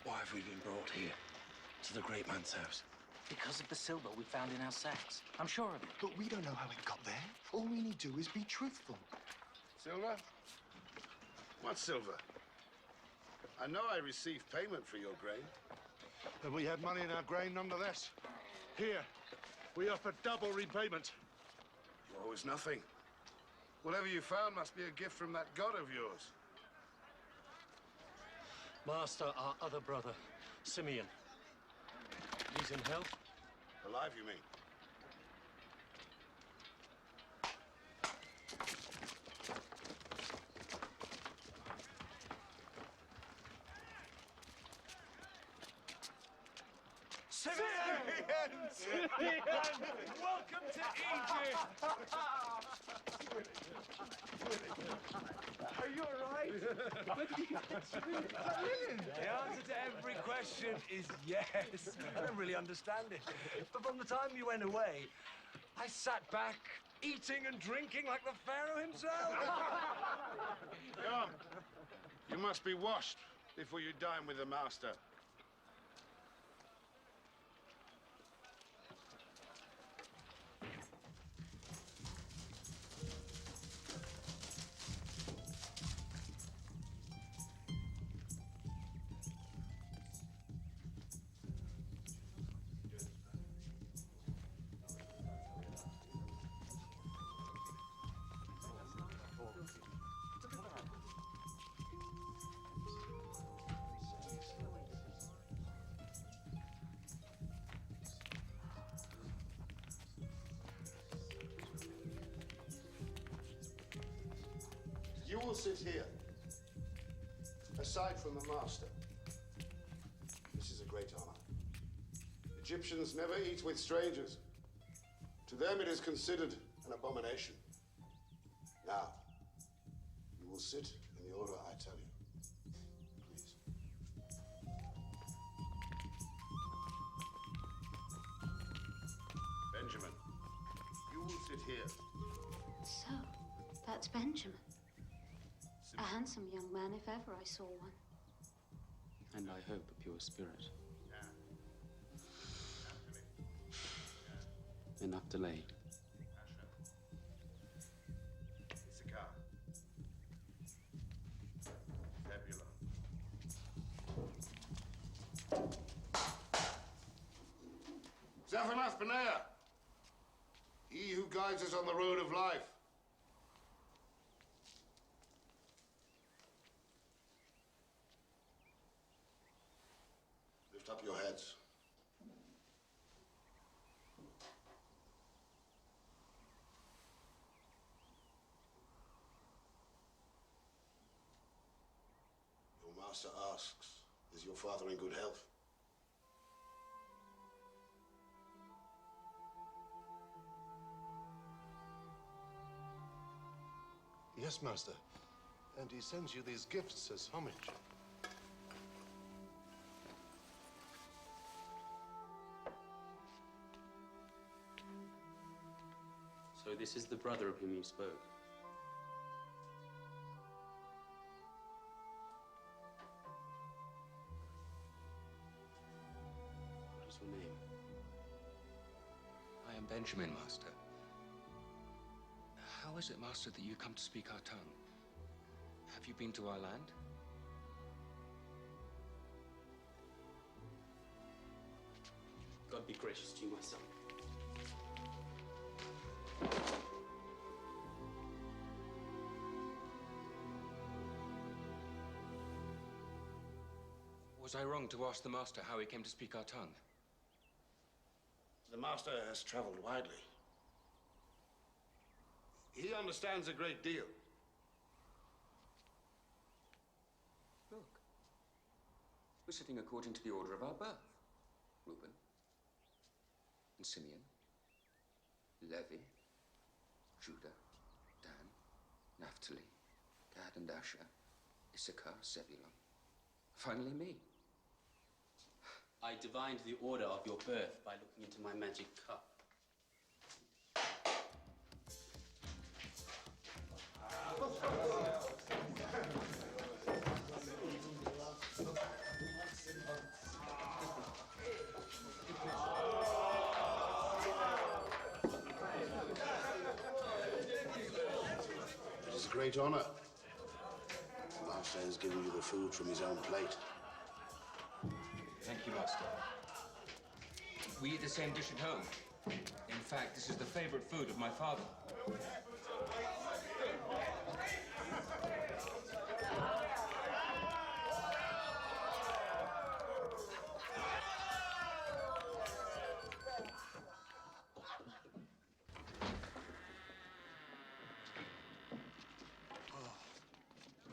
Why have we been brought here? To the great man's house? Because of the silver we found in our sacks. I'm sure of it. But we don't know how it got there. All we need to do is be truthful. Silver? What silver? I know I received payment for your grain. But we had money in our grain nonetheless. Here, we offer double repayment. You owe us nothing. Whatever you found must be a gift from that god of yours. Master, our other brother, Simeon. He's in health? Alive, you mean? Simeon! Welcome to Egypt! Are you alright? The answer to every question is yes. I don't really understand it. But from the time you went away, I sat back, eating and drinking like the Pharaoh himself. Come. You must be washed before you dine with the master. You will sit here, aside from the master. This is a great honor. Egyptians never eat with strangers. To them it is considered an abomination. Now, you will sit in the order, I tell you. Please. Benjamin, you will sit here. So, that's Benjamin. A handsome young man, if ever I saw one. And I hope a pure spirit. Enough delay. Issachar. Zebulun. Zaphanath Paneah, he who guides us on the road of life. Lift up your heads. Your master asks, is your father in good health? Yes, Master. And he sends you these gifts as homage. So this is the brother of whom you spoke. What is your name? I am Benjamin, Master. How is it, Master, that you come to speak our tongue? Have you been to our land? God be gracious to you, my son. Was I wrong to ask the Master how he came to speak our tongue? The master has traveled widely. He understands a great deal. Look. We're sitting according to the order of our birth. Reuben. And Simeon. Levi. Judah. Dan. Naphtali. Gad and Asher. Issachar. Zebulun. Finally me. I divined the order of your birth by looking into my magic cup. It is a great honor. The master has given you the food from his own plate. Thank you, Master. We eat the same dish at home. In fact, this is the favorite food of my father.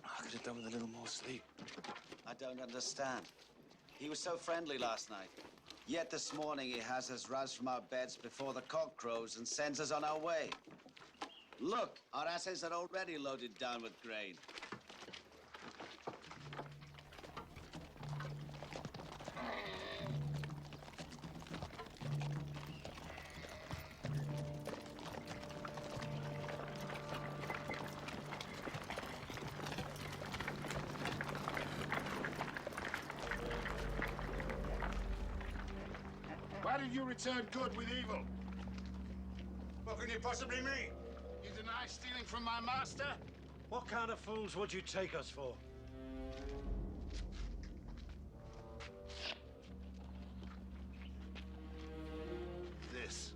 I could have done with a little more sleep. I don't understand. He was so friendly last night. Yet this morning he has us roused from our beds before the cock crows and sends us on our way. Look, our asses are already loaded down with grain. Why did you return good with evil? What can you possibly mean? You deny stealing from my master? What kind of fools would you take us for? This.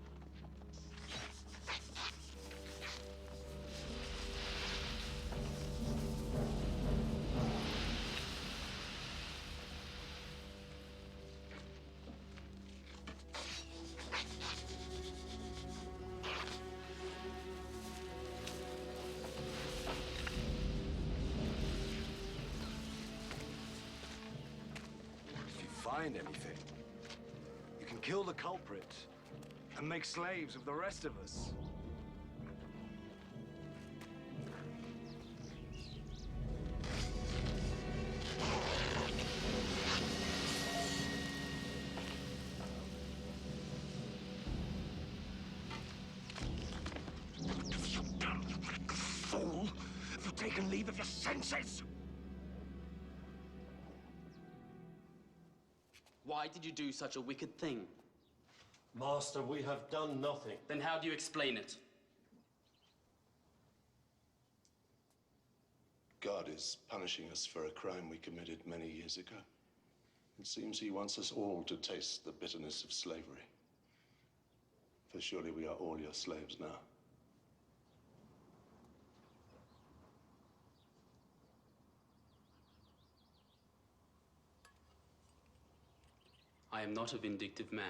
If you find anything, you can kill the culprit and make slaves of the rest of us. says. Why did you do such a wicked thing? Master, we have done nothing. Then how do you explain it? God is punishing us for a crime we committed many years ago. It seems he wants us all to taste the bitterness of slavery. For surely we are all your slaves now. I am not a vindictive man.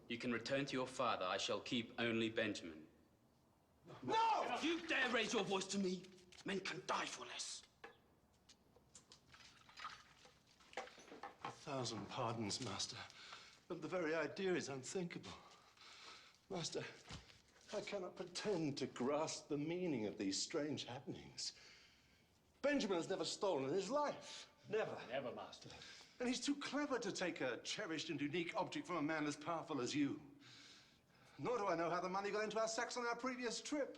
You can return to your father. I shall keep only Benjamin. No! If you dare raise your voice to me, men can die for less. 1,000 pardons, Master. But the very idea is unthinkable. Master, I cannot pretend to grasp the meaning of these strange happenings. Benjamin has never stolen in his life. Never. Never, Master. And he's too clever to take a cherished and unique object from a man as powerful as you. Nor do I know how the money got into our sacks on our previous trip.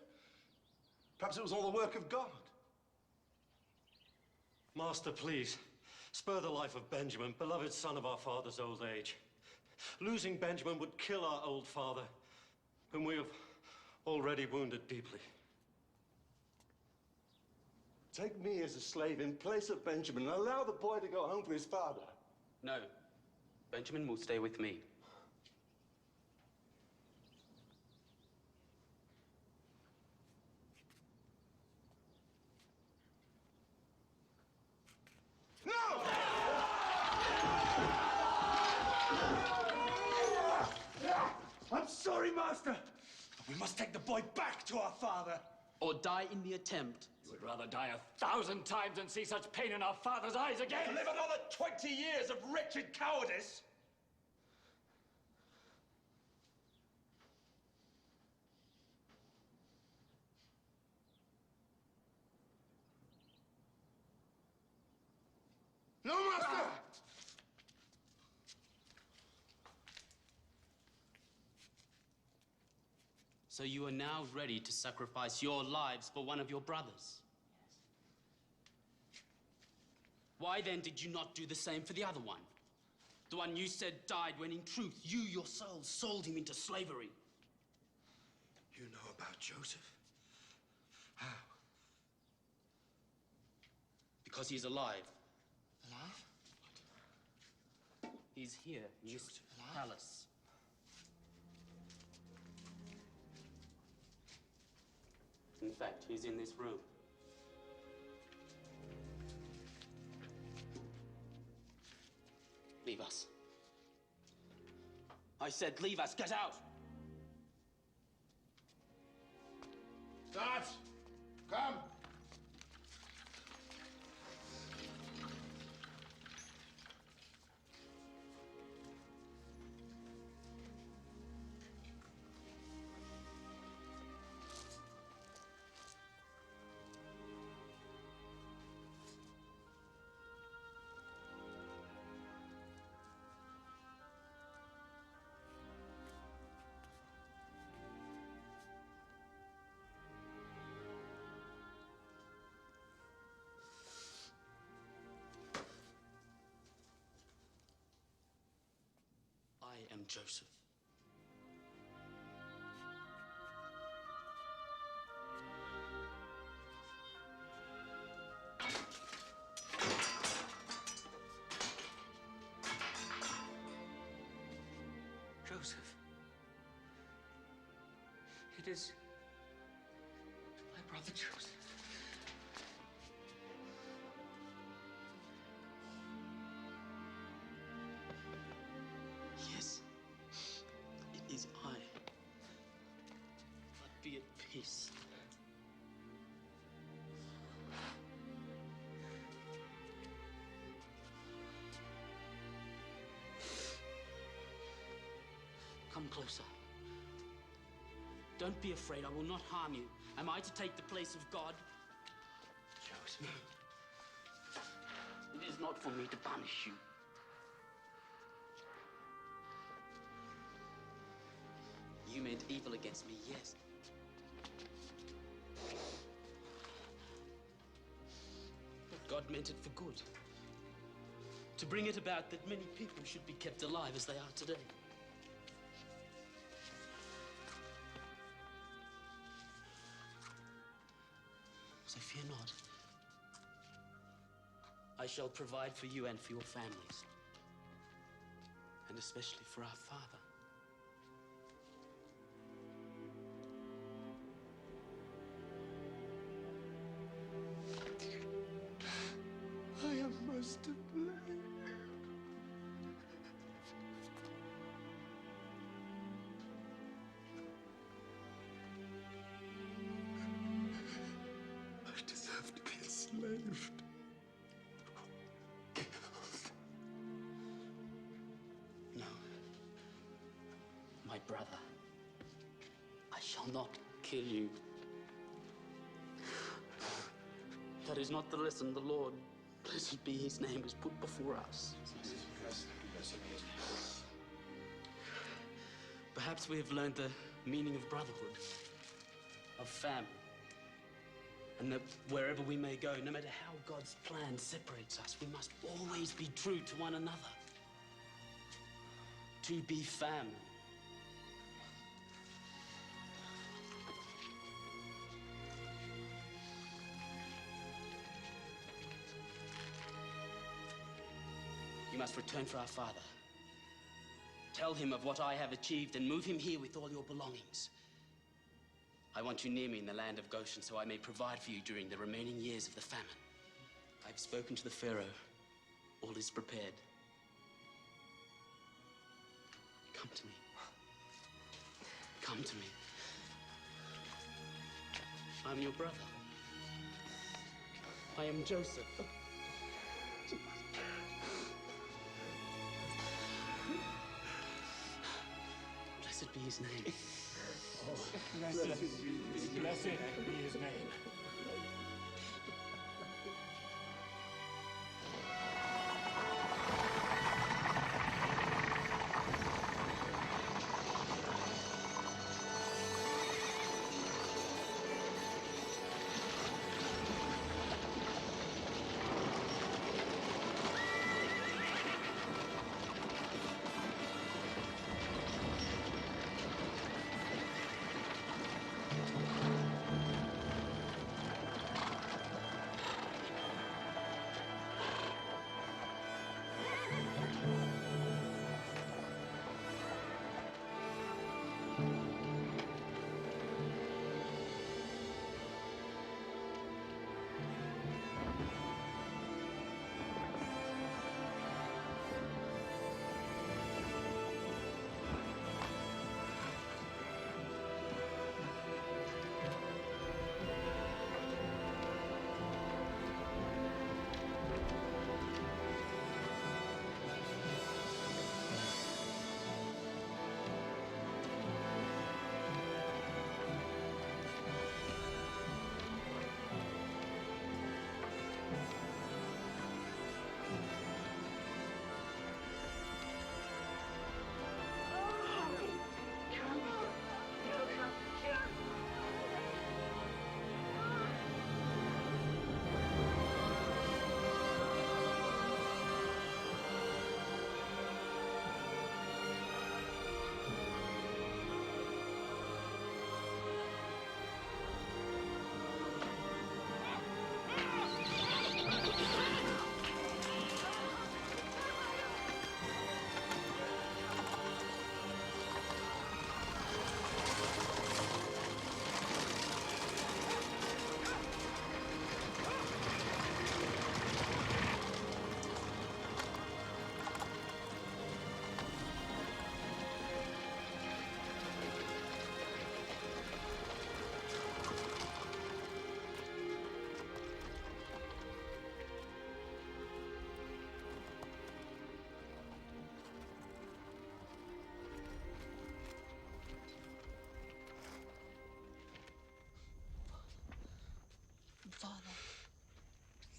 Perhaps it was all the work of God. Master, please, spare the life of Benjamin, beloved son of our father's old age. Losing Benjamin would kill our old father, whom we have already wounded deeply. Take me as a slave in place of Benjamin and allow the boy to go home to his father. No. Benjamin will stay with me. No! I'm sorry, Master. But we must take the boy back to our father. Or die in the attempt. You would rather die 1,000 times than see such pain in our father's eyes again. To live another 20 years of wretched cowardice. No, Master! So you are now ready to sacrifice your lives for one of your brothers? Yes. Why then did you not do the same for the other one? The one you said died when in truth you yourselves sold him into slavery. You know about Joseph? How? Because he's alive. Alive? He's here in this palace. In fact, he's in this room. Leave us. I said leave us. Get out! Guards, come! I am Joseph. Joseph. It is my brother Joseph. Yes, it is I. But be at peace. Come closer. Don't be afraid. I will not harm you. Am I to take the place of God? Joseph. It is not for me to punish you. You meant evil against me, yes. God meant it for good. To bring it about that many people should be kept alive as they are today. So fear not. I shall provide for you and for your families. And especially for our father. I am most to blame. I deserve to be enslaved. No. My brother. I shall not kill you. That is not the lesson the Lord, blessed be his name, has put before us. Perhaps we have learned the meaning of brotherhood, of family, and that wherever we may go, no matter how God's plan separates us, we must always be true to one another. To be family. You must return for our father. Tell him of what I have achieved and move him here with all your belongings. I want you near me in the land of Goshen so I may provide for you during the remaining years of the famine. I've spoken to the Pharaoh. All is prepared. Come to me. Come to me. I'm your brother. I am Joseph. Blessed be his name. Blessed be his name.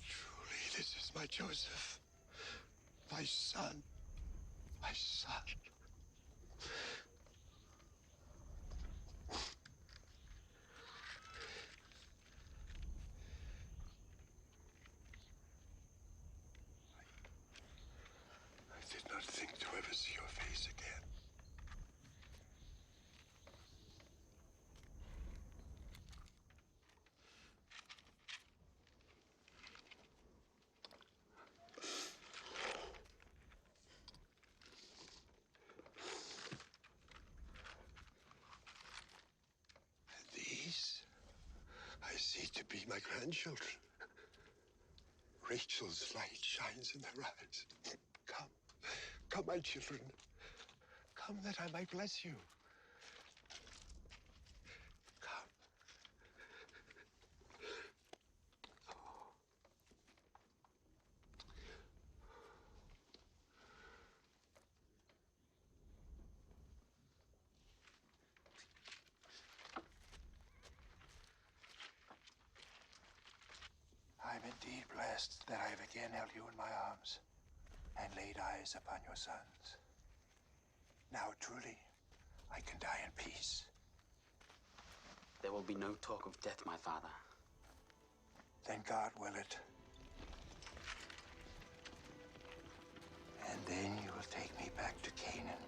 Truly, this is my Joseph, my son, my son. think to ever see your face again. These I see to be my grandchildren. Rachel's light shines in their eyes. Come, come, my children. Come that I might bless you. Come. I'm indeed blessed that I have again held you in my arms and laid eyes upon your sons. Now, truly, I can die in peace. There will be no talk of death, my father. Then God will it. And then you will take me back to Canaan,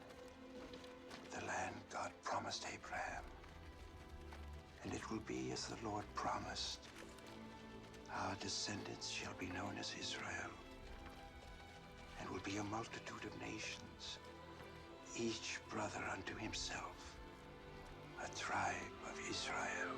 the land God promised Abraham. And it will be as the Lord promised. Our descendants shall be known as Israel, and will be a multitude of nations, each brother unto himself, a tribe of Israel.